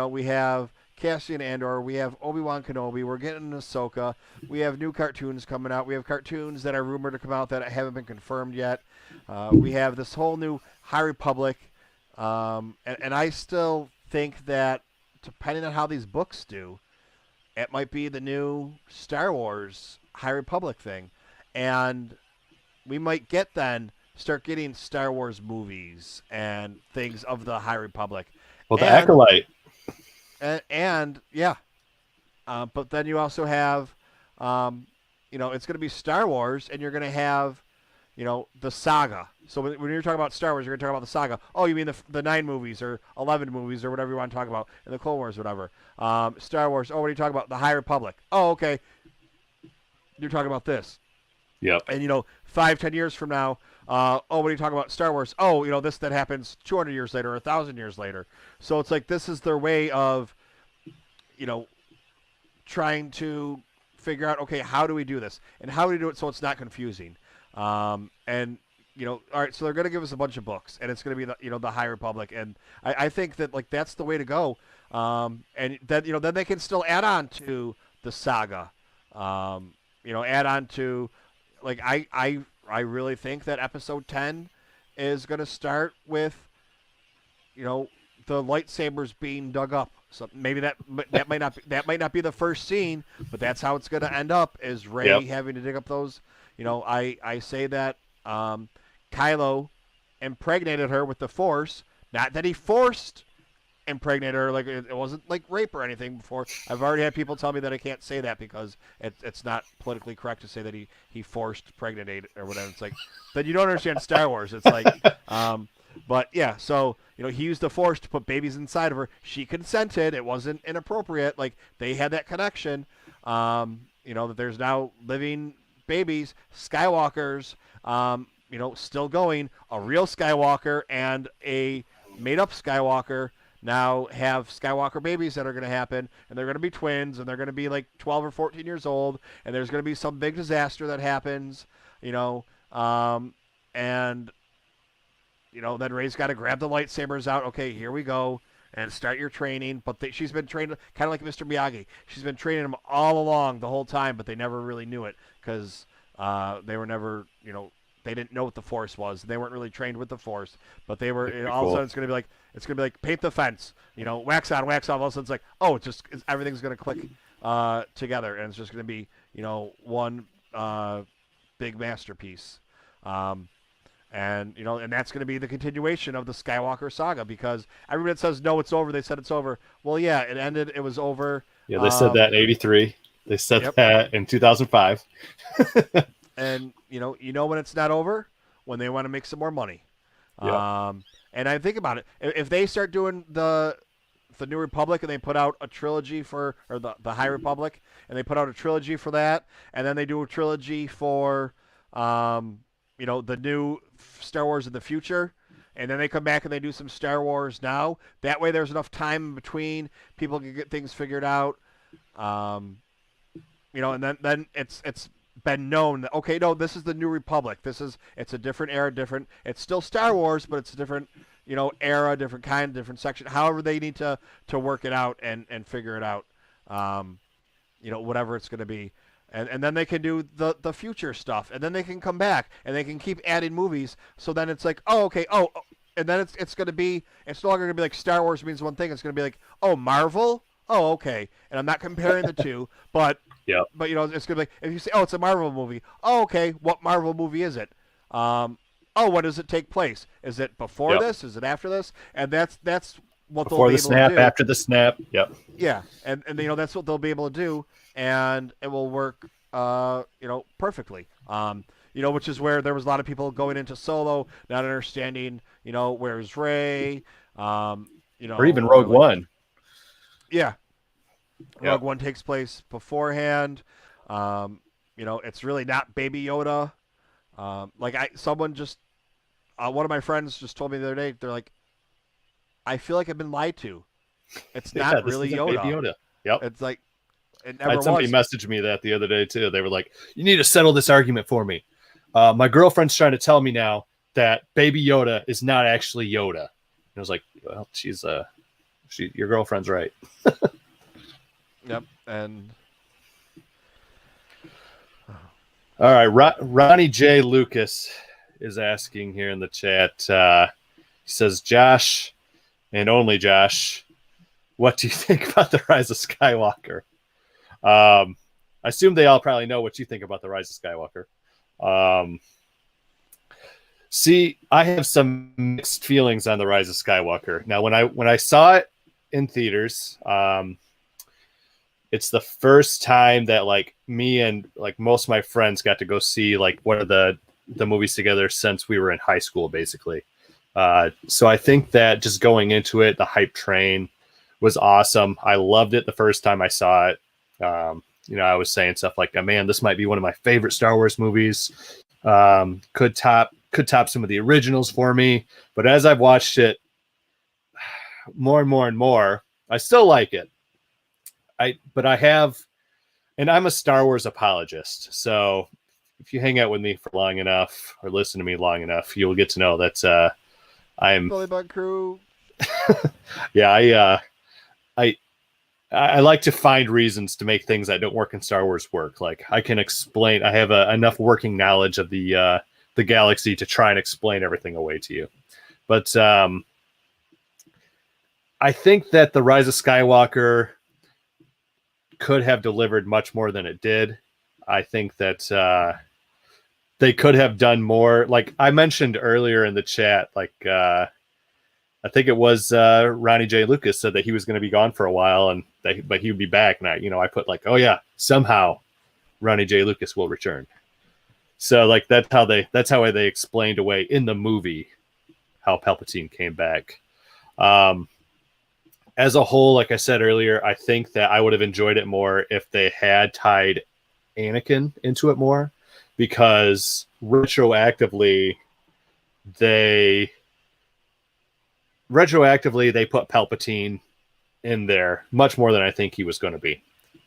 we have Cassian Andor, we have Obi-Wan Kenobi, we're getting Ahsoka, we have new cartoons coming out, we have cartoons that are rumored to come out that haven't been confirmed yet. We have this whole new High Republic, and I still think that depending on how these books do, it might be the new Star Wars High Republic thing. And we might start getting Star Wars movies and things of the High Republic. Well, the Acolyte. And yeah. But then you also have, it's going to be Star Wars, and you're going to have, the saga. So when you're talking about Star Wars, you're going to talk about the saga. Oh, you mean the 9 movies or 11 movies or whatever you want to talk about, in the Clone Wars, whatever. Star Wars. Oh, what are you talking about? The High Republic. Oh, okay. You're talking about this. Yep. And 5-10 years from now, what are you talking about? Star Wars. Oh, this that happens 200 years later or 1,000 years later. So it's like this is their way of, you know, trying to figure out, okay, how do we do this, and how do we do it so it's not confusing. And all right, so they're going to give us a bunch of books, and it's going to be the High Republic, and I think that like that's the way to go. And then they can still add on to the saga. Add on to like I really think that episode 10 is going to start with the lightsabers being dug up. So maybe that might not be the first scene, but that's how it's going to end up, is Rey having to dig up those. I say that Kylo impregnated her with the Force. Not that he forced impregnated her, like it wasn't like rape or anything before. I've already had people tell me that I can't say that because it's not politically correct to say that he forced pregnant or whatever. It's like, then you don't understand Star Wars. It's like, but yeah, so he used the Force to put babies inside of her. She consented. It wasn't inappropriate. Like they had that connection. That there's now living babies, Skywalkers. Still going. A real Skywalker and a made-up Skywalker now have Skywalker babies that are going to happen, and they're going to be twins, and they're going to be like 12 or 14 years old, and there's going to be some big disaster that happens, and then Rey's got to grab the lightsabers out. Okay, here we go, and start your training. But she's been trained kind of like Mr. Miyagi. She's been training them all along the whole time, but they never really knew it because they were never, they didn't know what the Force was. They weren't really trained with the Force, but they were. All of a sudden, it's gonna be like paint the fence. Wax on, wax off. All of a sudden, it's like, oh, everything's gonna click together, and it's just gonna be one big masterpiece. And that's gonna be the continuation of the Skywalker saga, because everybody that says no, it's over. They said it's over. Well, yeah, it ended. It was over. Yeah, they said that in '83. They said that in 2005. And when it's not over, when they want to make some more money. Yep. And I think about it, if they start doing the New Republic and they put out a trilogy or the High Republic, and they put out a trilogy for that, and then they do a trilogy for the new Star Wars in the future, and then they come back and they do some Star Wars now. That way, there's enough time in between. People can get things figured out. And then it's been known that, okay, no, this is the New Republic. It's a different era, it's still Star Wars, but it's a different, era, different kind, different section. However they need to work it out and figure it out, whatever it's going to be. And then they can do the future stuff, and then they can come back and they can keep adding movies. So then it's like, oh, okay, and then it's going to be, it's no longer going to be like Star Wars means one thing. It's going to be like, oh, Marvel. Oh, okay. And I'm not comparing the two, but yeah. But it's gonna be like, if you say, oh, it's a Marvel movie. Oh, okay. What Marvel movie is it? When does it take place? Is it before this? Is it after this? And that's what before they'll be the snap, able to do. after the snap. Yep. Yeah, and that's what they'll be able to do, and it will work, perfectly. Which is where there was a lot of people going into Solo, not understanding, where's Rey, or even Rogue One. Yeah. Rogue One takes place beforehand. It's really not Baby Yoda. One of my friends just told me the other day, they're like, I feel like I've been lied to. It's not really Yoda. Baby Yoda. Yep. It's like, it never I had somebody was. message me that the other day too. They were like, you need to settle this argument for me. My girlfriend's trying to tell me now that Baby Yoda is not actually Yoda. And I was like, well, your girlfriend's right. Yep, and all right, Ronnie J. Lucas is asking here in the chat. He says, Josh, and only Josh, what do you think about the Rise of Skywalker? I assume they all probably know what you think about the Rise of Skywalker. See, I have some mixed feelings on the Rise of Skywalker. Now, when I saw it in theaters, it's the first time that like me and like most of my friends got to go see like one of the movies together since we were in high school, basically. So I think that just going into it, the hype train was awesome. I loved it the first time I saw it. I was saying stuff like, oh, man, this might be one of my favorite Star Wars movies. Could top some of the originals for me. But as I've watched it more and more and more, I still like it. But I have, and I'm a Star Wars apologist. So if you hang out with me for long enough or listen to me long enough, you'll get to know that I'm Billy Bug Crew. yeah, I like to find reasons to make things that don't work in Star Wars work. Like I can explain, I have enough working knowledge of the galaxy to try and explain everything away to you. But I think that the Rise of Skywalker could have delivered much more than it did. I think that they could have done more. Like I mentioned earlier in the chat, like I think it was Ronnie J. Lucas said that he was going to be gone for a while, but he would be back. And I put like, oh yeah, somehow Ronnie J. Lucas will return. So like that's how they explained away in the movie how Palpatine came back. As a whole, like I said earlier, I think that I would have enjoyed it more if they had tied Anakin into it more, because retroactively they put Palpatine in there much more than I think he was going to be.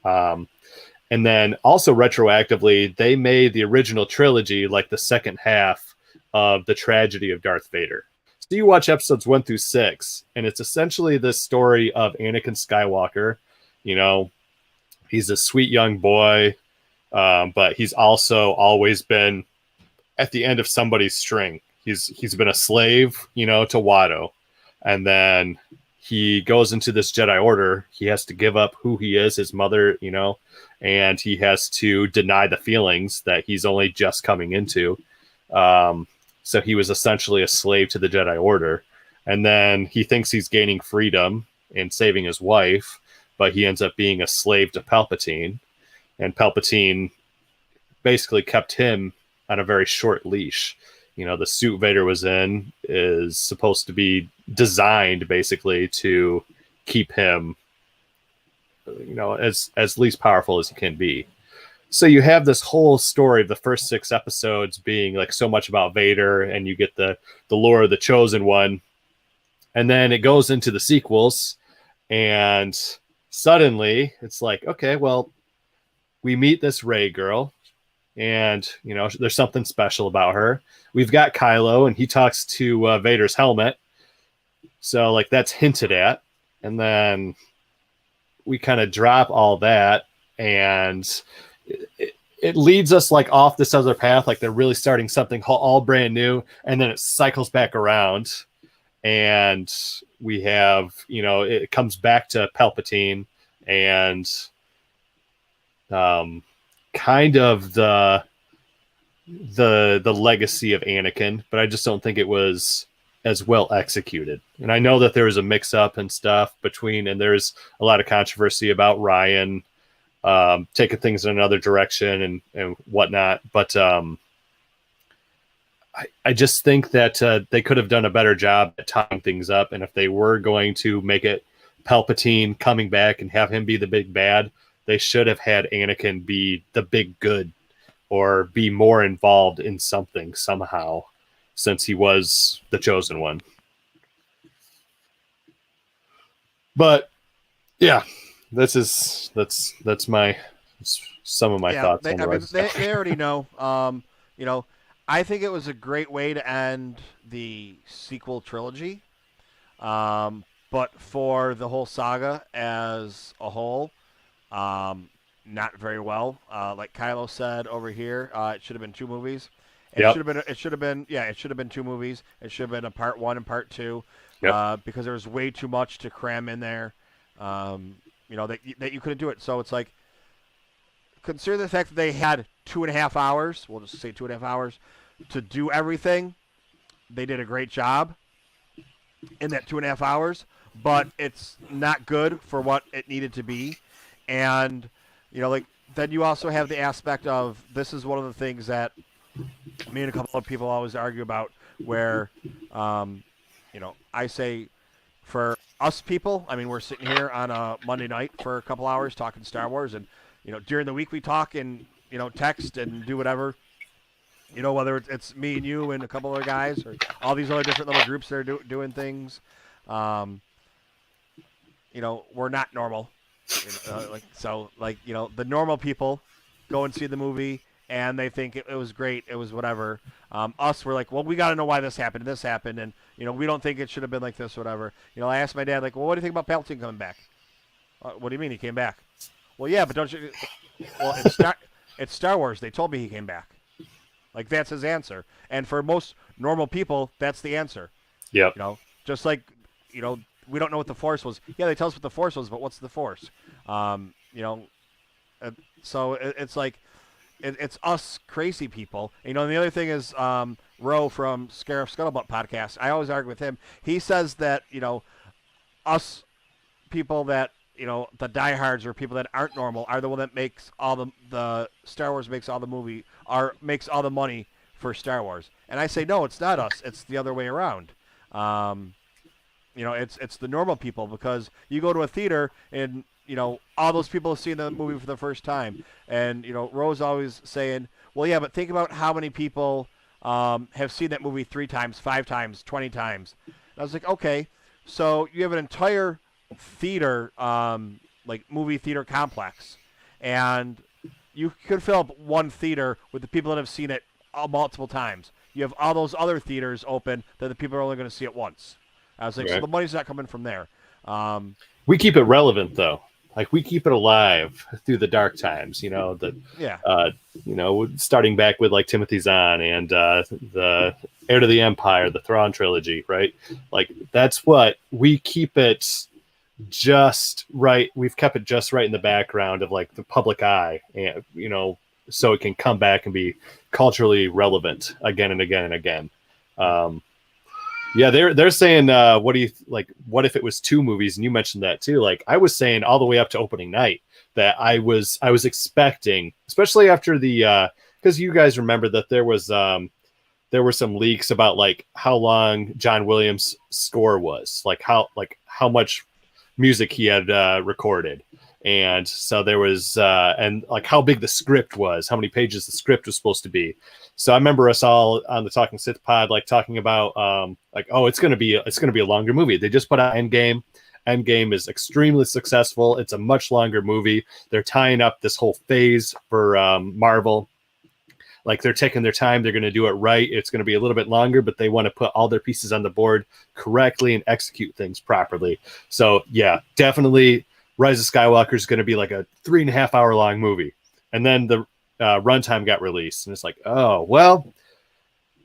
And then also retroactively, they made the original trilogy like the second half of the tragedy of Darth Vader. So you watch episodes 1 through 6, and it's essentially the story of Anakin Skywalker. He's a sweet young boy, but he's also always been at the end of somebody's string. He's been a slave, to Watto. And then he goes into this Jedi Order. He has to give up who he is, his mother, and he has to deny the feelings that he's only just coming into. So he was essentially a slave to the Jedi Order. And then he thinks he's gaining freedom and saving his wife, but he ends up being a slave to Palpatine. And Palpatine basically kept him on a very short leash. The suit Vader was in is supposed to be designed basically to keep him, as least powerful as he can be. So you have this whole story of the first 6 episodes being like so much about Vader, and you get the lore of the Chosen One. And then it goes into the sequels, and suddenly it's like, okay, well, we meet this Rey girl, and there's something special about her. We've got Kylo, and he talks to Vader's helmet, so like that's hinted at. And then we kind of drop all that, and it leads us like off this other path, like they're really starting something all brand new, and then it cycles back around, and we have it comes back to Palpatine and kind of the legacy of Anakin, but I just don't think it was as well executed. And I know that there was a mix up and stuff and there's a lot of controversy about Ryan taking things in another direction and whatnot. But I just think that they could have done a better job at tying things up. And if they were going to make it Palpatine coming back and have him be the big bad, they should have had Anakin be the big good or be more involved in something somehow, since he was the Chosen One. But yeah, that's some of my thoughts. They already know. I think it was a great way to end the sequel trilogy. But for the whole saga as a whole, not very well. Like Kylo said over here, it should have been 2 movies. It should have been 2 movies. It should have been a part 1 and part 2. Because there was way too much to cram in there. That you couldn't do it. So it's like, consider the fact that they had 2.5 hours. We'll just say 2.5 hours to do everything. They did a great job in that 2.5 hours, but it's not good for what it needed to be. And like then you also have the aspect of this is one of the things that me and a couple of people always argue about, where I say for us people, I mean, we're sitting here on a Monday night for a couple hours talking Star Wars, and during the week we talk and text and do whatever. Whether it's me and you and a couple other guys, or all these other different little groups that are doing things. Um, we're not normal. The normal people go and see the movie and they think it was great, it was whatever. Us, we're like, well, we got to know why this happened, and we don't think it should have been like this, whatever. I asked my dad, like, well, what do you think about Palpatine coming back? What do you mean he came back? Well, yeah, but don't you? Well, it's Star Wars. They told me he came back. Like, that's his answer. And for most normal people, that's the answer. Yep. Just like, we don't know what the Force was. Yeah, they tell us what the Force was, but what's the Force? So it's like, it's us crazy people. And the other thing is, Ro from Scarif Scuttlebutt podcast, I always argue with him. He says that, us people that, the diehards or people that aren't normal are the one that makes all the Star Wars makes all the movie, or makes all the money for Star Wars. And I say, no, it's not us. It's the other way around. It's the normal people, because you go to a theater and, all those people have seen the movie for the first time. And, Rose always saying, well, yeah, but think about how many people have seen that movie 3 times, 5 times, 20 times. And I was like, okay, so you have an entire theater, like movie theater complex, and you could fill up one theater with the people that have seen it multiple times. You have all those other theaters open that the people are only going to see it once. I was like, right. So the money's not coming from there. We keep it relevant, though. Like, we keep it alive through the dark times, starting back with like Timothy Zahn and the Heir to the Empire, the Thrawn trilogy, right? Like, that's what we keep it just right. We've kept it just right in the background of like the public eye, and so it can come back and be culturally relevant again and again and again. Yeah, they're saying, what do you like? What if it was 2 movies? And you mentioned that too. Like, I was saying all the way up to opening night that I was expecting, especially after the because you guys remember that there were some leaks about like how long John Williams' score was, like how much music he had recorded. And so there was, and like how big the script was, how many pages the script was supposed to be. So I remember us all on the Talking Sith pod, like talking about, like, oh, it's going to be a longer movie. They just put out Endgame. Endgame is extremely successful. It's a much longer movie. They're tying up this whole phase for Marvel. Like, they're taking their time. They're going to do it right. It's going to be a little bit longer, but they want to put all their pieces on the board correctly and execute things properly. So yeah, definitely Rise of Skywalker is going to be like a 3.5 hour long movie. And then the runtime got released, and it's like, oh, well,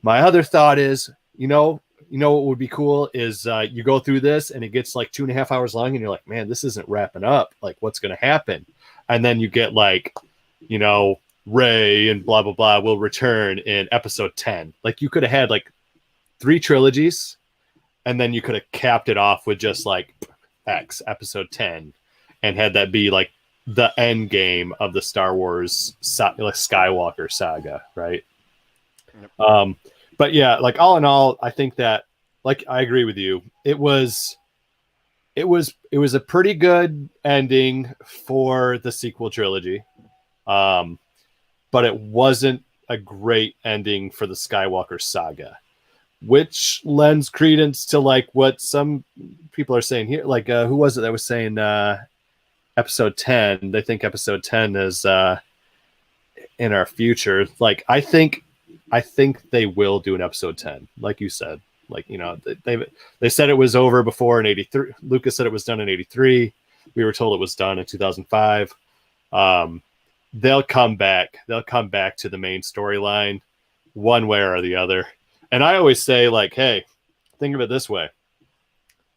my other thought is, what would be cool is you go through this and it gets like 2.5 hours long, and you're like, man, this isn't wrapping up. Like, what's going to happen? And then you get like, Rey and blah, blah, blah will return in episode 10. Like, you could have had like 3 trilogies, and then you could have capped it off with just like X episode 10 and had that be like the end game of the Star Wars Skywalker saga, right? Yep. But yeah, like, all in all, I think that, like, I agree with you. It was a pretty good ending for the sequel trilogy. But it wasn't a great ending for the Skywalker saga, which lends credence to like what some people are saying here. Like, who was it that was saying episode 10? They think episode 10 is in our future. Like, I think they will do an episode 10, like you said. Like, they said it was over before in 83. Lucas said it was done in 83. We were told it was done in 2005. They'll come back to the main storyline one way or the other. And I always say, like, hey, think of it this way.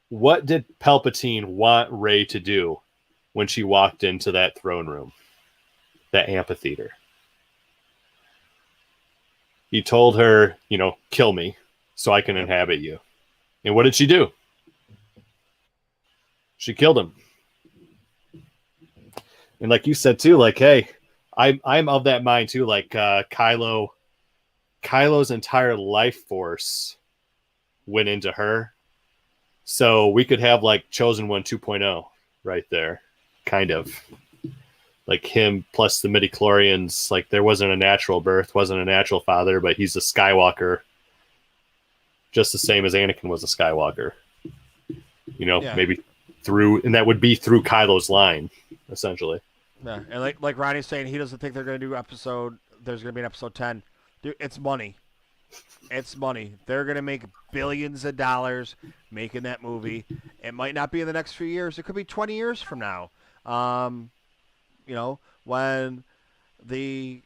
What did Palpatine want Rey to do when she walked into that throne room, that amphitheater? He told her, kill me so I can inhabit you. And what did she do? She killed him. And like you said too, like, hey, I'm of that mind too. Like Kylo's entire life force went into her, so we could have like Chosen One 2.0 right there, kind of like him plus the midichlorians. Like there wasn't a natural birth, wasn't a natural father, but he's a Skywalker, just the same as Anakin was a Skywalker. You know, Yeah. maybe through, and that would be through Kylo's line, essentially. Yeah, and like Ronnie's saying, he doesn't think they're going to do episode. There's going to be an episode 10. Dude, it's money. It's money. They're going to make billions of dollars making that movie. It might not be in the next few years. It could be 20 years from now. You know, when there's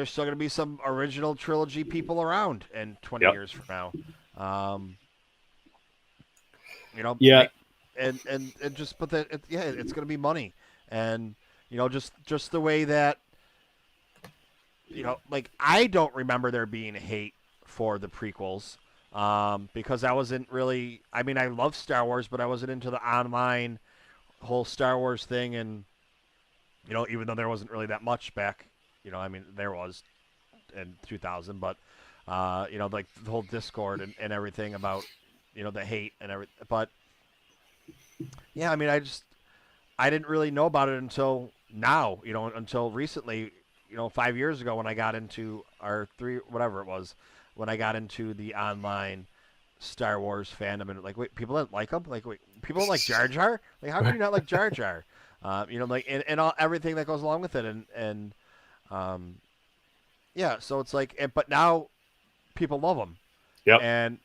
still going to be some original trilogy people around in 20 Yep. years from now. You know, Yeah. and just but it's going to be money, and you know, just the way that, you know, like I don't remember there being hate for the prequels, because I wasn't really. I mean, I love Star Wars, but I wasn't into the online whole Star Wars thing, and you know, even though there wasn't really that much back, you know, I mean, there was in 2000, but you know, like the whole Discord and everything about, you know, the hate and everything, but yeah, I mean, I didn't really know about it until now, you know, until recently, you know, 5 years ago when I got into whatever it was, when I got into the online Star Wars fandom, and like, wait, people don't like them? Like, wait, people don't like Jar Jar? Like, how can you not like Jar Jar? You know, like, and all everything that goes along with it, and um, yeah, so it's like, but now people love them. Yep. And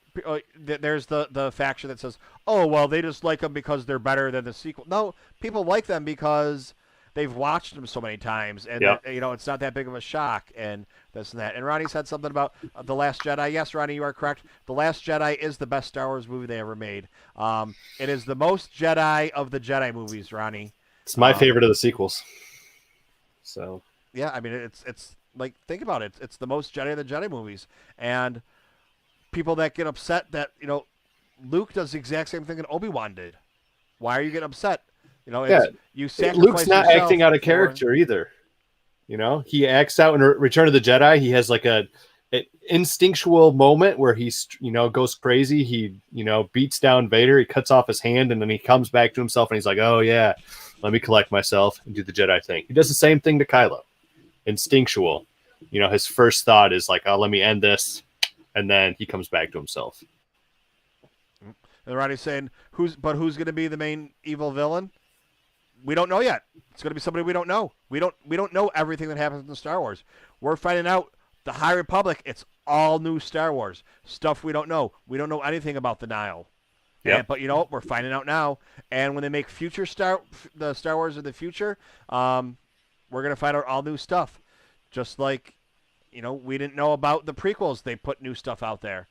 there's the faction that says, "Oh, well, they just like them because they're better than the sequel." No, people like them because they've watched them so many times, and Yep. you know, it's not that big of a shock, and this and that. And Ronnie said something about The Last Jedi. Yes, Ronnie, you are correct. The Last Jedi is the best Star Wars movie they ever made. It is the most Jedi of the Jedi movies, Ronnie. It's my favorite of the sequels. So Yeah, I mean, it's like, think about it. It's the most Jedi of the Jedi movies, and people that get upset that, you know, Luke does the exact same thing that Obi-Wan did. Why are you getting upset? You know, yeah, you sacrifice Luke's not yourself acting out of for- character either. You know, he acts out in Return of the Jedi. He has like a instinctual moment where he's, you know, goes crazy. He, you know, beats down Vader. He cuts off his hand, and then he comes back to himself, and he's like, "Oh yeah, let me collect myself and do the Jedi thing." He does the same thing to Kylo. Instinctual. You know, his first thought is like, "Oh, let me end this," and then he comes back to himself. And Ronnie's saying, who's going to be the main evil villain? We don't know yet. It's going to be somebody we don't know. We don't know everything that happens in Star Wars. We're finding out the High Republic. It's all new Star Wars stuff we don't know. We don't know anything about the Nile. Yeah. But you know what? We're finding out now. And when they make the Star Wars of the future, we're going to find out all new stuff. Just like, you know, we didn't know about the prequels. They put new stuff out there.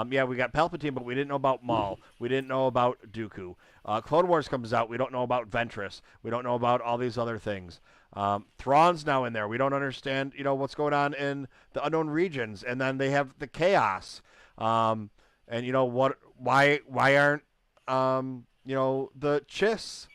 Yeah, we got Palpatine, but we didn't know about Maul. We didn't know about Dooku. Clone Wars comes out. We don't know about Ventress. We don't know about all these other things. Thrawn's now in there. We don't understand, you know, what's going on in the unknown regions. And then they have the chaos. And you know what? Why aren't you know, the Chiss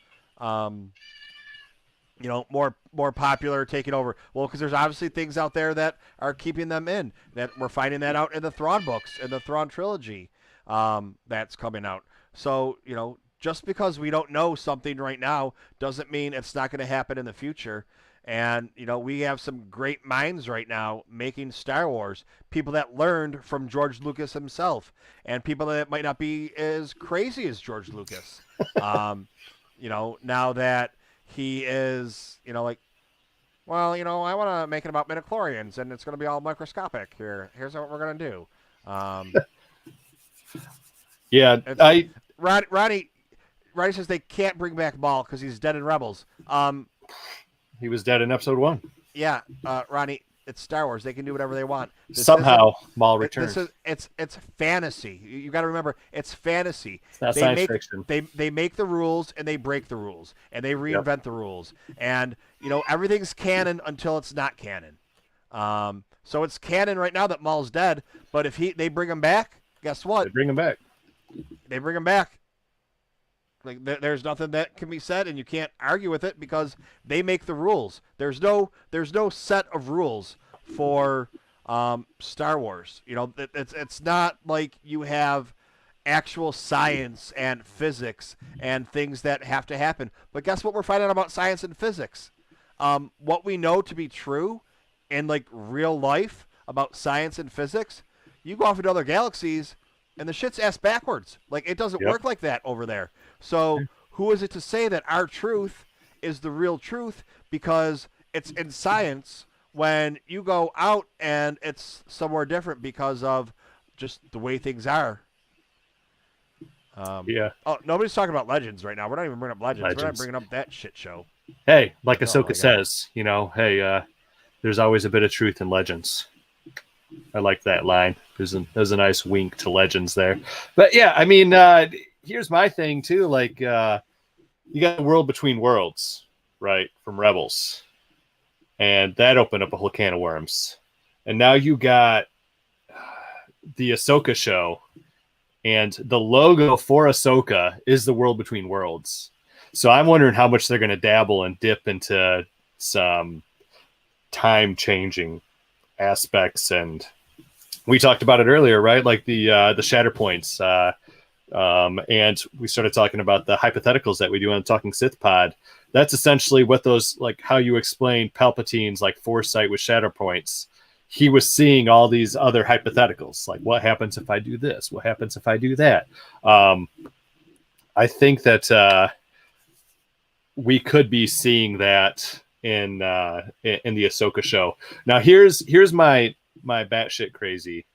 you know, more popular, taking over? Well, because there's obviously things out there that are keeping them in. That we're finding that out in the Thrawn books, in the Thrawn trilogy, that's coming out. So, you know, just because we don't know something right now doesn't mean it's not going to happen in the future. And, you know, we have some great minds right now making Star Wars, people that learned from George Lucas himself, and people that might not be as crazy as George Lucas. You know, now that he is, you know, like, well, you know, I want to make it about midichlorians, and it's going to be all microscopic here. Here's what we're going to do. Yeah, Ronnie says they can't bring back Maul because he's dead in Rebels. he was dead in Episode 1. Yeah, Ronnie, it's Star Wars. They can do whatever they want. Somehow, Maul returns. It's fantasy. You got to remember, it's fantasy. It's not science fiction. They make the rules and they break the rules and they reinvent the rules. And you know, everything's canon until it's not canon. So it's canon right now that Maul's dead. But if they bring him back, guess what? They bring him back. They bring him back. Like there's nothing that can be said, and you can't argue with it because they make the rules. There's no set of rules for Star Wars. You know, it's not like you have actual science and physics and things that have to happen. But guess what? We're finding out about science and physics. What we know to be true in like real life about science and physics, you go off into other galaxies, and the shit's ass backwards. Like it doesn't work like that over there. So who is it to say that our truth is the real truth because it's in science when you go out and it's somewhere different because of just the way things are? Oh, nobody's talking about Legends right now. We're not even bringing up Legends. We're not bringing up that shit show. Hey, like Ahsoka says, you know, hey, there's always a bit of truth in Legends. I like that line. There's a nice wink to Legends there. But yeah, I mean, here's my thing too. Like, you got the World Between Worlds, right, from Rebels, and that opened up a whole can of worms. And now you got the Ahsoka show, and the logo for Ahsoka is the World Between Worlds. So I'm wondering how much they're going to dabble and dip into some time-changing aspects. And we talked about it earlier, right? Like the shatter points. And we started talking about the hypotheticals that we do on the Talking Sith pod. That's essentially what those, like how you explain Palpatine's like foresight with shatter points. He was seeing all these other hypotheticals, like what happens if I do this? What happens if I do that? I think that we could be seeing that in the Ahsoka show. Now, here's my batshit crazy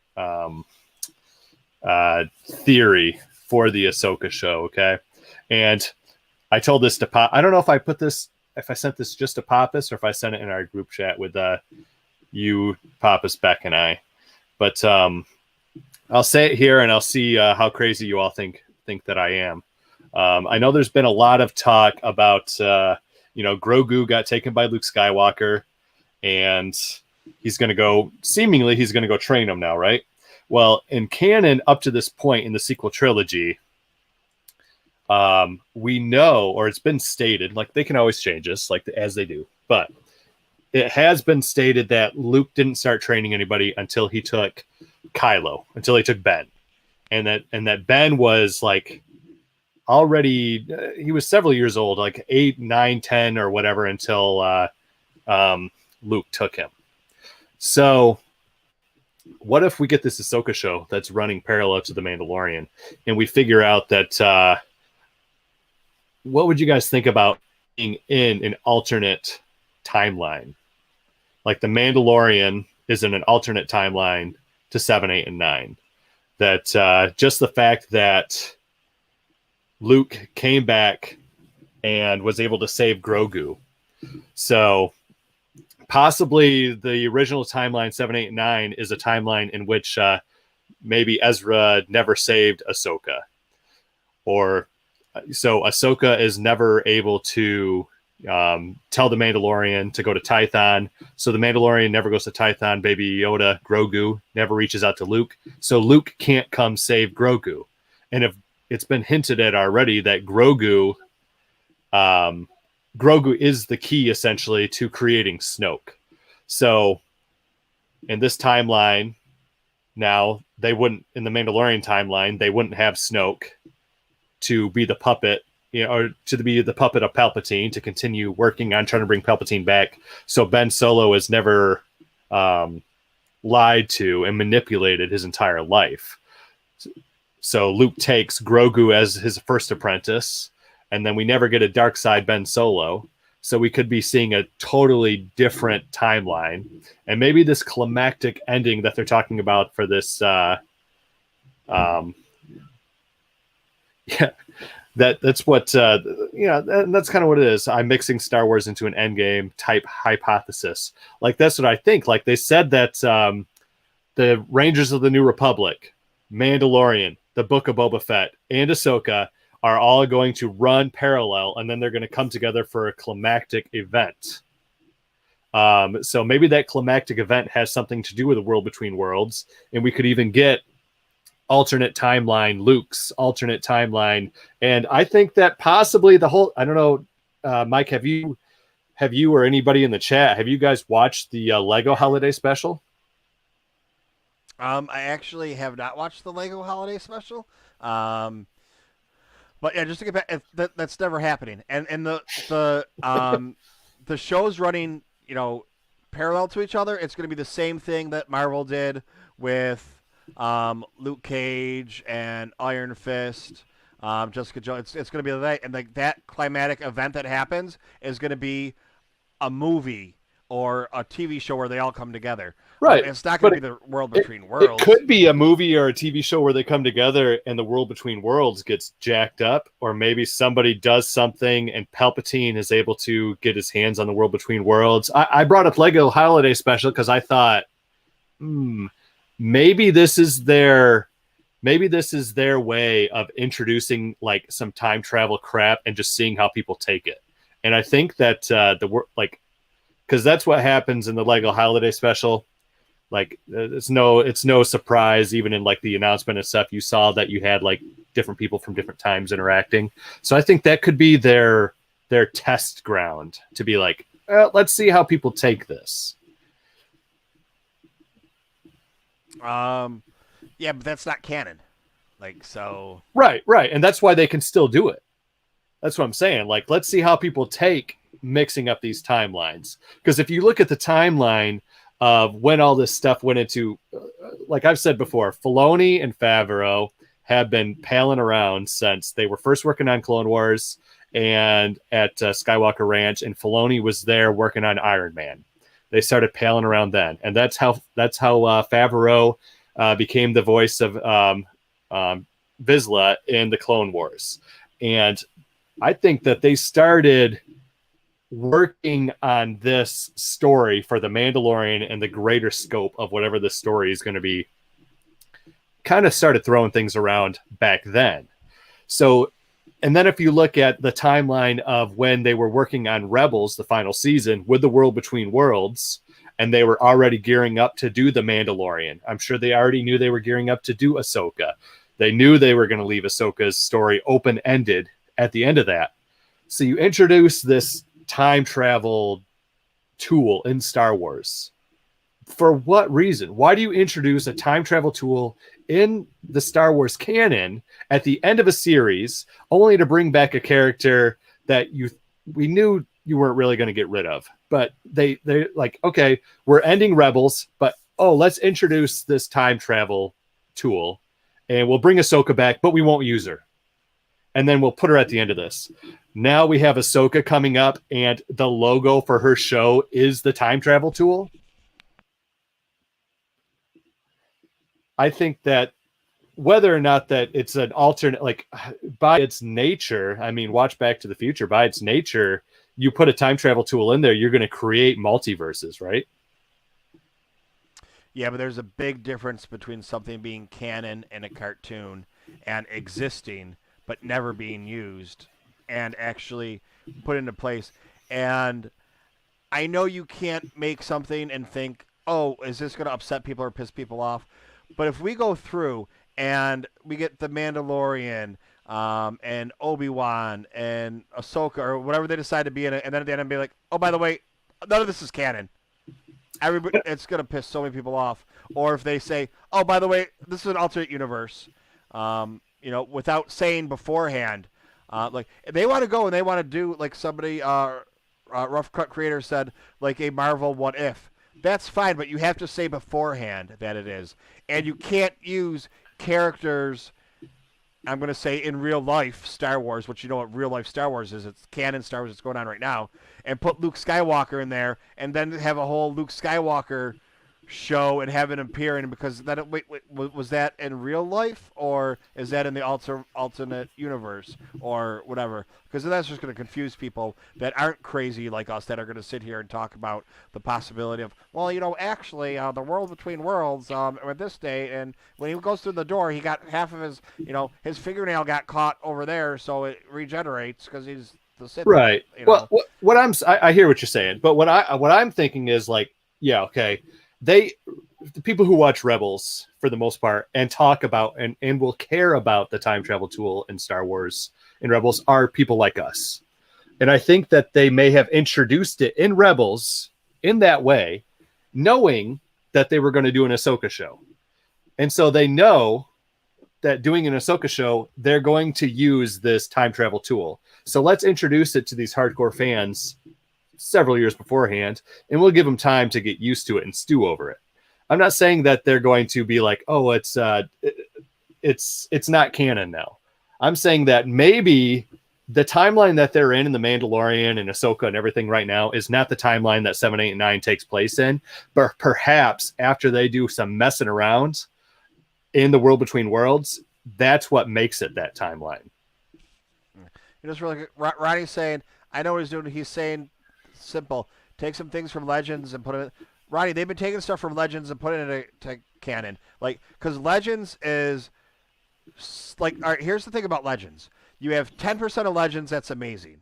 theory for the Ahsoka show. Okay, and I told this to Pop. I don't know if I sent this just to Pappas or if I sent it in our group chat with you, Pappas, Beck, and I. But I'll say it here, and I'll see how crazy you all think that I am. I know there's been a lot of talk about Grogu got taken by Luke Skywalker, and he's going to go train him now, right? Well, in canon, up to this point in the sequel trilogy, we know, or it's been stated, like they can always change this, like as they do, but it has been stated that Luke didn't start training anybody until he took Kylo, until he took Ben, and that Ben was like already he was several years old, like 8, 9, 10 or whatever, until Luke took him. So what if we get this Ahsoka show that's running parallel to The Mandalorian, and we figure out that what would you guys think about being in an alternate timeline? Like The Mandalorian is in an alternate timeline to 7, 8, and 9. That just the fact that Luke came back and was able to save Grogu. So possibly the original timeline, 7, 8, and 9, is a timeline in which maybe Ezra never saved Ahsoka. Or so Ahsoka is never able to tell the Mandalorian to go to Tython. So the Mandalorian never goes to Tython. Baby Yoda, Grogu, never reaches out to Luke. So Luke can't come save Grogu. And if it's been hinted at already that Grogu is the key essentially to creating Snoke. So in this timeline, now they wouldn't, in the Mandalorian timeline, they wouldn't have Snoke to be the puppet, or to be the puppet of Palpatine to continue working on trying to bring Palpatine back. So Ben Solo is never lied to and manipulated his entire life. So Luke takes Grogu as his first apprentice, and then we never get a dark side Ben Solo. So we could be seeing a totally different timeline. And maybe this climactic ending that they're talking about for this, that's what, that's kind of what it is. I'm mixing Star Wars into an Endgame type hypothesis. Like, that's what I think. Like, they said that the Rangers of the New Republic, Mandalorian, the Book of Boba Fett, and Ahsoka are all going to run parallel, and then they're going to come together for a climactic event. So maybe that climactic event has something to do with the World Between Worlds, and we could even get alternate timeline Luke's alternate timeline. And I think that possibly the whole, I don't know, Mike, have you or anybody in the chat, have you guys watched the Lego holiday special? I actually have not watched the Lego Holiday Special. Um, but yeah, just to get back, that's never happening. And the show's running, parallel to each other. It's going to be the same thing that Marvel did with Luke Cage and Iron Fist, Jessica Jones. It's going to be that, and like that climatic event that happens is going to be a movie or a TV show where they all come together. Right. It's not going to be the world between It worlds. could be a movie or a TV show where they come together and the world between worlds gets jacked up, or maybe somebody does something and Palpatine is able to get his hands on the world between worlds. I brought up Lego Holiday Special because I thought, maybe this is their way of introducing like some time travel crap and just seeing how people take it. And I think that because that's what happens in the Lego Holiday Special. Like it's no surprise, even in like the announcement and stuff, you saw that you had like different people from different times interacting. So I think that could be their test ground to be like, let's see how people take this. Yeah, but that's not canon. Like, so. Right. And that's why they can still do it. That's what I'm saying. Like, let's see how people take mixing up these timelines. Because if you look at the timeline of when all this stuff went into, like I've said before, Filoni and Favreau have been palling around since they were first working on Clone Wars and at Skywalker Ranch, and Filoni was there working on Iron Man. They started palling around then, and that's how Favreau became the voice of Vizsla in the Clone Wars. And I think that they started working on this story for the Mandalorian and the greater scope of whatever the story is going to be, kind of started throwing things around back then. So, and then if you look at the timeline of when they were working on Rebels, the final season, with the world between worlds, and they were already gearing up to do the Mandalorian. I'm sure they already knew they were gearing up to do Ahsoka. They knew they were going to leave Ahsoka's story open-ended at the end of that. So you introduce this time travel tool in Star Wars. For what reason? Why do you introduce a time travel tool in the Star Wars canon at the end of a series only to bring back a character that we knew you weren't really going to get rid of? But they're like, okay, we're ending Rebels, but let's introduce this time travel tool and we'll bring Ahsoka back, but we won't use her. And then we'll put her at the end of this. Now we have Ahsoka coming up, and the logo for her show is the time travel tool. I think that whether or not that it's an alternate, like by its nature, I mean, watch Back to the Future, by its nature, you put a time travel tool in there, you're going to create multiverses, right? Yeah, but there's a big difference between something being canon in a cartoon and existing but never being used and actually put into place. And I know you can't make something and think, oh, is this going to upset people or piss people off? But if we go through and we get the Mandalorian and Obi-Wan and Ahsoka or whatever they decide to be in it, and then at the end be like, oh, by the way, none of this is canon. Everybody, it's going to piss so many people off. Or if they say, oh, by the way, this is an alternate universe, without saying beforehand, like they want to go and they want to do like somebody, Rough Cut Creator said, like a Marvel What If. That's fine, but you have to say beforehand that it is. And you can't use characters, I'm going to say in real life Star Wars, which you know what real life Star Wars is. It's canon Star Wars that's going on right now. And put Luke Skywalker in there and then have a whole Luke Skywalker show and have it appear in, because that wait, was that in real life or is that in the alternate universe or whatever? Because that's just going to confuse people that aren't crazy like us, that are going to sit here and talk about the possibility of, well, actually the world between worlds at this day, and when he goes through the door he got half of his his fingernail got caught over there, so it regenerates because he's the Sith, right. Well, I hear what you're saying, but what I'm thinking is like, yeah, okay. the people who watch Rebels for the most part and talk about and will care about the time travel tool in Star Wars and Rebels are people like us. And I think that they may have introduced it in Rebels in that way, knowing that they were going to do an Ahsoka show. And so they know that doing an Ahsoka show, they're going to use this time travel tool. So let's introduce it to these hardcore fans several years beforehand, and we'll give them time to get used to it and stew over it. I'm not saying that they're going to be like, oh, it's not canon now. I'm saying that maybe the timeline that they're in The Mandalorian and Ahsoka and everything right now is not the timeline that 7, 8, and 9 takes place in, but perhaps after they do some messing around in the World Between Worlds, that's what makes it that timeline. You just really, Ronnie's saying, I know what he's doing. He's saying simple. Take some things from Legends and put it. Ronnie, they've been taking stuff from Legends and putting it into canon. Like, because Legends is like, all right, here's the thing about Legends. You have 10% of Legends that's amazing.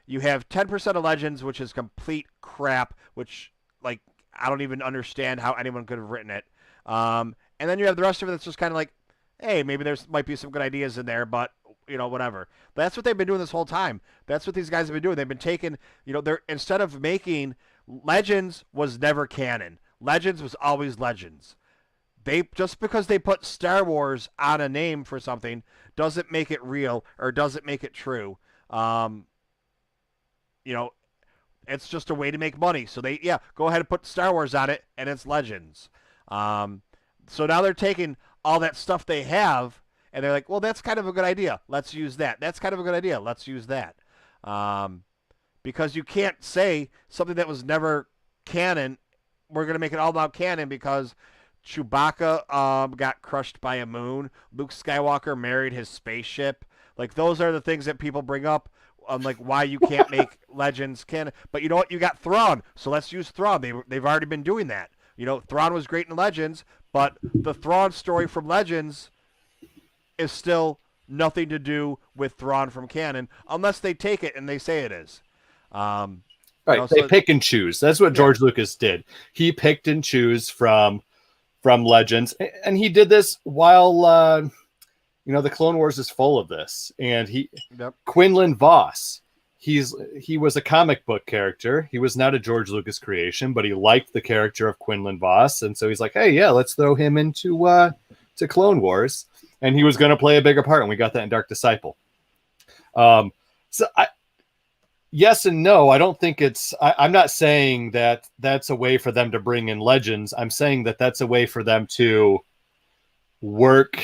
You have 10% of Legends which is complete crap, which, like, I don't even understand how anyone could have written it. And then you have the rest of it that's just kind of like, hey, maybe there's might be some good ideas in there, but whatever. But that's what they've been doing this whole time. That's what these guys have been doing. They've been taking, they're instead of making Legends was never canon. Legends was always Legends. They just because they put Star Wars on a name for something doesn't make it real or doesn't make it true. It's just a way to make money. So they go ahead and put Star Wars on it and it's Legends. So now they're taking all that stuff they have and they're like, well, that's kind of a good idea. Let's use that. That's kind of a good idea. Let's use that. Because you can't say something that was never canon, we're going to make it all about canon because Chewbacca got crushed by a moon. Luke Skywalker married his spaceship. Like, those are the things that people bring up on, like, why you can't make Legends canon. But you know what? You got Thrawn, so let's use Thrawn. They've already been doing that. Thrawn was great in Legends, but the Thrawn story from Legends is still nothing to do with Thrawn from canon unless they take it and they say it is. Right, they pick and choose. That's what George Lucas did. He picked and choose from Legends, and he did this while the Clone Wars is full of this. And Quinlan Voss, he was a comic book character. He was not a George Lucas creation, but he liked the character of Quinlan Voss, and so he's like, hey, yeah, let's throw him into to Clone Wars, and he was going to play a bigger part, and we got that in Dark Disciple. Yes and no. I don't think I'm not saying that that's a way for them to bring in Legends. I'm saying that that's a way for them to work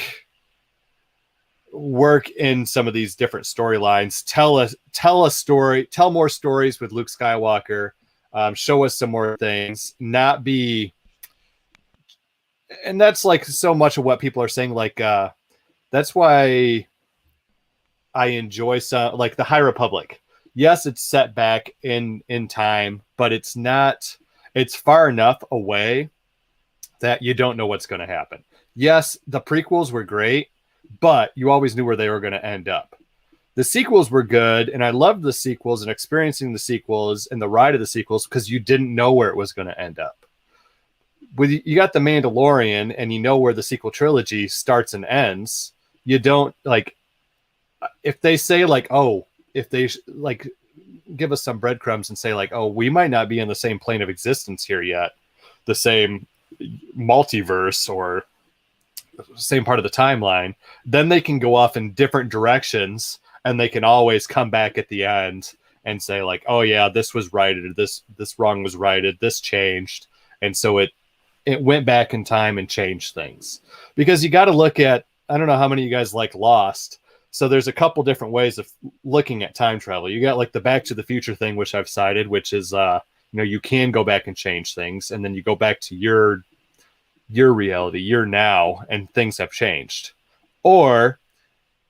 in some of these different storylines. Tell a story, tell more stories with Luke Skywalker, show us some more things, not be. And that's like so much of what people are saying. Like, that's why I enjoy some, like, the High Republic. Yes, it's set back in time, but it's far enough away that you don't know what's going to happen. Yes, the prequels were great, but you always knew where they were going to end up. The sequels were good, and I loved the sequels and experiencing the sequels and the ride of the sequels because you didn't know where it was going to end up. You got The Mandalorian, and you know where the sequel trilogy starts and ends. You don't, like, if they say, like, oh, if they like give us some breadcrumbs and say, like, oh, we might not be in the same plane of existence here yet, the same multiverse or same part of the timeline, then they can go off in different directions, and they can always come back at the end and say, like, oh yeah, this was righted, this wrong was righted, this changed, and so it went back in time and changed things. Because you got to look at, I don't know how many of you guys like Lost. So there's a couple different ways of looking at time travel. You got, like, the Back to the Future thing, which I've cited, which is, you can go back and change things, and then you go back to your reality, your now, and things have changed. Or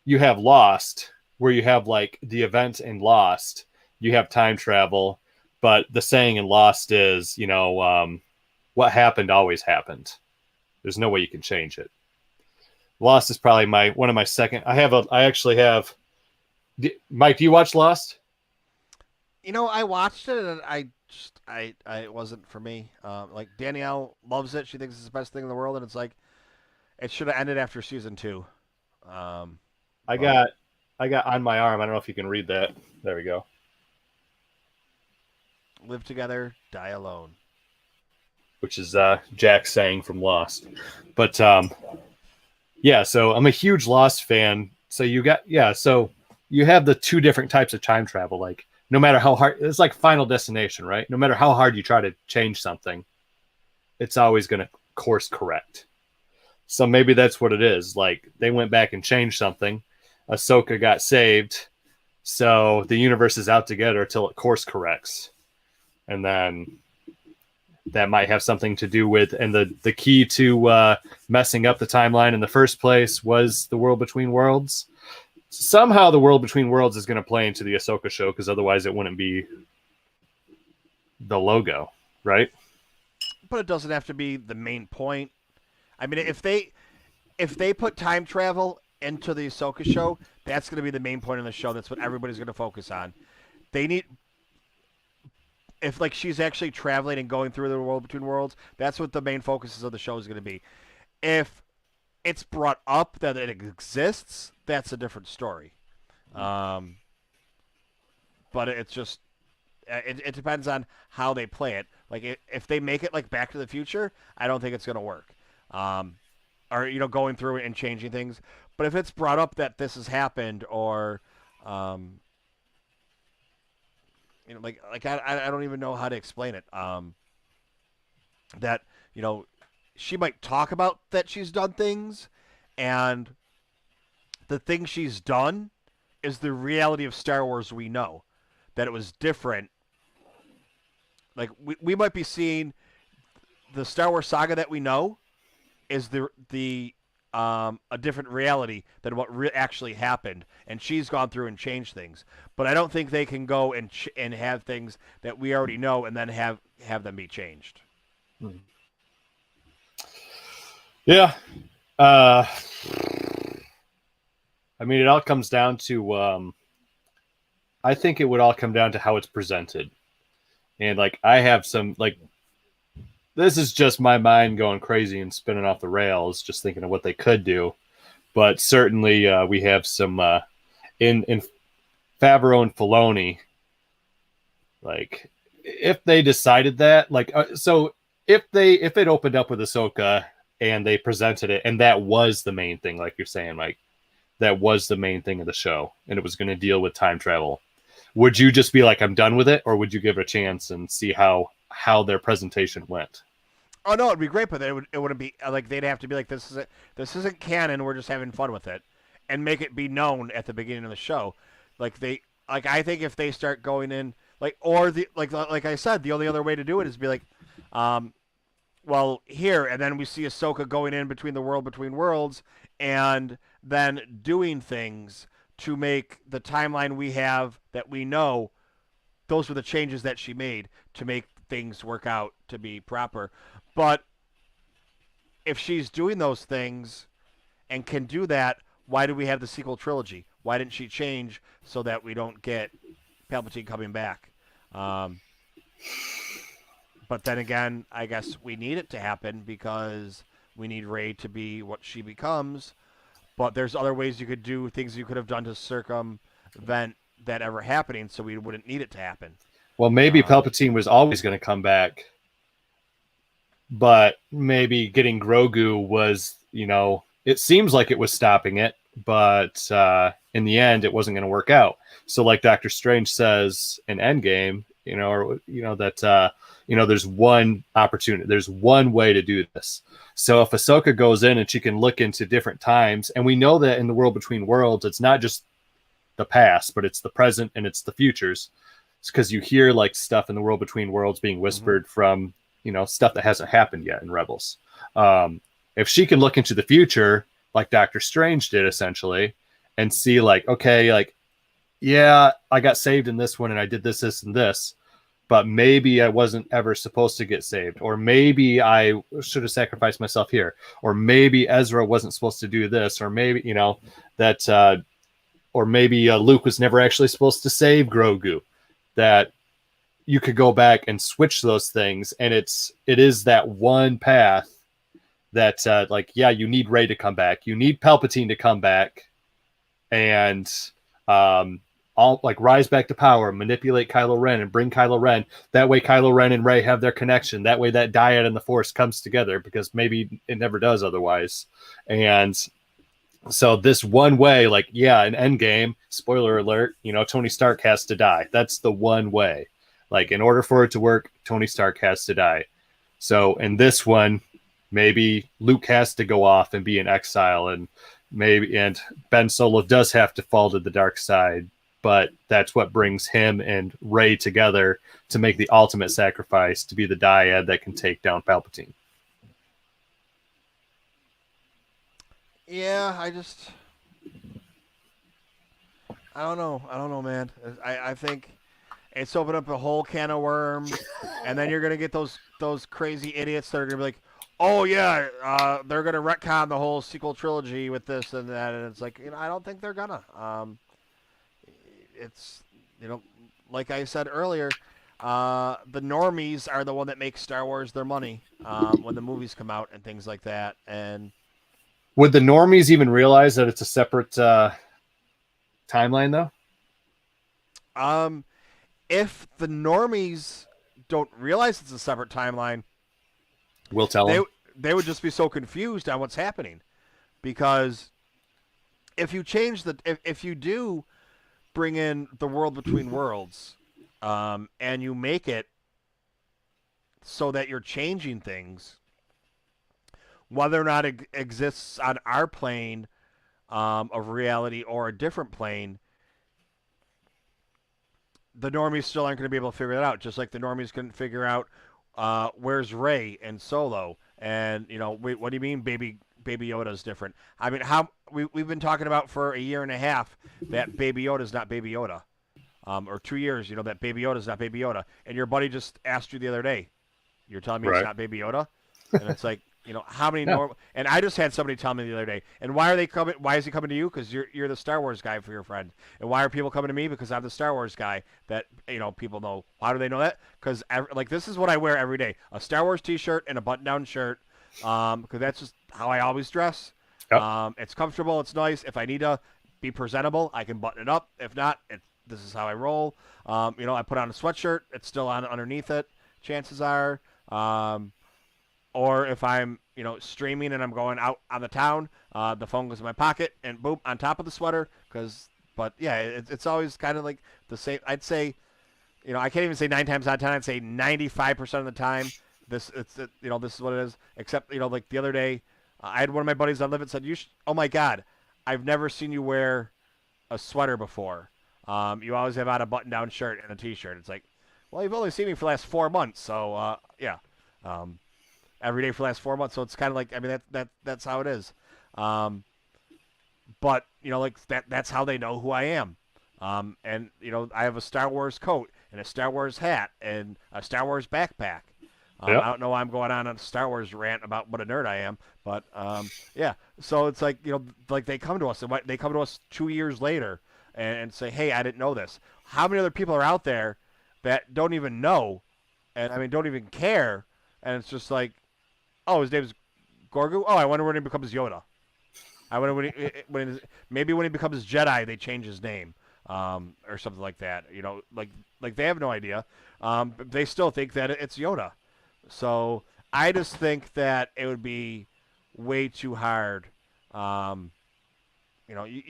you have Lost, where you have, like, the events in Lost, you have time travel, but the saying in Lost is, what happened always happened. There's no way you can change it. Lost is probably one of my second. I actually have. Mike, do you watch Lost? I watched it and it wasn't for me. Like Danielle loves it; she thinks it's the best thing in the world, and it's like it should have ended after season 2. Um, I but got I got on my arm. I don't know if you can read that. There we go. live together, die alone. Which is Jack saying from Lost. But yeah, so I'm a huge Lost fan. So so you have the two different types of time travel. Like no matter how hard, it's like Final Destination, right? No matter how hard you try to change something, it's always going to course correct. So maybe that's what it is. Like they went back and changed something. Ahsoka got saved, so the universe is out together until it course corrects, and then that might have something to do with. And the key to messing up the timeline in the first place was the World Between Worlds. Somehow, the World Between Worlds is going to play into the Ahsoka show because otherwise, it wouldn't be the logo, right? But it doesn't have to be the main point. I mean, if they put time travel into the Ahsoka show, that's going to be the main point of the show. That's what everybody's going to focus on. They need if like she's actually traveling and going through the world between worlds. That's what the main focuses of the show is going to be. If it's brought up that it exists, that's a different story. Um, but it's just it depends on how they play it. Like if they make it like Back to the Future, I don't think it's going to work. Um, or going through it and changing things. But if it's brought up that this has happened, or um, like I don't even know how to explain it. That you know she might talk about that she's done things, and the thing she's done is the reality of Star Wars we know. That it was different. Like we might be seeing the Star Wars saga that we know is the a different reality than what actually happened, and she's gone through and changed things. But I don't think they can go and have things that we already know and then have them be changed. Yeah. I mean, it all comes down to. I think it would all come down to how it's presented, and like I have some like. This is just my mind going crazy and spinning off the rails, just thinking of what they could do. But certainly, we have some in Favreau and Filoni. Like, if they decided that, like, so if it opened up with Ahsoka and they presented it, and that was the main thing, like you're saying, Mike, that was the main thing of the show, and it was going to deal with time travel. Would you just be like, I'm done with it, or would you give it a chance and see how their presentation went? Oh no, it'd be great, but it wouldn't be like they'd have to be like this isn't canon. We're just having fun with it, and make it be known at the beginning of the show. I think if they start going in or like I said, the only other way to do it is be like, well here, and then we see Ahsoka going in between the world between worlds, and then doing things to make the timeline we have that we know. Those were the changes that she made to make things work out to be proper. But if she's doing those things and can do that, why do we have the sequel trilogy? Why didn't she change so that we don't get Palpatine coming back? But then again, I guess we need it to happen because we need Rey to be what she becomes. But there's other ways you could do things you could have done to circumvent that ever happening, so we wouldn't need it to happen. Well, maybe Palpatine was always going to come back, but maybe getting Grogu was, it seems like it was stopping it, but in the end, it wasn't going to work out. So, like Doctor Strange says in Endgame, there's one opportunity, there's one way to do this. So if Ahsoka goes in and she can look into different times, and we know that in the world between worlds, it's not just the past, but it's the present and it's the futures. It's because you hear like stuff in the world between worlds being whispered from, stuff that hasn't happened yet in Rebels. If she can look into the future, like Doctor Strange did essentially, and see like, okay, like, yeah, I got saved in this one and I did this, this, and this, but maybe I wasn't ever supposed to get saved, or maybe I should have sacrificed myself here, or maybe Ezra wasn't supposed to do this, or maybe, or maybe Luke was never actually supposed to save Grogu. that you could go back and switch those things, and it is that one path that like, yeah, you need Rey to come back, you need Palpatine to come back, and all like rise back to power, manipulate Kylo Ren and bring Kylo Ren. That way Kylo Ren and Rey have their connection. That way that dyad and the Force comes together, because maybe it never does otherwise. And so this one way, like, yeah, an Endgame, spoiler alert, Tony Stark has to die. That's the one way. Like, in order for it to work, Tony Stark has to die. So in this one, maybe Luke has to go off and be in exile, and Ben Solo does have to fall to the dark side, but that's what brings him and Rey together to make the ultimate sacrifice, to be the dyad that can take down Palpatine. Yeah, I don't know, man. I think it's opened up a whole can of worms, and then you're gonna get those crazy idiots that are gonna be like, oh yeah, they're gonna retcon the whole sequel trilogy with this and that, and it's like, I don't think they're gonna. It's like I said earlier, the normies are the one that makes Star Wars their money when the movies come out and things like that. And would the normies even realize that it's a separate timeline, though? If the normies don't realize it's a separate timeline, we'll tell them. They would just be so confused on what's happening, because if you change if you do bring in the world between worlds, and you make it so that you're changing things, whether or not it exists on our plane of reality or a different plane, the normies still aren't going to be able to figure that out. Just like the normies couldn't figure out where's Rey and Solo, and what do you mean Baby Yoda is different? I mean, how we've been talking about for a year and a half that Baby Yoda is not Baby Yoda, or 2 years, that Baby Yoda is not Baby Yoda, and your buddy just asked you the other day, you're telling me It's not Baby Yoda, and it's like, how many normal? And I just had somebody tell me the other day. And why are they coming? Why is he coming to you? Because you're the Star Wars guy for your friend. And why are people coming to me? Because I'm the Star Wars guy that people know. How do they know that? Because like, this is what I wear every day: a Star Wars T-shirt and a button-down shirt. Because that's just how I always dress. Yep. It's comfortable. It's nice. If I need to be presentable, I can button it up. If not, this is how I roll. I put on a sweatshirt. It's still on underneath it. Chances are. Or if I'm, streaming and I'm going out on the town, the phone goes in my pocket and boom, on top of the sweater. But yeah, it's always kind of like the same. I'd say, I can't even say 9 times out of 10. I'd say 95% of the time, this is what it is. Except, like the other day, I had one of my buddies on live and said, oh my God, I've never seen you wear a sweater before. You always have on a button-down shirt and a T-shirt. It's like, well, you've only seen me for the last 4 months, so yeah. Every day for the last 4 months, so it's kind of like, I mean, that's how it is. But like that's how they know who I am. And I have a Star Wars coat and a Star Wars hat and a Star Wars backpack. Yep. I don't know why I'm going on a Star Wars rant about what a nerd I am, but yeah. So it's like, like they come to us, and they come to us 2 years later and say, hey, I didn't know this. How many other people are out there that don't even know, and I mean don't even care, and it's just like, oh, his name's Gorgu? Oh, I wonder when he becomes Yoda. I wonder maybe when he becomes Jedi, they change his name, or something like that. Like they have no idea. But they still think that it's Yoda. So I just think that it would be way too hard. You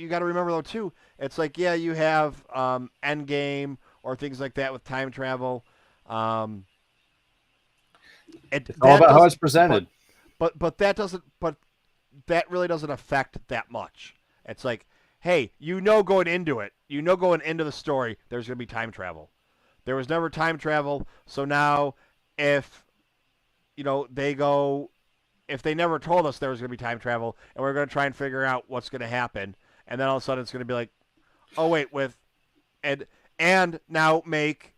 got to remember though too. It's like, yeah, you have Endgame or things like that with time travel. It's all about how it's presented. But that really doesn't affect that much. It's like, hey, going into it, going into the story, there's going to be time travel. There was never time travel, so now if if they never told us there was going to be time travel, and we're going to try and figure out what's going to happen, and then all of a sudden it's going to be like, oh wait, and now make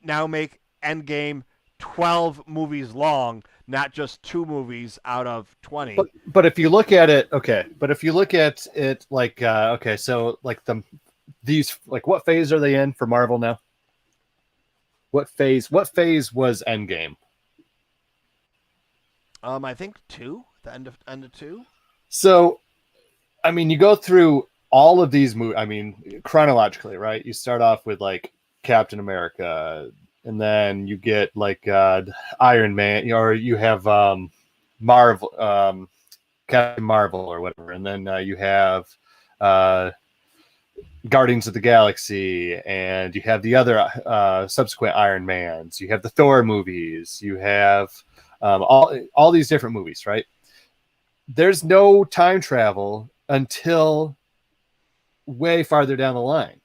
Endgame 12 movies long, not just 2 movies out of 20. But if you look at it, like, okay, so like these, like, what phase are they in for Marvel now? What phase was Endgame? I think 2, the end of 2. So, I mean, you go through all of these movies. I mean, chronologically, right? You start off with like Captain America, and then you get like Iron Man, or you have Marvel, Captain Marvel, or whatever, and then you have uh, Guardians of the Galaxy, and you have the other subsequent Iron Mans. You have the Thor movies. You have all these different movies, right? There's no time travel until way farther down the line,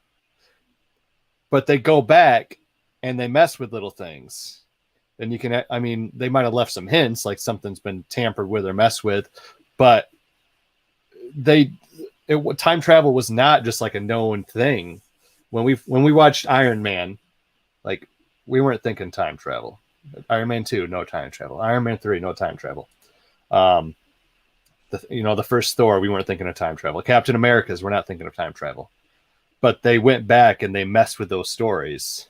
but they go back and they mess with little things. And you can, I mean, they might have left some hints, like something's been tampered with or messed with, but time travel was not just like a known thing. When we watched Iron Man, like we weren't thinking time travel. Iron Man 2, no time travel. Iron Man 3, no time travel. The first Thor, we weren't thinking of time travel. Captain America's, we're not thinking of time travel. But they went back and they messed with those stories.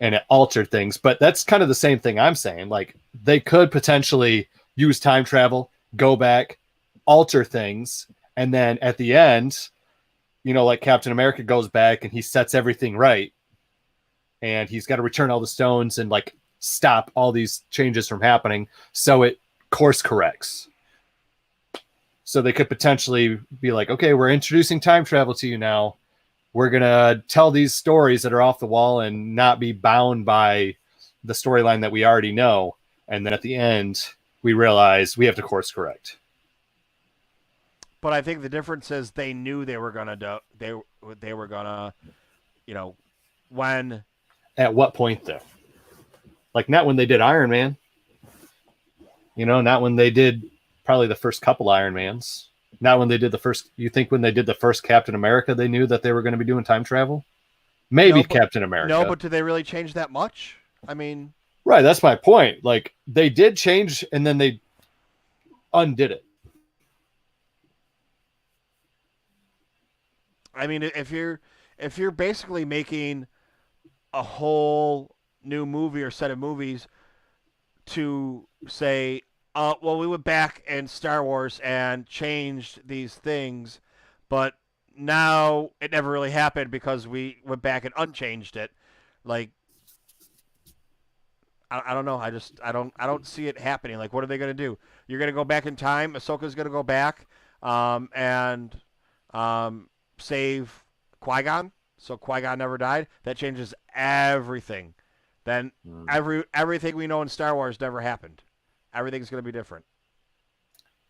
And it altered things. But that's kind of the same thing I'm saying. Like, they could potentially use time travel, go back, alter things, and then at the end, like Captain America goes back and he sets everything right. And he's got to return all the stones and, like, stop all these changes from happening. So it course corrects. So they could potentially be like, okay, we're introducing time travel to you now. We're going to tell these stories that are off the wall and not be bound by the storyline that we already know. And then at the end, we realize we have to course correct. But I think the difference is they knew they were going to they were going to, when. At what point, though? Like, not when they did Iron Man. Not when they did probably the first couple Iron Mans. Not when they did the first. You think when they did the first Captain America, they knew that they were going to be doing time travel? Maybe Captain America. No, but did they really change that much? I mean, right. That's my point. Like, they did change, and then they undid it. I mean, if you're basically making a whole new movie or set of movies to say, well, we went back in Star Wars and changed these things, but now it never really happened because we went back and unchanged it. Like, I don't know. I don't see it happening. Like, what are they going to do? You're going to go back in time. Ahsoka's going to go back and save Qui-Gon, so Qui-Gon never died. That changes everything. Then everything we know in Star Wars never happened. Everything's going to be different.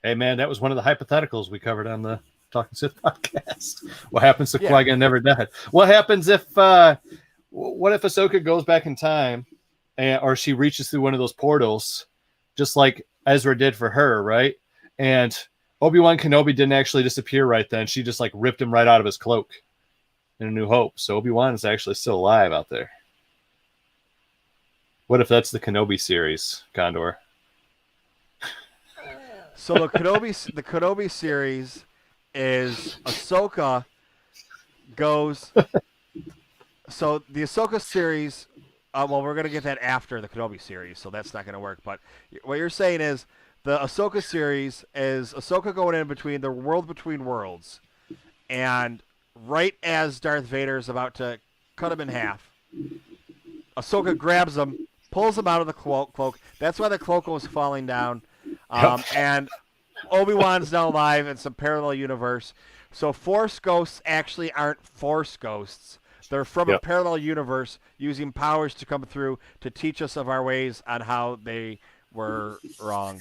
Hey, man, that was one of the hypotheticals we covered on the Talking Sith podcast. What happens if Qui-Gon never died? What happens if what if Ahsoka goes back in time or she reaches through one of those portals, just like Ezra did for her, right? And Obi-Wan Kenobi didn't actually disappear right then. She just, like, ripped him right out of his cloak in A New Hope. So Obi-Wan is actually still alive out there. What if that's the Kenobi series, Condor? So the Kenobi series is Ahsoka goes. So the Ahsoka series, well, we're gonna get that after the Kenobi series, so that's not gonna work. But what you're saying is the Ahsoka series is Ahsoka going in between the world between worlds, and right as Darth Vader is about to cut him in half, Ahsoka grabs him, pulls him out of the cloak. That's why the cloak was falling down. And Obi-Wan's now alive in some parallel universe. So Force ghosts actually aren't Force ghosts. They're from a parallel universe using powers to come through to teach us of our ways on how they were wrong.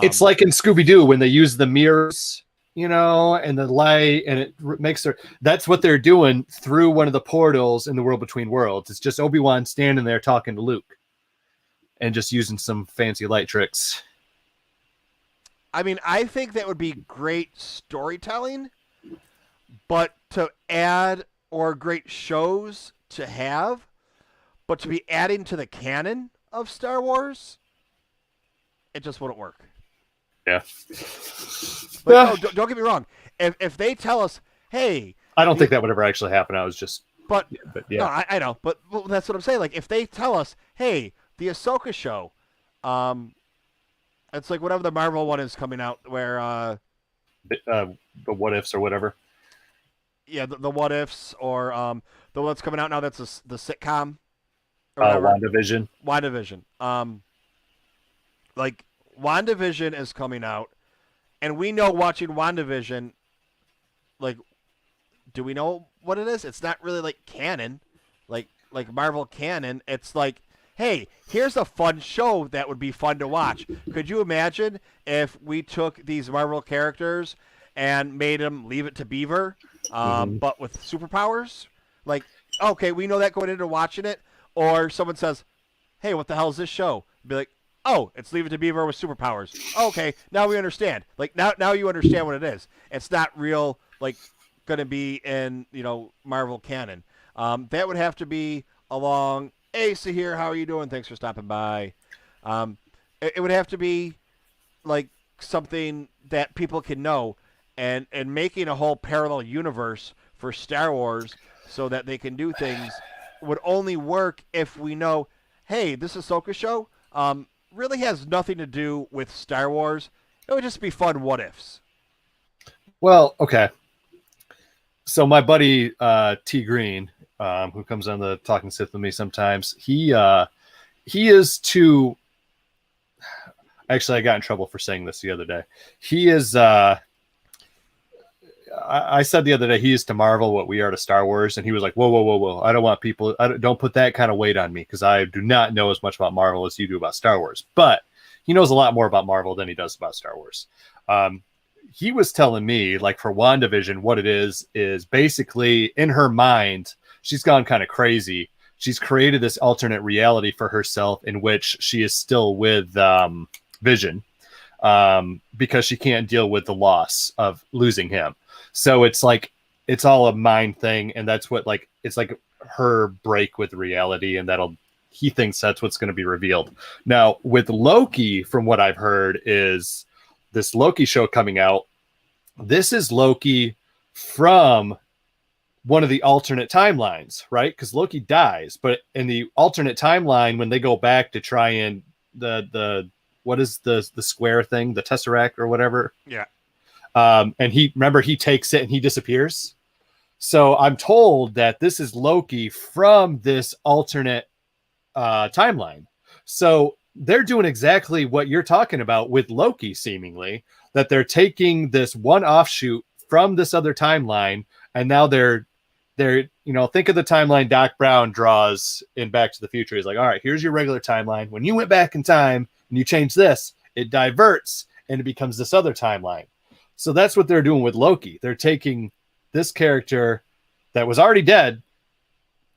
It's like in Scooby-Doo when they use the mirrors, and the light, and it makes that's what they're doing through one of the portals in the world between worlds. It's just Obi-Wan standing there talking to Luke and just using some fancy light tricks. I mean, I think that would be great storytelling, but to add, or great shows to have, but to be adding to the canon of Star Wars, it just wouldn't work. Yeah. But no, don't get me wrong. If they tell us, hey... I don't think that would ever actually happen. I was just But But no, yeah. I know. But that's what I'm saying. Like if they tell us, hey, the Ahsoka show, um, it's like whatever the Marvel one is coming out, where uh, the what ifs or whatever. yeah, the what ifs, or the one that's coming out now that's the sitcom or whatever, WandaVision. WandaVision. Like WandaVision is coming out, and we know watching WandaVision, like, do we know what it is? It's not really like canon, like Marvel canon. It's like, hey, here's a fun show that would be fun to watch. Could you imagine if we took these Marvel characters and made them Leave It to Beaver, Mm-hmm. but with superpowers? Like, okay, we know that going into watching it, or someone says, hey, what the hell is this show? Be like, oh, it's Leave It to Beaver with superpowers. Okay, now we understand. Like now you understand what it is. It's not real like going to be in Marvel canon. That would have to be along. Asa here, how are you doing? Thanks for stopping by. Um, it would have to be like something that people can know, and making a whole parallel universe for Star Wars so that they can do things would only work if we know, hey, this Ahsoka show really has nothing to do with Star Wars. It would just be fun what ifs. Well, okay. So my buddy T Green, who comes on the Talking Sith with me sometimes, he is too. Actually, I got in trouble for saying this the other day. He is. I said the other day he is to Marvel what we are to Star Wars, and he was like, "Whoa, whoa, whoa, whoa! I don't want people. Don't put that kind of weight on me because I do not know as much about Marvel as you do about Star Wars." But he knows a lot more about Marvel than he does about Star Wars. He was telling me, like for WandaVision, what it is basically in her mind, she's gone kind of crazy. She's created this alternate reality for herself in which she is still with Vision because she can't deal with the loss of losing him. So it's like it's all a mind thing, and that's what like it's like her break with reality, and he thinks that's what's going to be revealed. Now with Loki, from what I've heard, is this Loki show coming out. This is Loki from one of the alternate timelines, right? Because Loki dies, but in the alternate timeline, when they go back to try and the what is the square thing, the Tesseract or whatever, Yeah. and he takes it and he disappears. So I'm told that this is Loki from this alternate timeline. So they're doing exactly what you're talking about with Loki, seemingly, that they're taking this one offshoot from this other timeline, and now they're think of the timeline Doc Brown draws in Back to the Future. He's like, all right, here's your regular timeline. When you went back in time and you change this, it diverts and it becomes this other timeline. So that's what they're doing with Loki. They're taking this character that was already dead,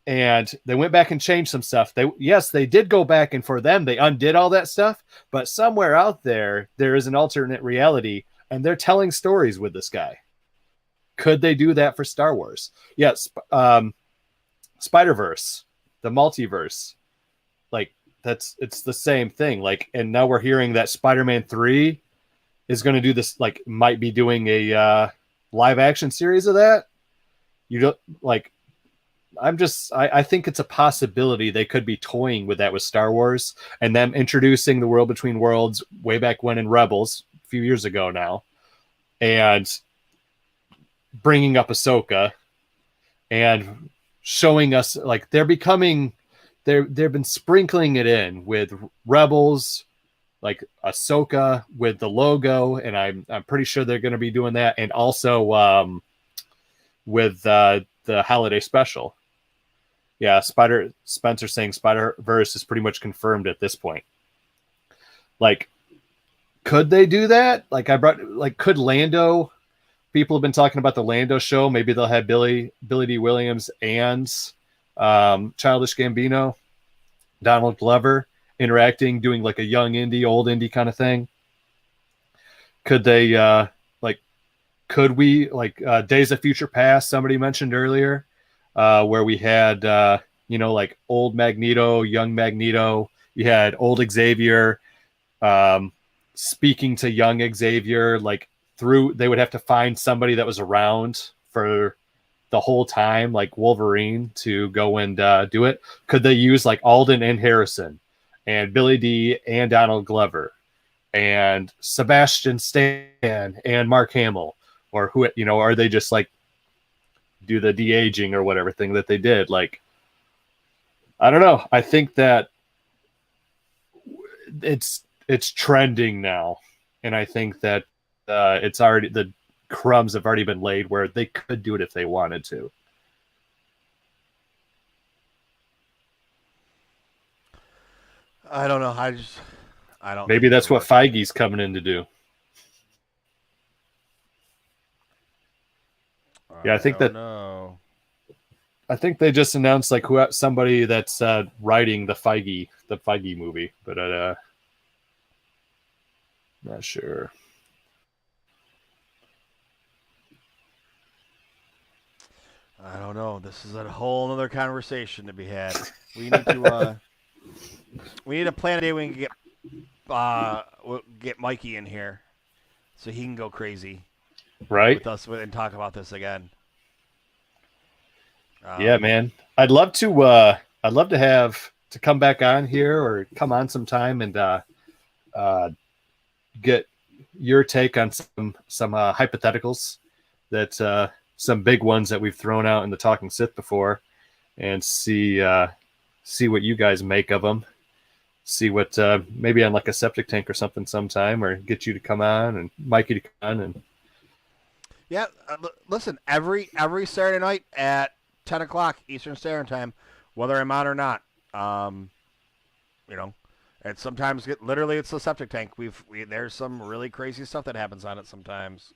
and they went back and changed some stuff. They did go back, and for them, they undid all that stuff. But somewhere out there is an alternate reality, and they're telling stories with this guy. Could they do that for Star Wars? Yes. Spider-Verse, the multiverse, like it's the same thing. Like, and now we're hearing that Spider-Man 3 is going to do this, like might be doing a live action series of that. You don't like, I think it's a possibility they could be toying with that with Star Wars and them introducing the World Between Worlds way back when in Rebels a few years ago now, and bringing up Ahsoka and showing us like they've been sprinkling it in with Rebels, like Ahsoka with the logo, and I'm pretty sure they're going to be doing that, and also with the holiday special. Yeah, Spencer saying Spider-Verse is pretty much confirmed at this point. Like, could they do that? Could Lando? People have been talking about the Lando show. Maybe they'll have Billy D. Williams and Childish Gambino, Donald Glover interacting, doing like a young Indy, old Indy kind of thing. Could they could we Days of Future Past, somebody mentioned earlier, where we had like old Magneto, young Magneto, you had old Xavier speaking to young Xavier, like they would have to find somebody that was around for the whole time, like Wolverine, to go and do it? Could they use like Alden and Harrison and Billy D and Donald Glover and Sebastian Stan and Mark Hamill, or who, you know, are they just like do the de-aging or whatever thing that they did? Like, I don't know. I think that it's trending now, and I think that it's already, the crumbs have already been laid where they could do it if they wanted to. I don't know. I don't. Maybe that's what Feige's coming in to do. Yeah, I think that. No. I think they just announced like somebody that's writing the Feige movie, but not sure. I don't know. This is a whole other conversation to be had. We need to we need a plan a day we can get Mikey in here so he can go crazy, right, with us and talk about this again. Yeah, man. I'd love to have to come back on here or come on sometime and get your take on some hypotheticals, that some big ones that we've thrown out in the Talking Sith before, and see what you guys make of them. See what maybe on like a septic tank or something sometime, or get you to come on and Mikey to come on. And yeah, listen, every Saturday night at 10 o'clock Eastern Standard Time, whether I'm on or not. You know, and sometimes literally it's the septic tank. There's some really crazy stuff that happens on it sometimes.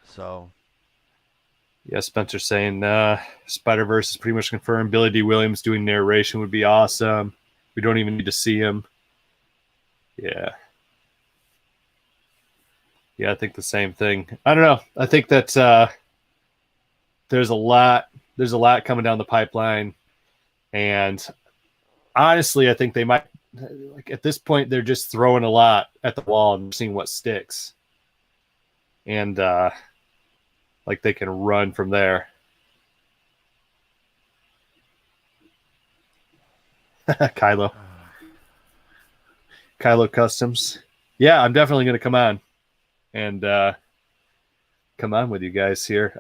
So. Yeah, Spencer saying Spider-Verse is pretty much confirmed. Billy D. Williams doing narration would be awesome. We don't even need to see him. Yeah. Yeah, I think the same thing. I don't know. I think that there's a lot coming down the pipeline, and honestly, I think they might, like, at this point, they're just throwing a lot at the wall and seeing what sticks, and like they can run from there. Kylo Customs. Yeah, I'm definitely going to come on and come on with you guys here.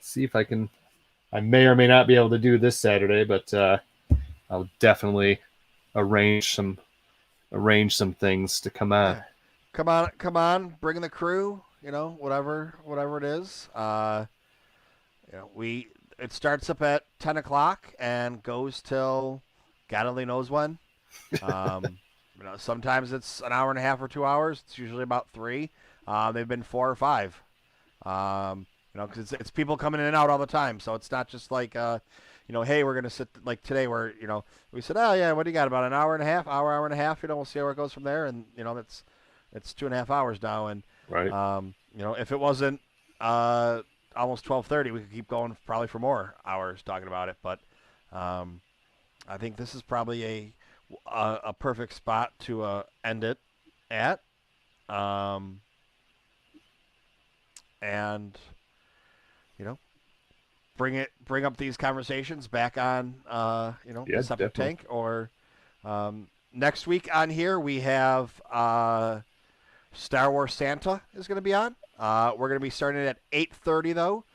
See if I may or may not be able to do this Saturday, but I'll definitely arrange some things to come on. Yeah. Come on, bring the crew, you know, whatever it is. You know, it starts up at 10 o'clock and goes till God only knows when. You know, sometimes it's an hour and a half or 2 hours. It's usually about 3. They've been 4 or 5. You know, because it's people coming in and out all the time. So it's not just like, you know, hey, we're going to sit, like today where, you know, we said, oh, yeah, what do you got, about an hour and a half, hour and a half, you know, we'll see where it goes from there. And, you know, it's 2.5 hours now. And, right. You know, if it wasn't almost 12:30, we could keep going probably for more hours talking about it. But I think this is probably a perfect spot to end it at. And, you know, bring up these conversations back on, you know, the septic tank. Or next week on here we have Star Wars Santa is going to be on. We're going to be starting at 8:30 though,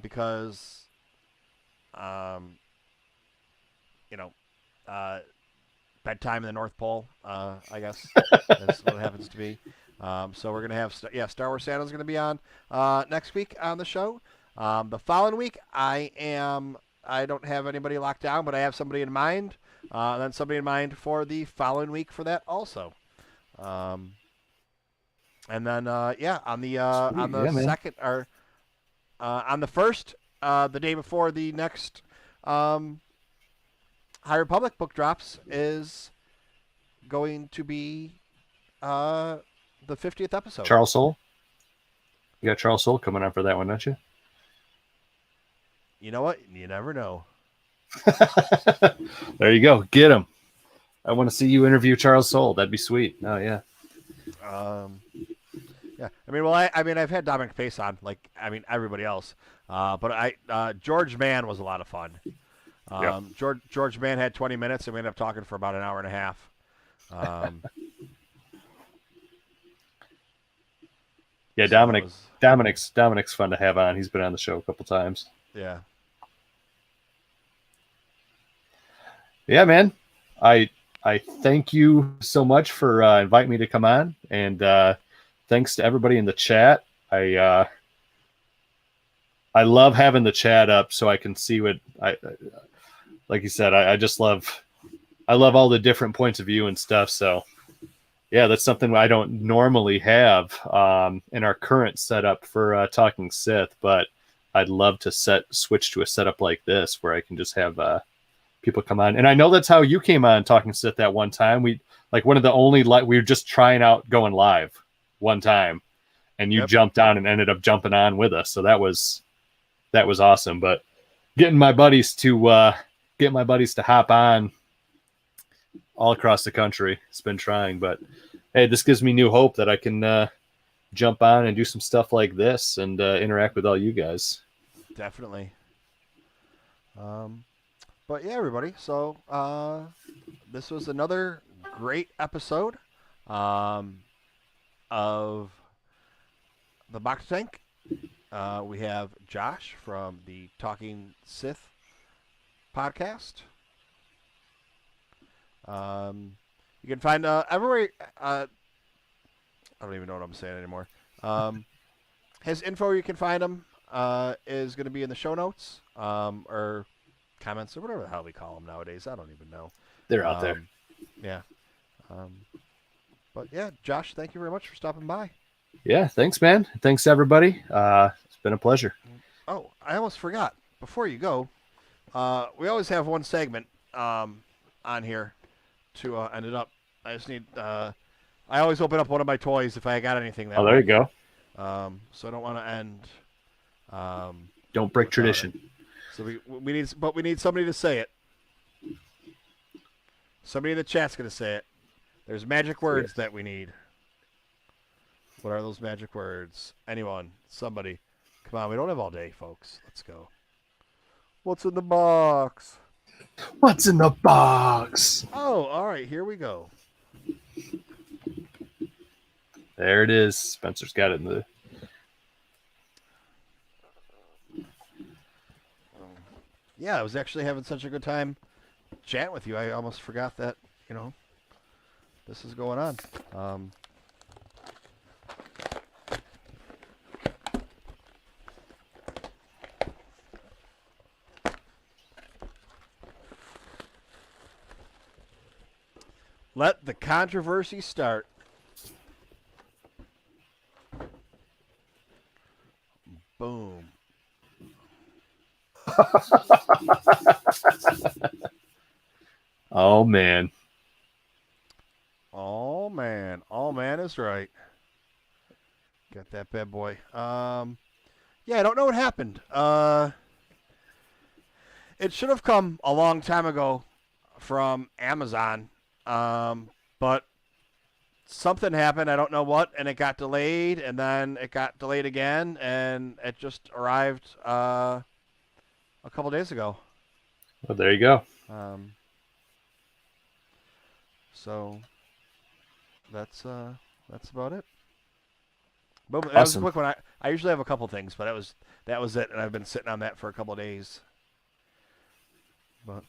because you know, bedtime in the North Pole, I guess that's what it happens to be. So we're gonna have Star Wars Santa is going to be on next week on the show. The following week I don't have anybody locked down, but I have somebody in mind. And then somebody in mind for the following week for that also. And then on the second, or on the first, the day before the next High Republic book drops, is going to be the 50th episode. Charles Soule. You got Charles Soule coming on for that one, don't you? You know what? You never know. There you go. Get him. I want to see you interview Charles Soule. That'd be sweet. Oh, yeah. Yeah, I mean, well, I mean, I've had Dominic Pace on, like, I mean, everybody else, but George Mann was a lot of fun. Yep. George Mann had 20 minutes, and we ended up talking for about an hour and a half. Um, Yeah, so that was, Dominic's fun to have on. He's been on the show a couple times. yeah, Yeah, man. I I thank you so much for inviting me to come on, and thanks to everybody in the chat. I love having the chat up so I can see what I like. You said, I just I love all the different points of view and stuff. So yeah, that's something I don't normally have in our current setup for Talking Sith, but I'd love to switch to a setup like this where I can just have people come on. And I know that's how you came on Talking Sith that one time. We like one of the only we were just trying out going live one time, and you yep, jumped on and ended up jumping on with us. So that was awesome. But getting my buddies to hop on all across the country, it's been trying, but hey, this gives me new hope that I can jump on and do some stuff like this and interact with all you guys. definitely. But yeah, everybody. So this was another great episode um, of the Box Tank. We have Josh from the Talking Sith podcast. You can find everywhere. I don't even know what I'm saying anymore. His info, you can find him, is going to be in the show notes or comments or whatever the hell we call them nowadays. I don't even know. They're out there. Yeah. But yeah, Josh, thank you very much for stopping by. Yeah, thanks, man. Thanks, everybody. It's been a pleasure. Oh, I almost forgot. Before you go, we always have one segment on here to end it up. I just need. I always open up one of my toys if I got anything that. Oh, there you go. So I don't want to end. Don't break tradition. It. So we need somebody to say it. Somebody in the chat's gonna say it. There's magic words that we need. What are those magic words? Anyone? Somebody. Come on, we don't have all day, folks. Let's go. What's in the box? What's in the box? Oh, all right. Here we go. There it is. Spencer's got it in the... Yeah, I was actually having such a good time chatting with you. I almost forgot that, this is going on. Let the controversy start. Boom. Oh, man. Oh, man. Oh, man is right. Got that bad boy. Yeah, I don't know what happened. It should have come a long time ago from Amazon. But something happened, I don't know what, and it got delayed, and then it got delayed again, and it just arrived a couple days ago. Well, there you go. So that's about it. But that Awesome. was a quick one. I usually have a couple things, but that was it, and I've been sitting on that for a couple of days. But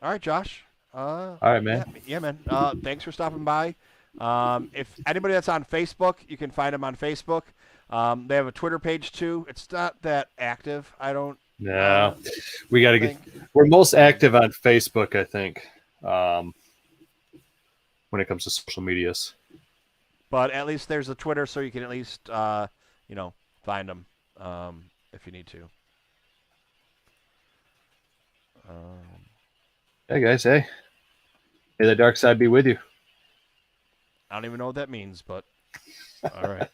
all right, Josh. All right, man. Yeah, man. Thanks for stopping by. If anybody that's on Facebook, you can find them on Facebook. They have a Twitter page too. It's not that active. I don't. No, we got to get. We're most active on Facebook, I think, when it comes to social medias. But at least there's a Twitter, so you can at least find them if you need to. Hey guys, hey. May the dark side be with you. I don't even know what that means, but all right.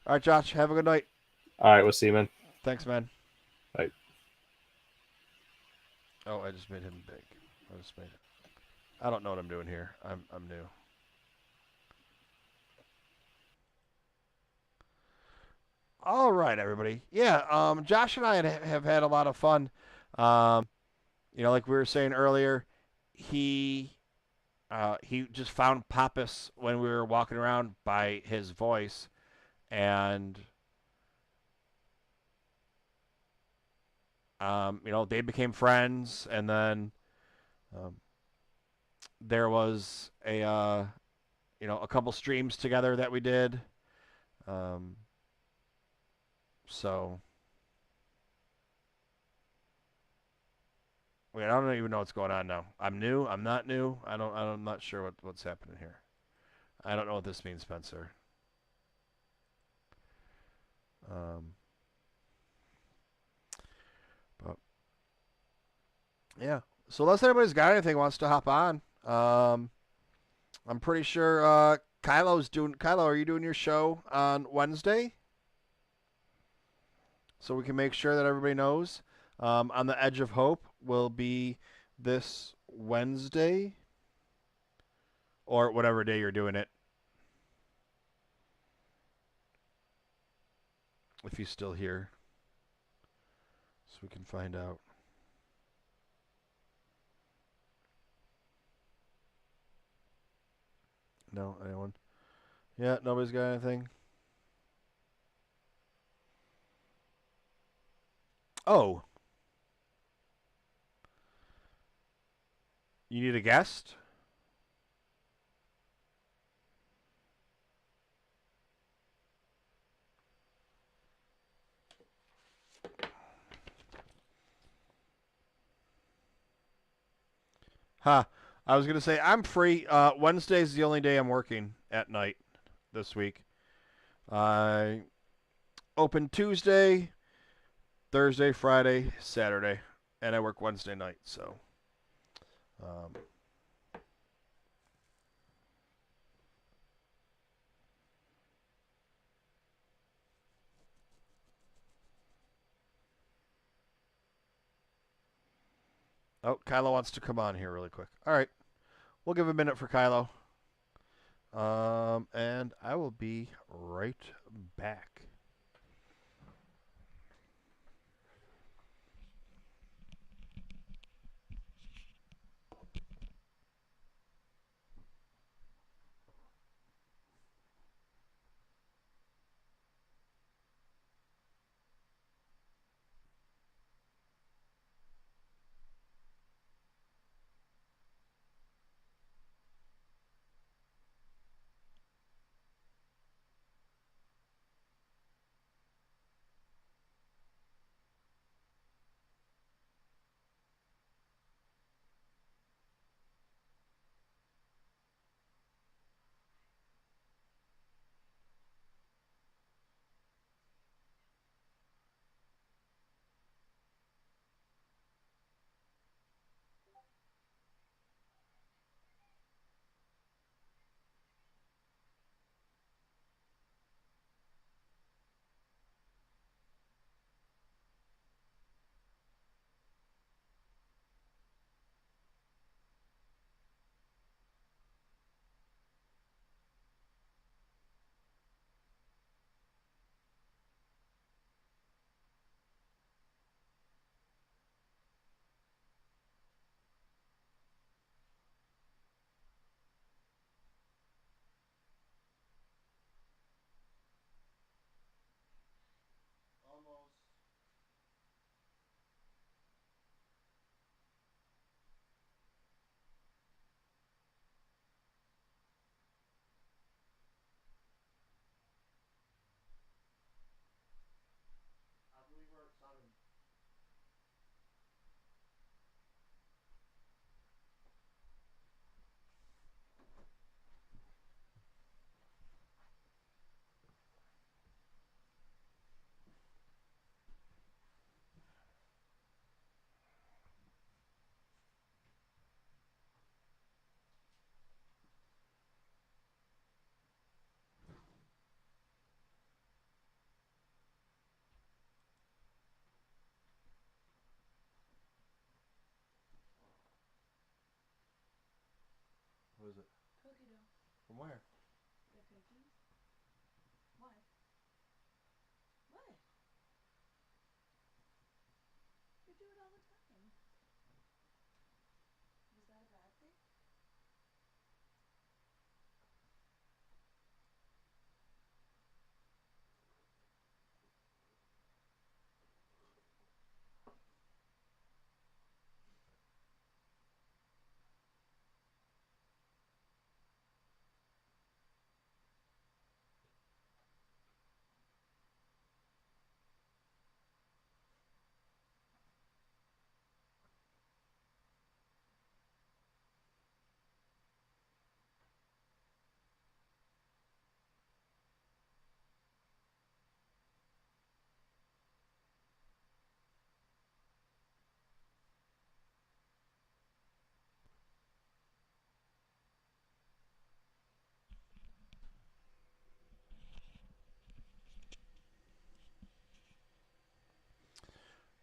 All right, Josh. Have a good night. All right, we'll see you, man. Thanks, man. Bye. Oh, I just made him big. I just made it. I don't know what I'm doing here. I'm new. All right, everybody. Yeah, Josh and I have had a lot of fun. Um, like we were saying earlier, he he just found Pappas when we were walking around by his voice, and they became friends, and then um, there was a couple streams together that we did. Um, so wait, I don't even know what's going on now. I'm new. I'm not new. I'm not sure what's happening here. I don't know what this means, Spencer. Um, but yeah. So unless anybody's got anything wants to hop on, I'm pretty sure Kylo's doing. Kylo, are you doing your show on Wednesday? So we can make sure that everybody knows. On the Edge of Hope will be this Wednesday or whatever day you're doing it. If he's still here, so we can find out. No, anyone? Yeah, nobody's got anything. Oh, you need a guest? Huh. I was gonna say I'm free. Wednesday's the only day I'm working at night this week. I open Tuesday, Thursday, Friday, Saturday, and I work Wednesday night. So, um, oh, Kylo wants to come on here really quick. All right, we'll give a minute for Kylo. And I will be right back. is it? Cookie dough. From where? The cookies. What? What? You do it all the time. Was that a bad thing?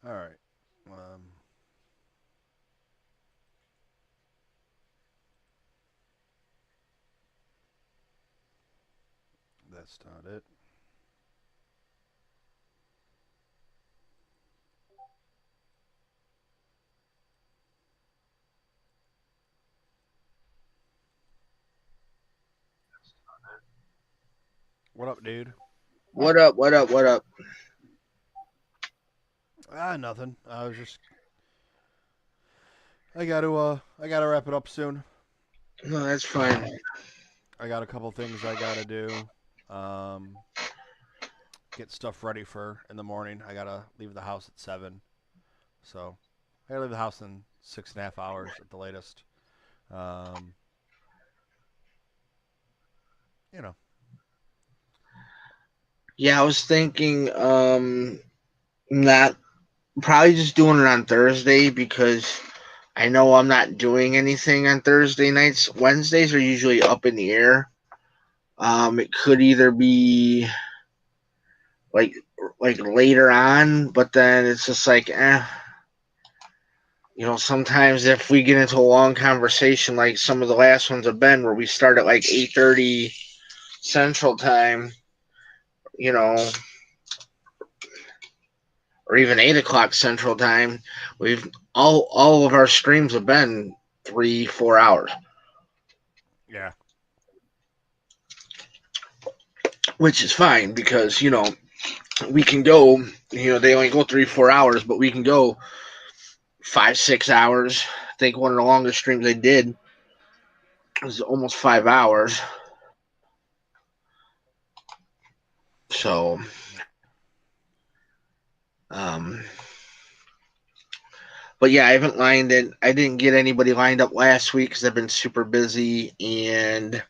All right. Um, that's not it. What up, dude? What up? What up? What up? Nothing. I was just. I gotta wrap it up soon. No, that's fine. I got a couple things I gotta do. Um, get stuff ready for in the morning. I gotta leave the house at 7, so I gotta leave the house in 6.5 hours at the latest. Um, you know, Yeah, I was thinking, not probably just doing it on Thursday because I know I'm not doing anything on Thursday nights. Wednesdays are usually up in the air. It could either be like later on, but then it's just like, sometimes if we get into a long conversation, like some of the last ones have been, where we start at like 8:30 Central Time, you know, or even 8 o'clock Central Time, we've all of our streams have been 3-4 hours, yeah, which is fine because we can go. They only go 3-4 hours, but we can go 5-6 hours. I think one of the longest streams they did was almost 5 hours. So, um, but yeah, I haven't lined it. I didn't get anybody lined up last week because I've been super busy and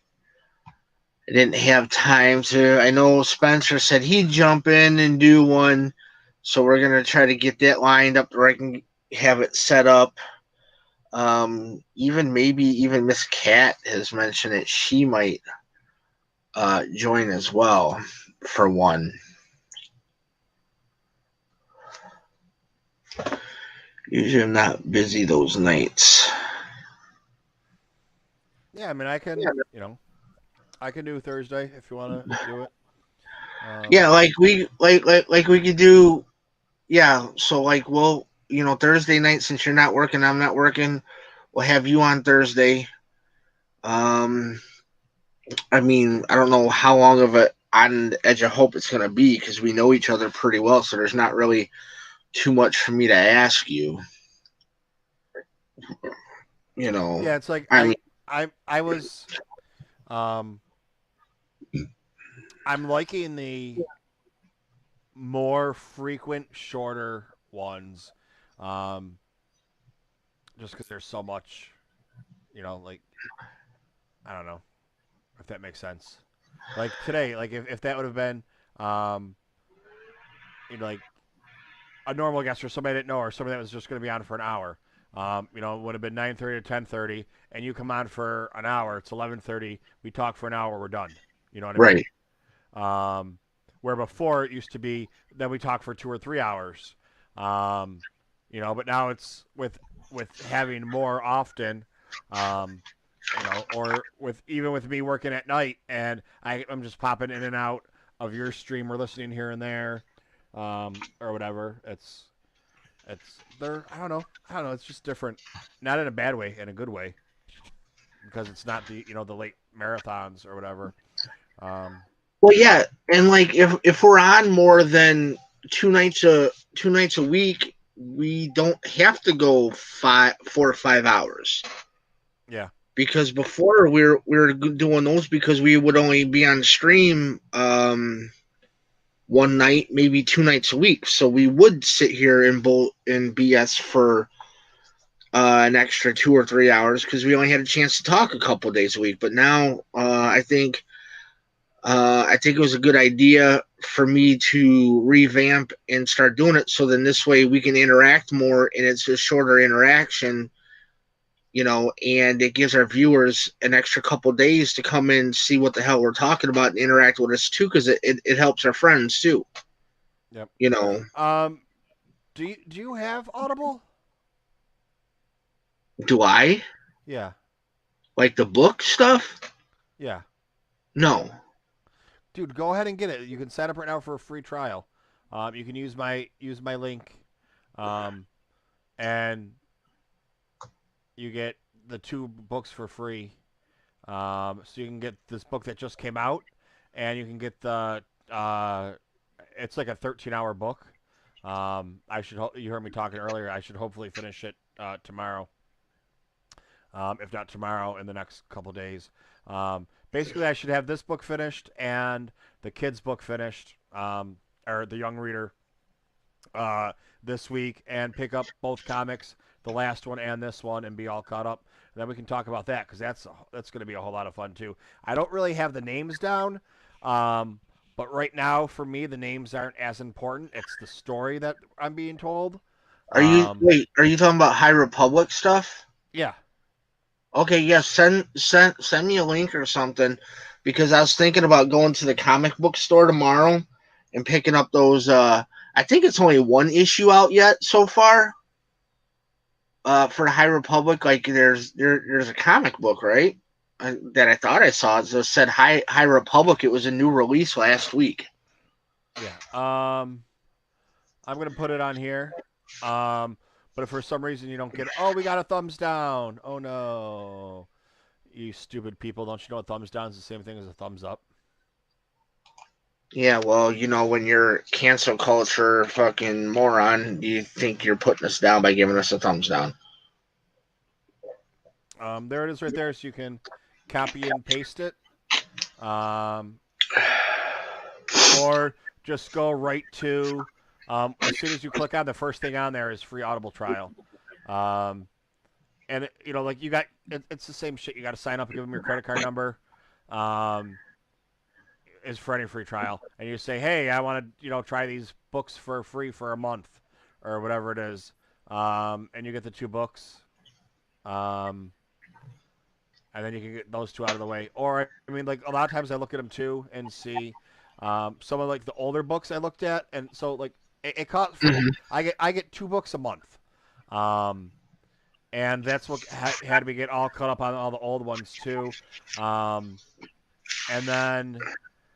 I didn't have time to. I know Spencer said he'd jump in and do one, so we're gonna try to get that lined up where I can have it set up. Even maybe even Miss Cat has mentioned it. She might join as well for one. Usually I'm not busy those nights. yeah. I mean, I can, I can do Thursday if you want to do it. Yeah, like we could do. Yeah, so like Thursday night, since you're not working, I'm not working. We'll have you on Thursday. Um, I mean, I don't know how long of a on the edge of hope it's gonna be because we know each other pretty well, so there's not really too much for me to ask you. You know, Yeah, it's like I mean, I was, um, I'm liking the more frequent, shorter ones, um, just because there's so much, like I don't know if that makes sense. Like today, like if that would have been, um, like a normal guest or somebody I didn't know or somebody that was just going to be on for an hour, it would have been 9:30 to 10:30, and you come on for an hour. It's 11:30. We talk for an hour. We're done. You know what I mean? right? Where before it used to be then we talk for 2 or 3 hours. Um, but now it's with having more often. Um, or even with me working at night, and I'm just popping in and out of your stream or listening here and there, or whatever. It's they're I don't know. It's just different, not in a bad way, in a good way, because it's not the late marathons or whatever. Um, Well, yeah, and like if we're on more than two nights a week, we don't have to go 4 or 5 hours. yeah, Because before we were doing those because we would only be on stream one night, maybe 2 nights a week. So we would sit here in BS for an extra 2 or 3 hours because we only had a chance to talk a couple days a week. But now I think it was a good idea for me to revamp and start doing it. So then this way we can interact more, and it's a shorter interaction, and it gives our viewers an extra couple days to come in, see what the hell we're talking about, and interact with us too, because it helps our friends too. yep. You know, Um, do you have Audible? do I Yeah, like the book stuff? yeah, No. dude, go ahead and get it. You can sign up right now for a free trial. You can use my link, um, and you get the 2 books for free. So you can get this book that just came out, and you can get the it's like a 13-hour book. You heard me talking earlier. I should hopefully finish it tomorrow. If not tomorrow, in the next couple days. Basically, I should have this book finished and the kids' book finished, or the young reader, uh, this week, and pick up both comics, the last one and this one, and be all caught up. And then we can talk about that, because that's going to be a whole lot of fun too. I don't really have the names down, but right now for me the names aren't as important. It's the story that I'm being told. Are you talking about High Republic stuff? Yeah, Okay, yeah, send me a link or something, because I was thinking about going to the comic book store tomorrow and picking up those. I think it's only one issue out yet so far. For the High Republic, like there's a comic book, right? That I thought I saw. It just said High Republic. It was a new release last week. yeah. I'm gonna put it on here. But if for some reason you don't get it, oh, we got a thumbs down. Oh no, you stupid people! Don't you know a thumbs down is the same thing as a thumbs up? Yeah, well, when you're cancel culture fucking moron, you think you're putting us down by giving us a thumbs down. There it is right there, so you can copy and paste it, um, or just go right to. As soon as you click on the first thing on there is free Audible trial, um, and like it's the same shit. You got to sign up and give them your credit card number. Um, is for any free trial, and you say, "Hey, I want to try these books for free for a month, or whatever it is," and you get the 2 books. Um, and then you can get those 2 out of the way. Or I mean, like a lot of times I look at them too and see some of like the older books I looked at, and so like it costs for Mhm. I get 2 books a month, um, and that's what had me get all caught up on all the old ones too, um, and then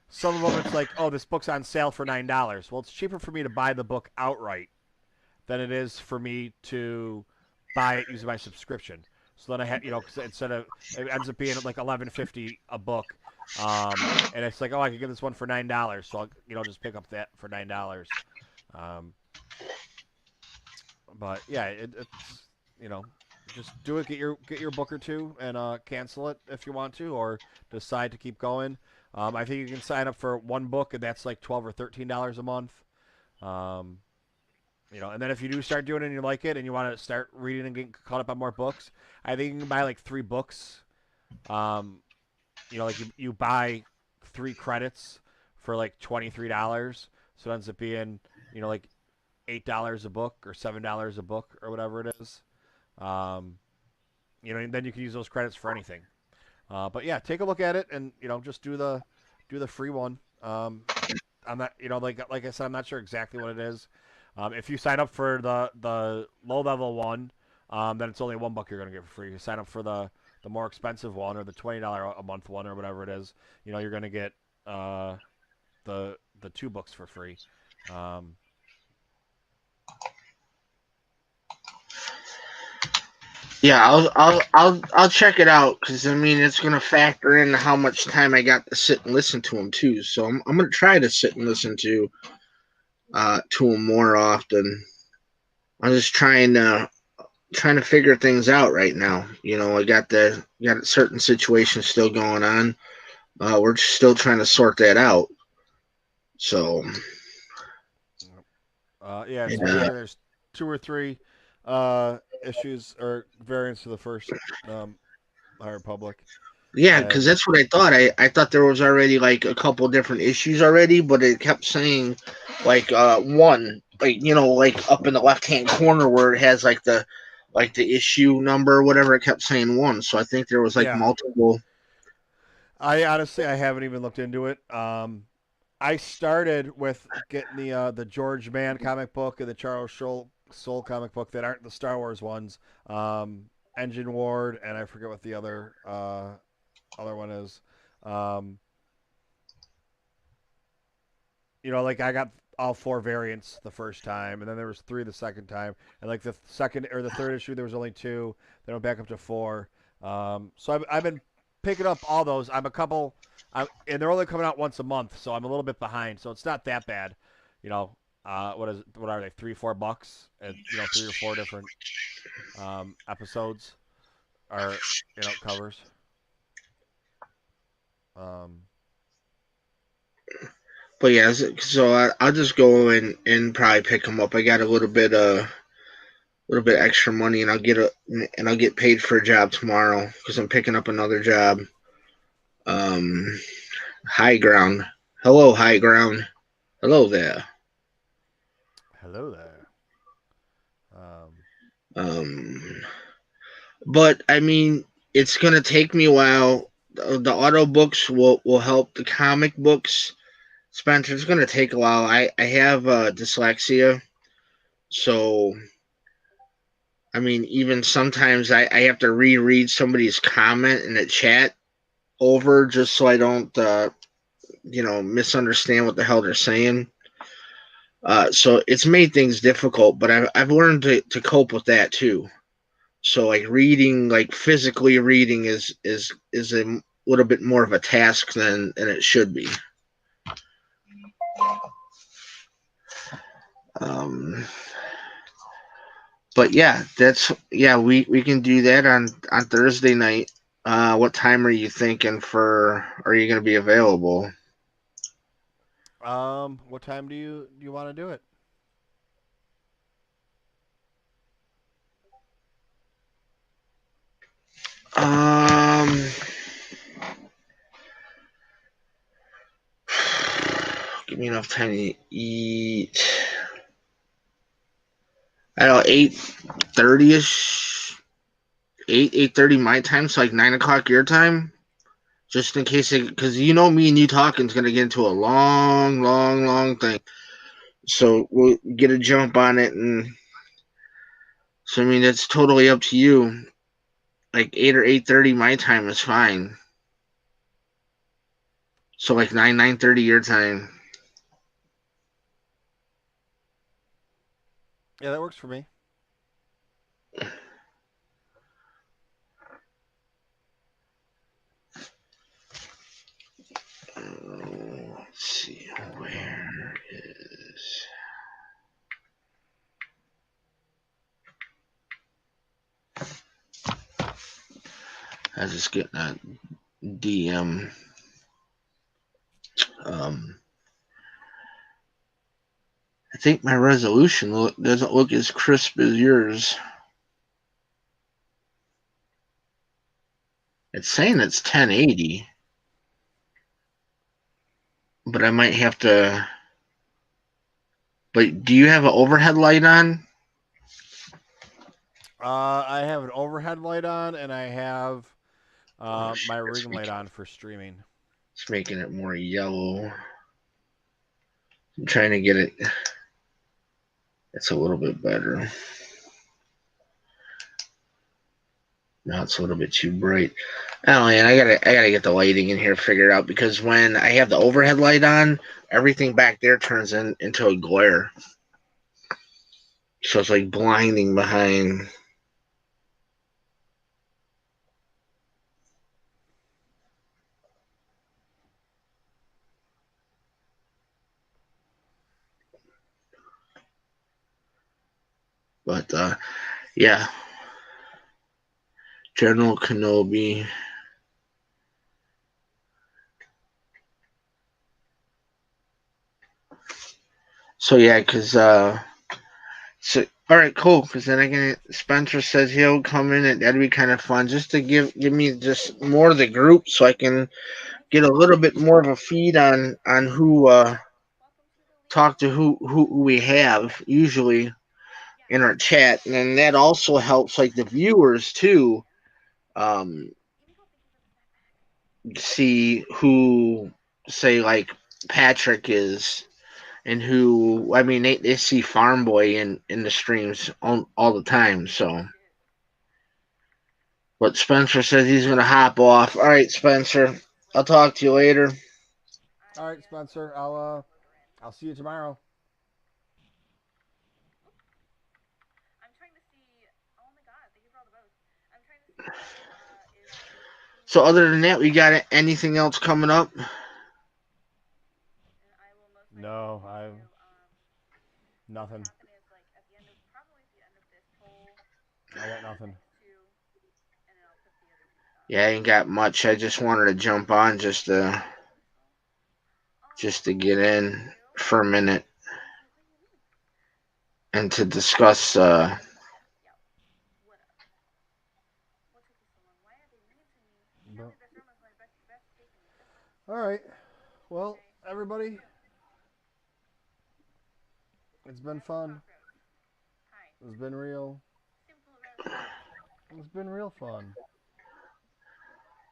some of them it's like, oh, this book's on sale for $9. Well, it's cheaper for me to buy the book outright than it is for me to buy it using my subscription. So then I had, cause instead of it ends up being like $11.50 a book, and it's like, oh, I could get this one for $9, so I'll just pick up that for $9. Um, but yeah, it's just do it. Get your book or two and cancel it if you want to, or decide to keep going. I think you can sign up for one book, and that's like $12 or $13 a month. Um, and then if you do start doing it and you like it and you want to start reading and getting caught up on more books, I think you can buy like 3 books. Um, like you buy 3 credits for like $23, so it ends up being like $8 a book or $7 a book or whatever it is. Um, and then you can use those credits for anything. But yeah, take a look at it and just do the free one. I'm not, like I said, I'm not sure exactly what it is. If you sign up for the low level one, then it's only 1 book you're gonna get for free. You sign up for the the more expensive one or the $20 a month one or whatever it is, you're going to get the two books for free. Um, Yeah, I'll check it out because I mean it's gonna factor in how much time I got to sit and listen to them too. So I'm gonna try to sit and listen to them more often. I'm just trying to figure things out right now. I got certain situations still going on. We're still trying to sort that out. So yeah, so I yeah, figure there's two or three issues or variants to the first High Republic. yeah, because And that's what I thought. I thought there was already like a couple different issues already, but it kept saying like one, like like up in the left hand corner where it has like the issue number or whatever. It kept saying one, so I think there was like yeah, multiple. I honestly haven't even looked into it. I started with getting the George Mann comic book and the Charles Soule comic book that aren't the Star Wars ones. Engine Ward, and I forget what the other one is. Um, like I got all four variants the first time, and then there was three the second time, and like the second or the third issue there was only two. Then went back up to four. So I've been picking up all those. And they're only coming out once a month, so I'm a little bit behind. So it's not that bad, you know. What are they? $3-4, and three or four different episodes are covers. Um, But yeah, so I'll just go and probably pick them up. I got a little bit extra money, and I'll get paid for a job tomorrow because I'm picking up another job. Um, High ground. Hello, high ground. Hello there. Hello there. Um, Um, but I mean, it's gonna take me a while. The auto books will help the comic books. Spencer, it's gonna take a while. I have dyslexia, so I mean, even sometimes I have to reread somebody's comment in the chat over just so I don't misunderstand what the hell they're saying. So it's made things difficult, but I've learned to cope with that too. So like reading, like physically reading, is a little bit more of a task than it should be. Um, but yeah, we can do that on Thursday night. What time are you thinking for? Are you going to be available? what time do you want to do it? Um, give me enough time to eat. I don't know, 8:30 ish, 8:30 my time, so like 9 o'clock your time. Just in case, because me and you talking is gonna get into a long, long, long thing. So we'll get a jump on it, and so I mean it's totally up to you. Like 8 or 8:30 my time is fine. So like 9:30 your time. Yeah, that works for me. Let's see where is. I was just getting a DM. Um, I think my resolution doesn't look as crisp as yours. It's saying it's 1080, but I might have to. But do you have an overhead light on? I have an overhead light on, and I have Oh my shit! ring light on for streaming. It's making it more yellow. I'm trying to get it. It's a little bit better. Now it's a little bit too bright. Oh man, I gotta get the lighting in here figured out because when I have the overhead light on, everything back there turns into a glare. So it's like blinding behind. But yeah, General Kenobi. So yeah, because so all right, cool. Because then again, Spencer says he'll come in, and that'd be kind of fun, just to give me just more of the group, so I can get a little bit more of a feed on who talk to who we have usually in our chat, and then that also helps like the viewers too um, see who say like Patrick is and who I mean they see Farm Boy in the streams all the time. So, but Spencer says he's gonna hop off. All right, Spencer, I'll talk to you later. All right, Spencer. I'll see you tomorrow. So, other than that, we got anything else coming up? No, I nothing. I got nothing. Yeah, I ain't got much. I just wanted to jump on just to get in for a minute and to discuss. But, all right. Well, everybody, it's been fun. It's been real. It's been real fun.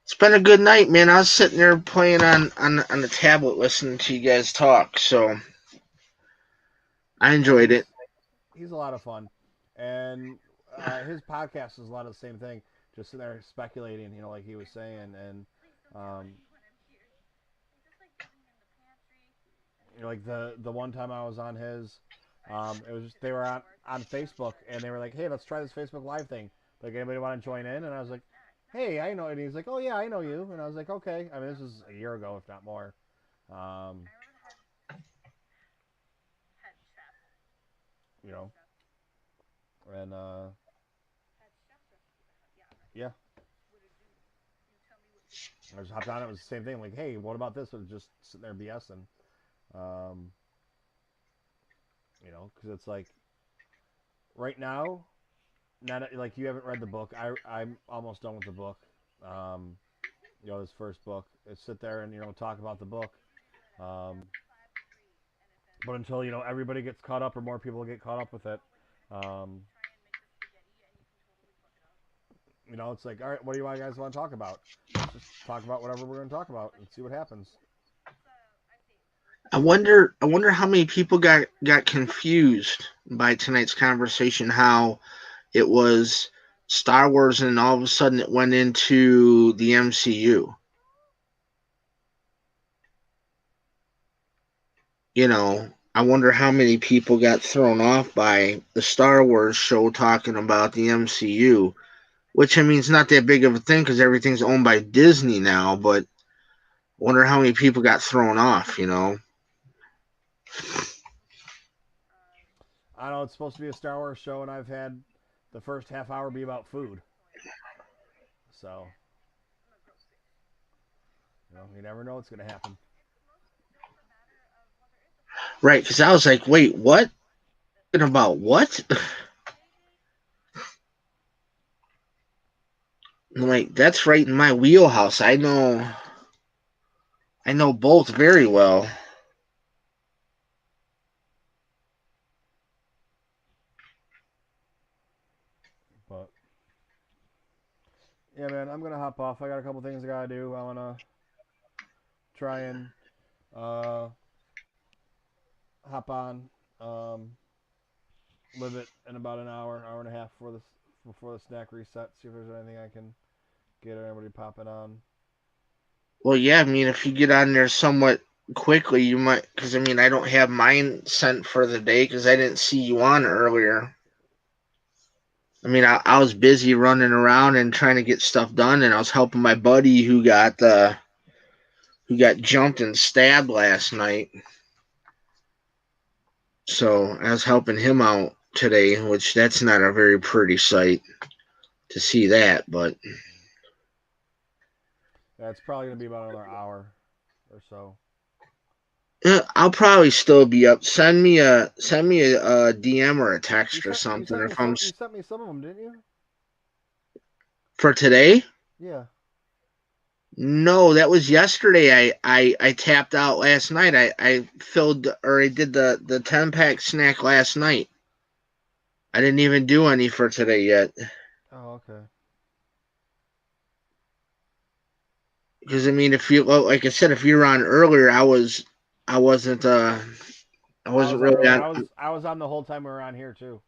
It's been a good night, man. I was sitting there playing on the tablet, listening to you guys talk. So I Yeah, enjoyed it. he's a lot of fun, and his podcast is a lot of the same thing. Just sitting there speculating, like he was saying, and um, like the one time I was on his, it was just they were on Facebook and they were like, hey, let's try this Facebook Live thing. Like, anybody want to join in? And I was like, hey, I know. And he's like, oh yeah, I know you. And I was like, okay. I mean, this was a year ago, if not more. Um, you know, and yeah, I just hopped on. It was the same thing. Like, hey, what about this? It was just sitting there BSing. Um, because it's like right now, not like you haven't read the book. I'm almost done with the book. Um, this first book. Is sit there and talk about the book. Um, but until everybody gets caught up or more people get caught up with it, um, it's like, all right, what do you guys want to talk about? Let's just talk about whatever we're going to talk about and see what happens. I wonder how many people got confused by tonight's conversation. How it was Star Wars, and all of a sudden it went into the MCU. I wonder how many people got thrown off by the Star Wars show talking about the MCU, which I mean, it's not that big of a thing because everything's owned by Disney now. But I wonder how many people got thrown off. I don't know. It's supposed to be a Star Wars show, and I've had the first half hour be about food. So, you never know what's going to happen. Right? Because I was like, wait, what? Talking about what? I'm like, that's right in my wheelhouse. I know both very well. But yeah, man, I'm gonna hop off. I got a couple things I gotta do. I wanna try and uh, hop on, live it in about an hour and a half before the snack reset. See if there's anything I can get everybody popping on. Well, yeah, I mean, if you get on there somewhat quickly, you might, because I mean, I don't have mine sent for the day because I didn't see you on earlier. I mean, I was busy running around and trying to get stuff done, and I was helping my buddy who got jumped and stabbed last night. So I was helping him out today, which that's not a very pretty sight to see that, but Yeah, it's probably gonna be about another hour or so. I'll probably still be up. Send me a DM or a You text or sent you something sent me if I'm some you sent me some of them, didn't you? for today. Yeah. No, that was yesterday. I tapped out last night. I filled or I did the 10-pack snack last night. I didn't even do any for today yet. Oh, okay. Because I mean, if you like I said, if you were on earlier, I wasn't I I wasn't was on really earlier. on. I was on the whole time we were on here too.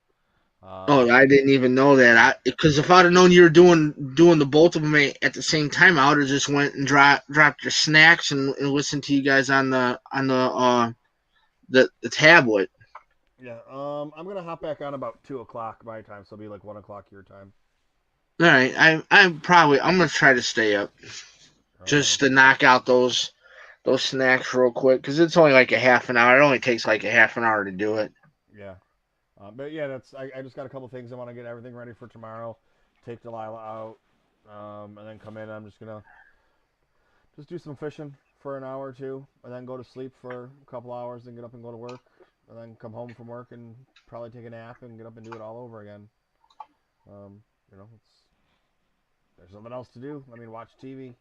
Oh, I didn't even know that. Yeah. Because if I'd have known you were doing the both of them at the same time, I would have just went and dropped your snacks and listened to you guys on the tablet. Yeah. I'm gonna hop back on about 2 o'clock my time, so it'll be like 1 o'clock your time. All right, I'm gonna try to stay up All right. just to knock out those snacks real quick because it's only like a half an hour. It only takes like a half an hour to do it. Yeah. But yeah, I just got a couple things I want to get everything ready for tomorrow. Take Delilah out, and then come in. I'm just gonna just do some fishing for an hour or two, and then go to sleep for a couple hours, and get up and go to work, and then come home from work and probably take a nap and get up and do it all over again. Um, there's nothing else to do. I mean, watch TV.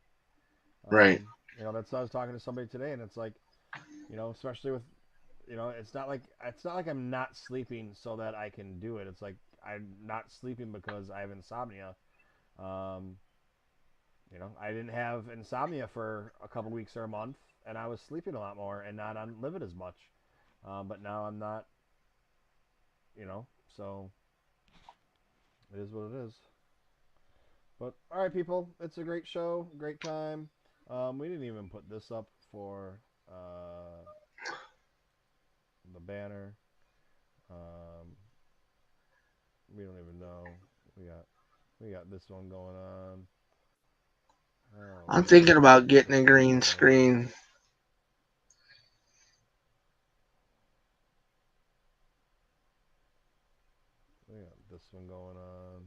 Right. That's I was talking to somebody today, and it's like, especially with, it's not like I'm not sleeping so that I can do it. It's like I'm not sleeping because I have insomnia. Um, I didn't have insomnia for a couple weeks or a month, and I was sleeping a lot more and not on livid as much. But now I'm not, so it is what it is. But all right, people, it's a great show, great time. We didn't even put this up for the banner. Um, we don't even know. We got this one going on. Oh, I'm thinking about getting a green yeah. screen. We got this one going on.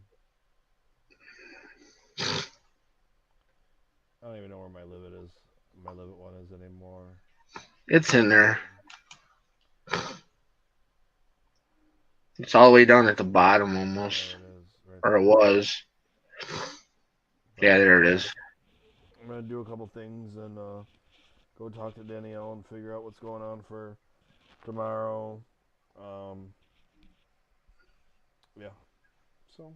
I don't even know where my livid is. My livid one is anymore. It's in there. It's all the way down at the bottom almost, There it is, right or it there. was. But, Yeah, there it is. I'm gonna do a couple things and go talk to Danielle and figure out what's going on for tomorrow. Um, yeah. So,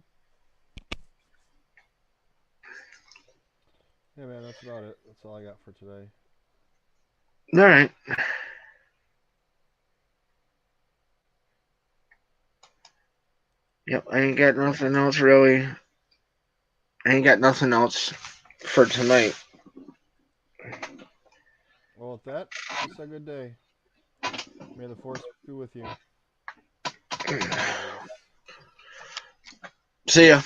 yeah, man, that's about it. That's all I got for today. All right. Yep, I ain't got nothing else really. I ain't got nothing else for tonight. Well, with that, just a good day. May the force be with you. Always. See ya.